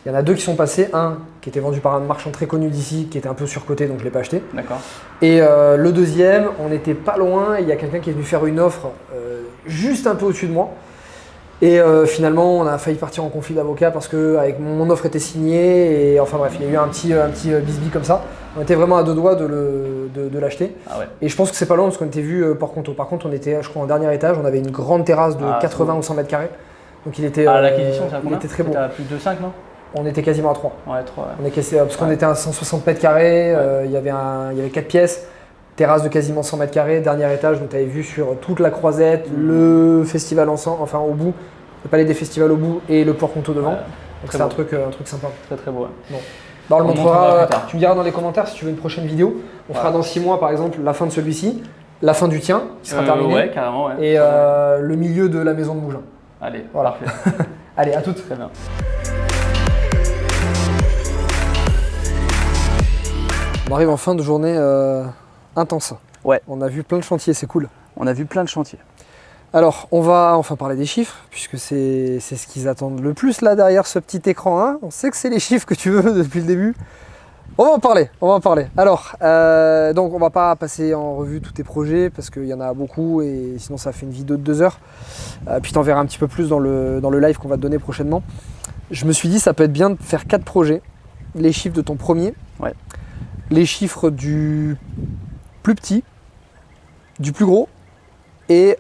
Il y en a 2 qui sont passés, un qui était vendu par un marchand très connu d'ici, qui était un peu surcoté, donc je ne l'ai pas acheté. D'accord. Et le deuxième, on n'était pas loin, il y a quelqu'un qui est venu faire une offre juste un peu au-dessus de moi. Et finalement, on a failli partir en conflit d'avocats parce que avec mon offre était signée et enfin bref, il y a eu un petit bisbis comme ça. On était vraiment à 2 doigts de l'acheter. Ah ouais. Et je pense que c'est pas loin parce qu'on était vu Port Conto. Par contre, on était, je crois, en dernier étage. On avait une grande terrasse de 80 ou 100 mètres carrés. Donc il était. L'acquisition, c'est à combien? Il était très beau. À plus de 5, non? On était quasiment à 3. Ouais, 3. Ouais. On est cassé, parce qu'on était à 160 mètres carrés. Il y avait 4 pièces. Terrasse de quasiment 100 mètres carrés. Dernier étage, donc tu avais vu sur toute la croisette, le festival ensemble, enfin au bout. Le palais des festivals au bout et le Port Conto devant. Ouais, donc c'est un truc sympa. Très très beau. Ouais. Bon. Bah, on le montrera. Tu me diras dans les commentaires si tu veux une prochaine vidéo. On fera dans 6 mois par exemple la fin de celui-ci, la fin du tien qui sera terminé. Ouais, carrément. Ouais. Et le milieu de la maison de Mougins. Allez, voilà. Allez, à toutes. Très bien. On arrive en fin de journée intense. Ouais. On a vu plein de chantiers, c'est cool. On a vu plein de chantiers. Alors, on va enfin parler des chiffres, puisque c'est ce qu'ils attendent le plus là derrière ce petit écran. Hein. On sait que c'est les chiffres que tu veux depuis le début. On va en parler. Alors, donc on va pas passer en revue tous tes projets, parce qu'il y en a beaucoup, et sinon ça fait une vidéo de 2 heures. Puis t'en verras un petit peu plus dans le live qu'on va te donner prochainement. Je me suis dit, ça peut être bien de faire 4 projets. Les chiffres de ton premier, les chiffres du plus petit, du plus gros, et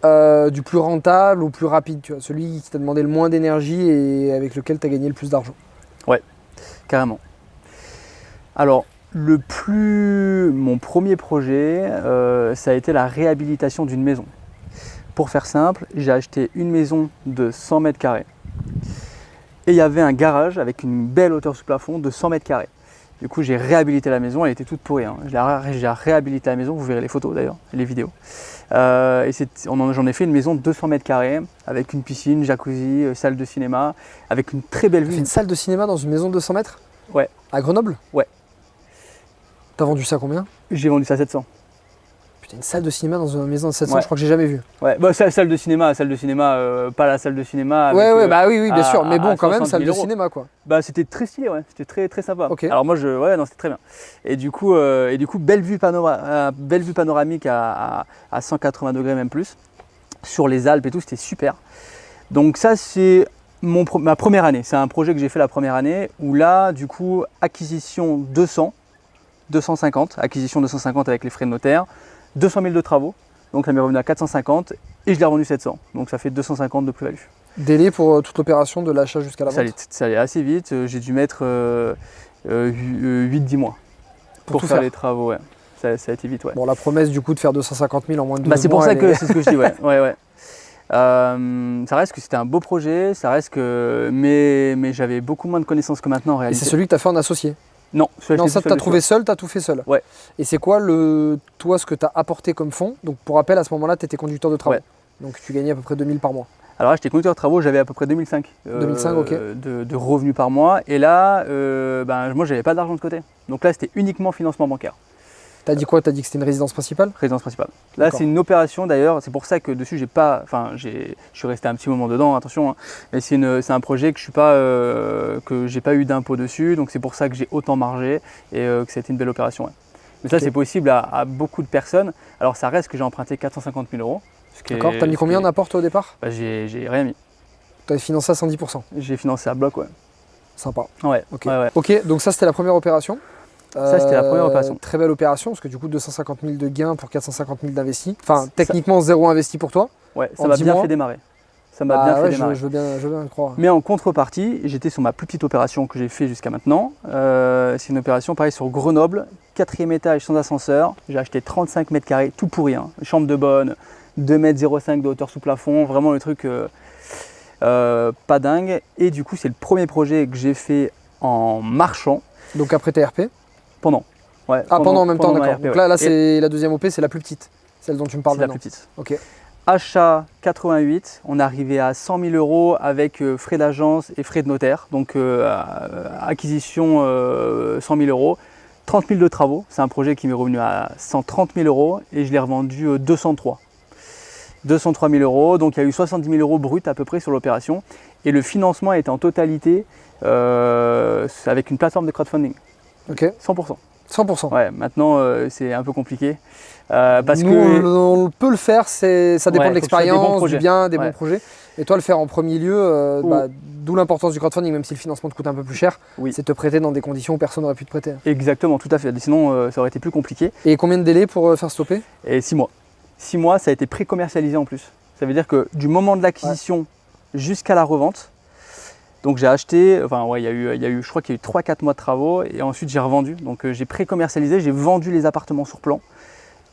du plus rentable ou plus rapide, tu vois, celui qui t'a demandé le moins d'énergie et avec lequel tu as gagné le plus d'argent. Ouais, carrément. Alors, mon premier projet, ça a été la réhabilitation d'une maison. Pour faire simple, j'ai acheté une maison de 100 mètres carrés et il y avait un garage avec une belle hauteur sous plafond de 100 mètres carrés. Du coup, j'ai réhabilité la maison, elle était toute pourrie. Hein. J'ai réhabilité la maison, vous verrez les photos d'ailleurs, les vidéos. J'en ai fait une maison de 200 mètres carrés avec une piscine, jacuzzi, salle de cinéma, avec une très belle vue. Une salle de cinéma dans une maison de 200 mètres? Ouais. À Grenoble? Ouais. T'as vendu ça combien? J'ai vendu ça à 700. Putain, une salle de cinéma dans une maison de 700, je crois que j'ai jamais vu. Ouais, bah, salle de cinéma, pas la salle de cinéma. Avec, bah oui, bien sûr, mais bon, quand même, salle de cinéma quoi. Bah c'était très stylé, ouais, c'était très très sympa. Okay. Alors moi, c'était très bien. Et du coup, belle vue panoramique à 180 degrés même plus, sur les Alpes et tout, c'était super. Donc ça, c'est ma première année. C'est un projet que j'ai fait la première année, où là, du coup, acquisition 250 avec les frais de notaire. 200 000 de travaux, donc ça m'est revenu à 450 et je l'ai revendu 700, donc ça fait 250 de plus-value. Délai pour toute l'opération de l'achat jusqu'à la vente? Ça allait assez vite, j'ai dû mettre 8-10 mois pour faire les travaux, ouais. Ça a été vite, ouais. Bon, la promesse du coup de faire 250 000 en moins de 12 mois. C'est pour ça que c'est ce que je dis, ouais. Ça reste que c'était un beau projet, mais j'avais beaucoup moins de connaissances que maintenant en réalité. Et c'est celui que tu as fait en associé? Non, ça tu as trouvé seul, tu as tout fait seul. Ouais. Et c'est quoi ce que tu as apporté comme fonds? Donc pour rappel, à ce moment-là, tu étais conducteur de travaux. Ouais. Donc tu gagnais à peu près 2000 par mois. Alors là, j'étais conducteur de travaux, j'avais à peu près 2005 ok. de revenus par mois. Et là, moi, j'avais pas d'argent de côté. Donc là, c'était uniquement financement bancaire. T'as dit quoi? T'as dit que c'était une résidence principale? Résidence principale. Là, c'est une opération d'ailleurs, c'est pour ça que dessus, je suis resté un petit moment dedans, attention, hein, mais c'est un projet que j'ai pas eu d'impôt dessus, donc c'est pour ça que j'ai autant margé et que c'était une belle opération. Ouais. Mais ça, c'est possible à beaucoup de personnes. Alors, ça reste que j'ai emprunté 450 000 €. D'accord, t'as mis combien en apport au départ? J'ai rien mis. T'as financé à 110%? J'ai financé à bloc, ouais. Sympa. Ouais. Ok, donc ça c'était la première opération. Ça c'était la première opération. Très belle opération, parce que du coup 250 000 de gains pour 450 000 d'investis. Enfin, techniquement zéro investi pour toi. Ouais, ça m'a bien fait démarrer. Ça m'a bien fait démarrer. Je veux bien le croire. Mais en contrepartie, j'étais sur ma plus petite opération que j'ai fait jusqu'à maintenant. C'est une opération pareil sur Grenoble, 4e étage sans ascenseur. J'ai acheté 35 mètres carrés, tout pourri. Chambre de bonne, 2,05 m de hauteur sous plafond, vraiment le truc pas dingue. Et du coup, c'est le premier projet que j'ai fait en marchant. Donc après TRP? Pendant. Ouais, pendant en même temps, d'accord. Donc là, ouais. c'est la deuxième OP, c'est la plus petite, celle dont tu me parles maintenant. C'est la plus petite. Ok. Achat 88, on est arrivé à 100 000 € avec frais d'agence et frais de notaire. Donc acquisition 100 000 €, 30 000 de travaux. C'est un projet qui m'est revenu à 130 000 € et je l'ai revendu 203 000 €. Donc il y a eu 70 000 € brut à peu près sur l'opération. Et le financement est en totalité avec une plateforme de crowdfunding. Ok. 100%. 100%. Ouais, maintenant c'est un peu compliqué. Parce Nous, que on peut le faire, ça dépend de l'expérience, du bien, des bons projets. Et toi, le faire en premier lieu, d'où l'importance du crowdfunding, même si le financement te coûte un peu plus cher, c'est te prêter dans des conditions où personne n'aurait pu te prêter. Exactement, tout à fait. Sinon, ça aurait été plus compliqué. Et combien de délais pour faire stopper? Et 6 mois. 6 mois, ça a été pré-commercialisé en plus. Ça veut dire que du moment de l'acquisition jusqu'à la revente, donc j'ai acheté, il y a eu, je crois qu'il y a eu 3-4 mois de travaux et ensuite j'ai revendu. Donc j'ai pré-commercialisé, j'ai vendu les appartements sur plan.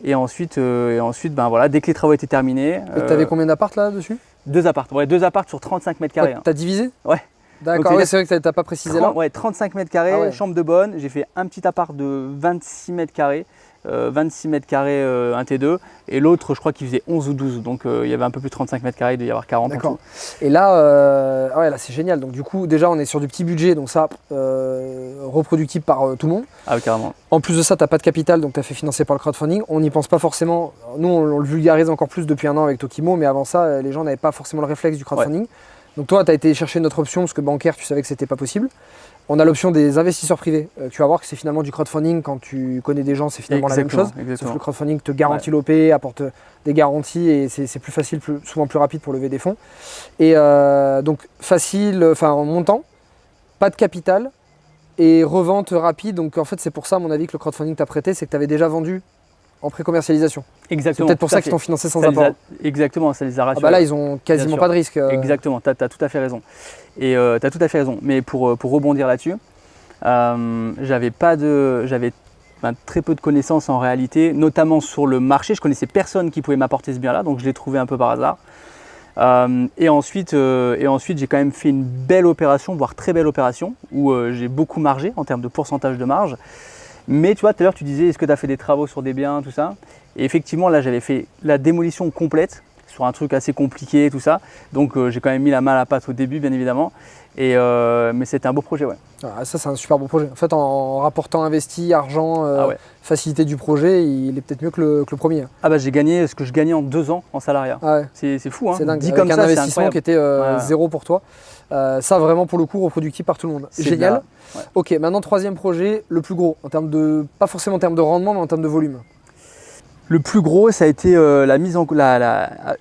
Et ensuite dès que les travaux étaient terminés. Et tu avais combien d'appart là-dessus? 2 apparts, 2 apparts sur 35 mètres carrés. T'as divisé? Ouais. D'accord, c'est vrai que t'as pas précisé là. Ouais, 35 mètres carrés, chambre de bonne. J'ai fait un petit appart de 26 mètres carrés. 26 mètres carrés un T2 et l'autre je crois qu'il faisait 11 ou 12, donc il y avait un peu plus de 35 mètres carrés, il devait y avoir 40. D'accord. Et là, là c'est génial, donc du coup déjà on est sur du petit budget, donc ça reproductible par tout le monde. Ah oui, carrément. En plus de ça, t'as pas de capital, donc t'as fait financer par le crowdfunding. On n'y pense pas forcément, nous on le vulgarise encore plus depuis un an avec Tokimo, mais avant ça les gens n'avaient pas forcément le réflexe du crowdfunding. Ouais. Donc toi tu as été chercher notre option parce que bancaire tu savais que c'était pas possible. On a l'option des investisseurs privés. Tu vas voir que c'est finalement du crowdfunding. Quand tu connais des gens, c'est finalement la même chose. Sauf que le crowdfunding te garantit l'OP, apporte des garanties et c'est plus facile, souvent plus rapide pour lever des fonds. Et donc facile, en montant, pas de capital et revente rapide. Donc en fait, c'est pour ça, à mon avis, que le crowdfunding t'a prêté, c'est que tu avais déjà vendu en pré-commercialisation. Exactement. C'est peut-être pour ça qu'ils t'ont financé sans apport. Exactement, ça les a rassurés. Là, ils ont quasiment pas de risque. Exactement, tu as tout à fait raison. Et tu as tout à fait raison. Mais pour rebondir là-dessus, j'avais très peu de connaissances en réalité, notamment sur le marché. Je connaissais personne qui pouvait m'apporter ce bien-là, donc je l'ai trouvé un peu par hasard. Et ensuite j'ai quand même fait une belle opération, voire très belle opération, où j'ai beaucoup margé en termes de pourcentage de marge. Mais tu vois, tout à l'heure tu disais, est-ce que tu as fait des travaux sur des biens, tout ça? Et effectivement, là j'avais fait la démolition complète sur un truc assez compliqué, tout ça. Donc j'ai quand même mis la main à la pâte au début, bien évidemment. Mais c'était un beau projet, ouais. Ah, ça c'est un super beau projet. En fait, en rapportant investi, argent, facilité du projet, il est peut-être mieux que le premier. Ah bah j'ai gagné ce que je gagnais en 2 ans en salariat. Ah ouais. C'est fou, hein. C'est dingue. Dit Avec comme un ça, investissement qui était zéro pour toi. Ça vraiment pour le coup reproductible par tout le monde. Génial. Ouais. Ok, maintenant troisième projet, le plus gros, en termes de, pas forcément en termes de rendement, mais en termes de volume. Le plus gros, ça a été la mise en...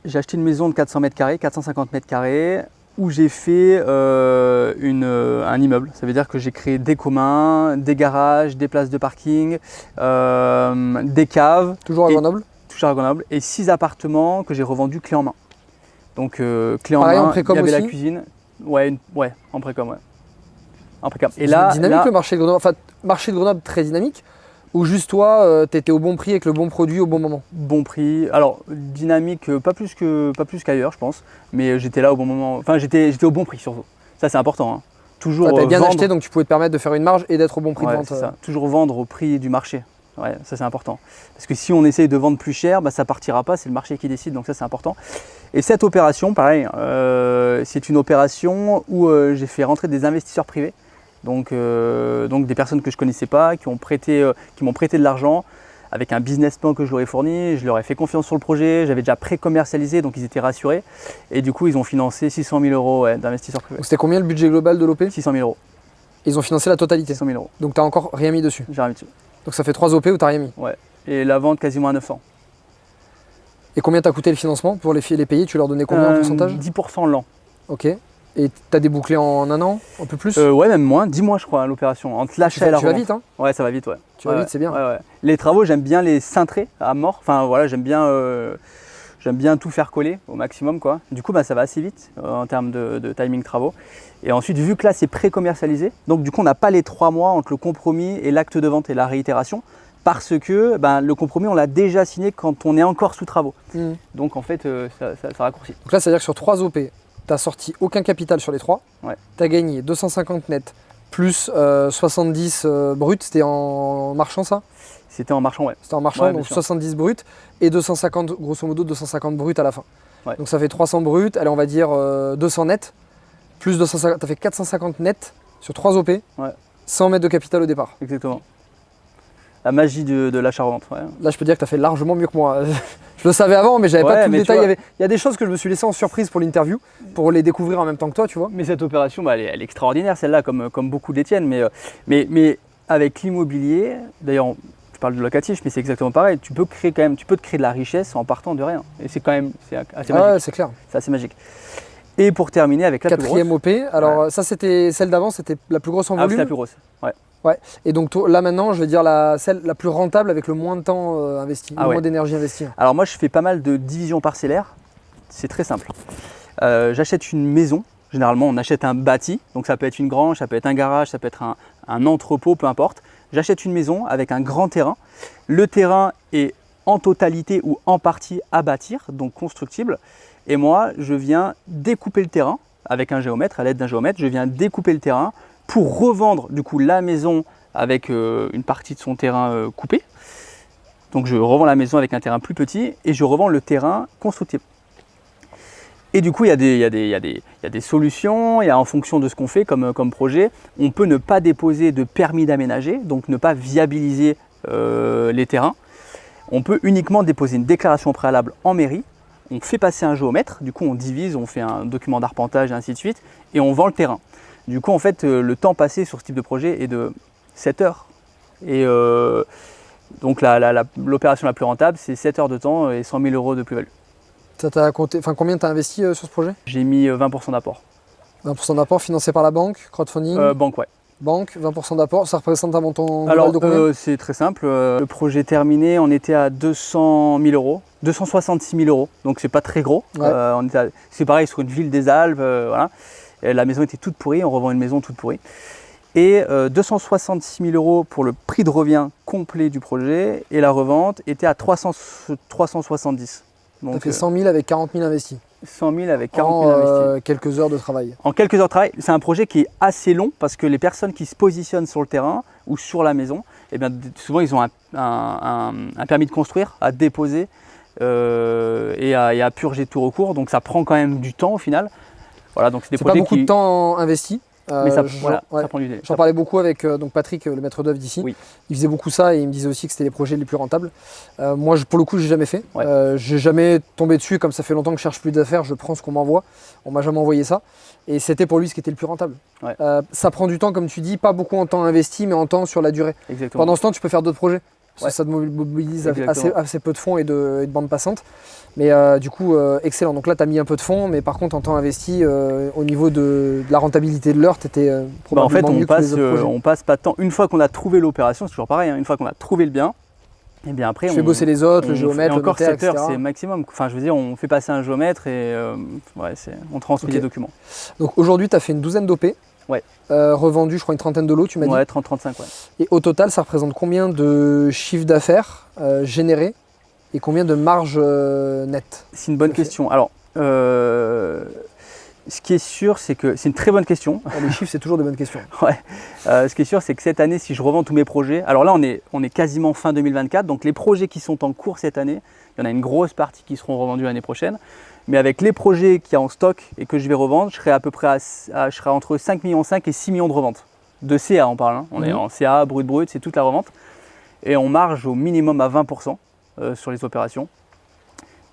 J'ai acheté une maison de 400 mètres carrés, 450 mètres carrés, où j'ai fait un immeuble. Ça veut dire que j'ai créé des communs, des garages, des places de parking, des caves. Toujours à Grenoble? Toujours à Grenoble. Et 6 appartements que j'ai revendus clé en main. Donc clé en pareil, main, en précom il y avait aussi la cuisine. Ouais, en précom, ouais. En précom. Et là, dynamique le marché de Grenoble. Enfin, marché de Grenoble très dynamique. Ou juste toi, tu étais au bon prix avec le bon produit au bon moment? Bon prix. Alors, dynamique, pas plus qu'ailleurs, je pense. Mais j'étais là au bon moment. Enfin, j'étais au bon prix surtout. Ça, c'est important. Hein. Toujours tu avais bien acheté, donc tu pouvais te permettre de faire une marge et d'être au bon prix de vente. C'est ça. Toujours vendre au prix du marché. Ouais, ça, c'est important. Parce que si on essaye de vendre plus cher, ça ne partira pas. C'est le marché qui décide. Donc ça, c'est important. Et cette opération, pareil, c'est une opération où j'ai fait rentrer des investisseurs privés. Donc des personnes que je ne connaissais pas, qui m'ont prêté de l'argent avec un business plan que je leur ai fourni. Je leur ai fait confiance sur le projet, j'avais déjà pré-commercialisé, donc ils étaient rassurés. Et du coup, ils ont financé 600 000 € d'investisseurs privés. C'était combien le budget global de l'OP? 600 000 €. Ils ont financé la totalité? 600 000 €. Donc tu n'as encore rien mis dessus? J'ai rien mis dessus. Donc ça fait 3 OP où tu n'as rien mis? Ouais. Et la vente quasiment à 900. Et combien t'a coûté le financement pour les payer? Tu leur donnais combien en pourcentage? 10% l'an. Ok. Et tu as débouclé en un an, un peu plus? Ouais, même moins, 10 mois je crois, l'opération. Entre l'achat et la revente. Tu vas vite, hein? Ouais, ça va vite, ouais. Tu vas vite, c'est bien. Ouais. Les travaux, j'aime bien les cintrer à mort. Enfin voilà, j'aime bien tout faire coller au maximum, quoi. Du coup, ça va assez vite en termes de timing travaux. Et ensuite, vu que là, c'est pré-commercialisé, donc du coup, on n'a pas les 3 mois entre le compromis et l'acte de vente et la réitération, parce que le compromis, on l'a déjà signé quand on est encore sous travaux. Donc en fait, ça raccourcit. Donc là, c'est-à-dire que sur 3 OP, tu n'as sorti aucun capital sur les 3. Ouais. Tu as gagné 250 net plus 70 brut. C'était en marchand, ça? C'était en marchand, ouais. C'était en marchand, donc 70 brut et 250, grosso modo 250 brut à la fin. Ouais. Donc ça fait 300 brut, allez on va dire 200 net, plus 250, ça fait 450 net sur 3 OP, 100 mètres de capital au départ. Exactement. La magie de l'achat-revente. Ouais. Là je peux dire que tu as fait largement mieux que moi. Je le savais avant mais j'avais pas tout le détail. Il y a des choses que je me suis laissé en surprise pour l'interview, pour les découvrir en même temps que toi, tu vois. Mais cette opération, elle est extraordinaire celle-là, comme beaucoup les tiennes. Mais avec l'immobilier, d'ailleurs, parle de locatif, mais c'est exactement pareil. Tu peux te créer de la richesse en partant de rien. Et c'est assez magique. Ouais, c'est clair. C'est assez magique. Et pour terminer avec la plus grosse. 4e OP. Alors ça, c'était celle d'avant, c'était la plus grosse en volume. C'est la plus grosse. Ouais. Et donc là maintenant, je vais dire celle la plus rentable avec le moins de temps investi, le moins d'énergie investie. Alors moi, je fais pas mal de divisions parcellaires. C'est très simple. J'achète une maison. Généralement, on achète un bâti. Donc ça peut être une grange, ça peut être un garage, ça peut être un entrepôt, peu importe. J'achète une maison avec un grand terrain. Le terrain est en totalité ou en partie à bâtir, donc constructible. Et moi, je viens découper le terrain avec un géomètre, à l'aide d'un géomètre. Je viens découper le terrain pour revendre du coup la maison avec une partie de son terrain coupé. Donc je revends la maison avec un terrain plus petit et je revends le terrain constructible. Et du coup, il y a des solutions, en fonction de ce qu'on fait comme projet. On peut ne pas déposer de permis d'aménager, donc ne pas viabiliser les terrains. On peut uniquement déposer une déclaration préalable en mairie. On fait passer un géomètre, du coup on divise, on fait un document d'arpentage et ainsi de suite, et on vend le terrain. Du coup, en fait, le temps passé sur ce type de projet est de 7 heures. Et donc l'opération la plus rentable, c'est 7 heures de temps et 100 000 € de plus-value. Ça t'a compté, combien tu as investi sur ce projet? J'ai mis 20% d'apport. 20% d'apport financé par la banque, crowdfunding? Banque, ouais. Banque, 20% d'apport, ça représente un montant global de combien? C'est très simple. Le projet terminé, on était à 200 000 €, 266 000 €. Donc c'est pas très gros. Ouais. C'est pareil sur une ville des Alpes. Voilà. Et la maison était toute pourrie, on revend une maison toute pourrie. Et 266 000 € pour le prix de revient complet du projet. Et la revente était à 370. Donc, ça fait 100 000 avec 40 000 investis. 100 000 avec 40 000 investis. Quelques heures de travail. En quelques heures de travail, c'est un projet qui est assez long parce que les personnes qui se positionnent sur le terrain ou sur la maison, eh bien, souvent ils ont un permis de construire à déposer et à purger de tout recours. Donc ça prend quand même du temps au final. Voilà, donc c'est pas beaucoup de temps investi. Mais ça prend du temps. J'en parlais beaucoup avec donc Patrick, le maître d'œuvre d'ici. Oui. Il faisait beaucoup ça et il me disait aussi que c'était les projets les plus rentables. Moi, pour le coup, j'ai jamais fait. J'ai jamais tombé dessus. Comme ça fait longtemps que je cherche plus d'affaires, je prends ce qu'on m'envoie. On m'a jamais envoyé ça. Et c'était pour lui ce qui était le plus rentable. Ça prend du temps, comme tu dis, pas beaucoup en temps investi, mais en temps sur la durée. Exactement. Pendant ce temps, tu peux faire d'autres projets. Ça te mobilise assez peu de fonds et de bande passante. Mais du coup, excellent. Donc là, tu as mis un peu de fonds, mais par contre, en temps investi, au niveau de la rentabilité de l'heure, tu étais probablement mieux que les autres projets. On passe pas de temps. Une fois qu'on a trouvé l'opération, c'est toujours pareil, hein, une fois qu'on a trouvé le bien, et bien après, tu fais bosser les autres, le géomètre, encore le notaire, 7 heures, etc. c'est maximum. Enfin, je veux dire, on fait passer un géomètre et on transmet les documents. Donc aujourd'hui, tu as fait une douzaine d'OP. Ouais. Revendu, je crois, une trentaine de lots, tu m'as dit. Ouais, 30-35, ouais. Et au total, ça représente combien de chiffre d'affaires généré et combien de marge nette? C'est une bonne question. Alors, ce qui est sûr, c'est que c'est une très bonne question. Les chiffres, c'est toujours des bonnes questions. Ouais. Ce qui est sûr, c'est que cette année, si je revends tous mes projets, alors là, on est quasiment fin 2024, donc les projets qui sont en cours cette année, il y en a une grosse partie qui seront revendus l'année prochaine. Mais avec les projets qu'il y a en stock et que je vais revendre, je serai à peu près je serai entre 5,5 millions et 6 millions de reventes. De CA, on parle. Hein. On est en CA, brut, c'est toute la revente. Et on marge au minimum à 20% sur les opérations.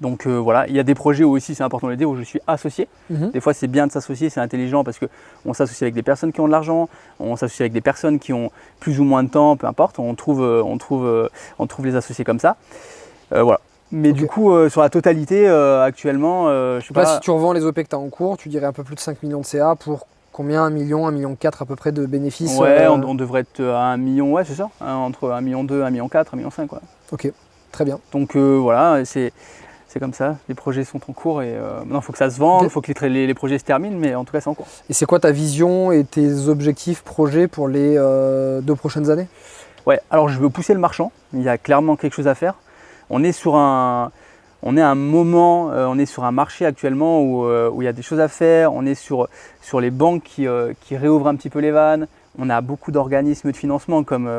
Donc voilà, il y a des projets où aussi, c'est important de le dire, où je suis associé. Des fois, c'est bien de s'associer, c'est intelligent parce qu'on s'associe avec des personnes qui ont de l'argent, on s'associe avec des personnes qui ont plus ou moins de temps, peu importe. On trouve les associés comme ça. Voilà. Mais du coup, sur la totalité, actuellement, je sais pas. Là, si tu revends les OP que tu as en cours, tu dirais un peu plus de 5 millions de CA pour combien? 1 million, 1,4 million à peu près de bénéfices? Ouais, on devrait être à 1 million, ouais, c'est ça, hein, entre 1,2 million, 1,4 million, 1,5 million, quoi. Ok, très bien. Donc voilà, c'est comme ça, les projets sont en cours et maintenant il faut que ça se vende, il faut que les projets se terminent, mais en tout cas c'est en cours. Et c'est quoi ta vision et tes objectifs projets pour les 2 prochaines années? Ouais, alors je veux pousser le marchand, il y a clairement quelque chose à faire. On est sur un marché actuellement où il y a des choses à faire, on est sur les banques qui réouvrent un petit peu les vannes. On a beaucoup d'organismes de financement comme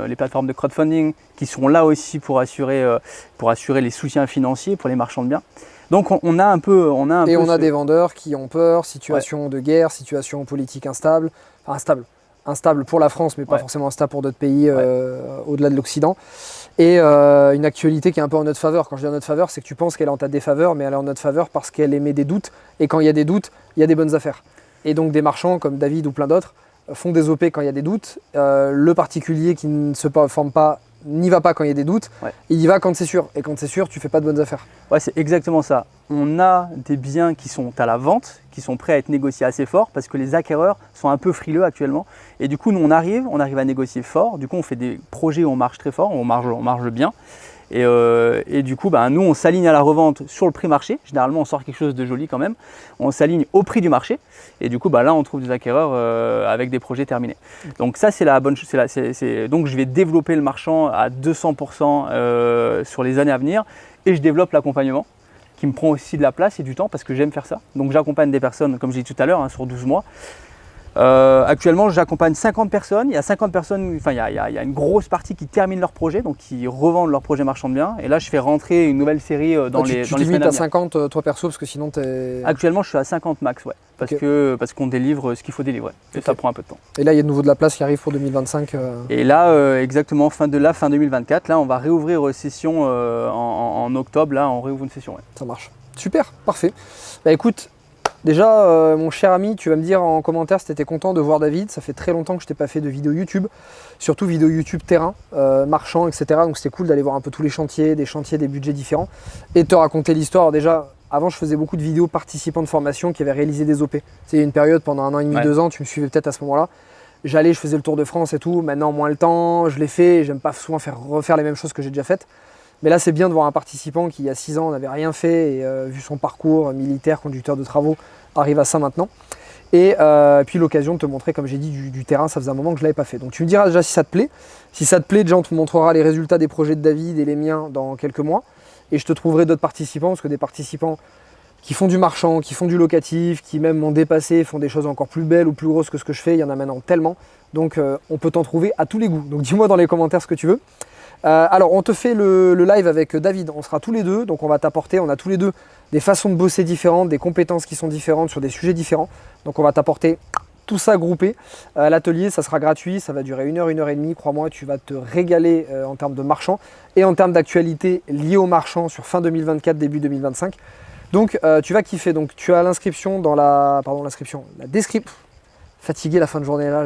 les plateformes de crowdfunding qui sont là aussi pour assurer les soutiens financiers pour les marchands de biens. Donc on a des vendeurs qui ont peur, situation de guerre, situation politique instable, enfin instable pour la France, mais pas forcément instable pour d'autres pays au-delà de l'Occident. Et une actualité qui est un peu en notre faveur. Quand je dis en notre faveur, c'est que tu penses qu'elle est en ta défaveur, mais elle est en notre faveur parce qu'elle émet des doutes. Et quand il y a des doutes, il y a des bonnes affaires. Et donc des marchands comme David ou plein d'autres font des OP quand il y a des doutes. Le particulier qui ne se forme pas n'y va pas quand il y a des doutes, il y va quand c'est sûr. Et quand c'est sûr, tu fais pas de bonnes affaires. Ouais, c'est exactement ça. On a des biens qui sont à la vente, qui sont prêts à être négociés assez fort parce que les acquéreurs sont un peu frileux actuellement. Et du coup, nous, on arrive à négocier fort. Du coup, on fait des projets où on marche très fort, on marge bien. Et du coup, nous, on s'aligne à la revente sur le prix marché. Généralement, on sort quelque chose de joli quand même. On s'aligne au prix du marché. Et du coup, là, on trouve des acquéreurs avec des projets terminés. Donc ça, c'est la bonne chose. Donc, je vais développer le marchand à 200% sur les années à venir. Et je développe l'accompagnement qui me prend aussi de la place et du temps parce que j'aime faire ça. Donc, j'accompagne des personnes, comme j'ai dit tout à l'heure, sur 12 mois. Actuellement, j'accompagne 50 personnes. Il y a 50 personnes, il y a une grosse partie qui terminent leur projet, donc qui revendent leur projet marchand de biens. Et là, je fais rentrer une nouvelle série dans les semaines à venir. Tu limites à 50 toi perso parce que sinon Actuellement, je suis à 50 max, parce qu'on délivre ce qu'il faut délivrer. Et ça prend un peu de temps. Et là, il y a de nouveau de la place qui arrive pour 2025. Et là, exactement, fin 2024, là, on va réouvrir session en octobre. Là, on réouvre une session. Ça marche. Super, parfait. Écoute. Déjà, mon cher ami, tu vas me dire en commentaire si tu étais content de voir David. Ça fait très longtemps que je t'ai pas fait de vidéo YouTube, surtout vidéo YouTube terrain, marchand, etc. Donc c'était cool d'aller voir un peu tous les chantiers, des budgets différents et de te raconter l'histoire. Déjà, avant, je faisais beaucoup de vidéos participants de formation qui avaient réalisé des OP. C'est une période pendant 1 an et demi, 2 ans, tu me suivais peut-être à ce moment-là. Je faisais le tour de France et tout. Maintenant, moins le temps, je l'ai fait. J'aime pas souvent refaire les mêmes choses que j'ai déjà faites. Mais là, c'est bien de voir un participant qui, il y a 6 ans, n'avait rien fait et vu son parcours militaire, conducteur de travaux, arrive à ça maintenant. Et puis l'occasion de te montrer, comme j'ai dit, du terrain, ça faisait un moment que je ne l'avais pas fait. Donc tu me diras déjà si ça te plaît. Si ça te plaît, déjà on te montrera les résultats des projets de David et les miens dans quelques mois. Et je te trouverai d'autres participants, parce que des participants qui font du marchand, qui font du locatif, qui même m'ont dépassé, font des choses encore plus belles ou plus grosses que ce que je fais, il y en a maintenant tellement. Donc on peut t'en trouver à tous les goûts. Donc dis-moi dans les commentaires ce que tu veux. Alors on te fait le live avec David, on sera tous les deux, donc on va t'apporter, on a tous les deux des façons de bosser différentes, des compétences qui sont différentes sur des sujets différents. Donc on va t'apporter tout ça groupé. L'atelier, ça sera gratuit, ça va durer 1 heure, 1 heure et demie. Crois-moi, tu vas te régaler en termes de marchand et en termes d'actualité liée au marchand sur fin 2024, début 2025. Donc tu vas kiffer. Donc tu as l'inscription dans la description. Fatigué la fin de journée là.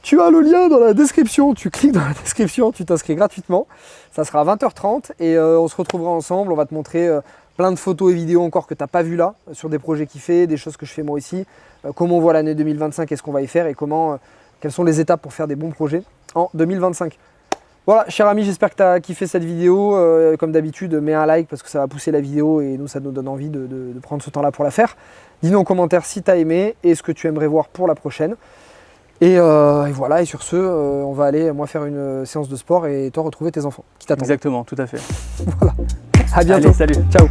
Tu as le lien dans la description, tu cliques dans la description, tu t'inscris gratuitement. Ça sera à 20h30 et on se retrouvera ensemble. On va te montrer plein de photos et vidéos encore que tu n'as pas vu là, sur des projets qu'il fait, des choses que je fais moi aussi, comment on voit l'année 2025 et ce qu'on va y faire et quelles sont les étapes pour faire des bons projets en 2025. Voilà, cher ami, j'espère que tu as kiffé cette vidéo. Comme d'habitude, mets un like parce que ça va pousser la vidéo et nous, ça nous donne envie de prendre ce temps-là pour la faire. Dis-nous en commentaire si tu as aimé et ce que tu aimerais voir pour la prochaine. Et voilà, et sur ce, on va aller, moi, faire une séance de sport et toi, retrouver tes enfants qui t'attendent. Exactement, tout à fait. Voilà. À bientôt. Allez, salut. Ciao.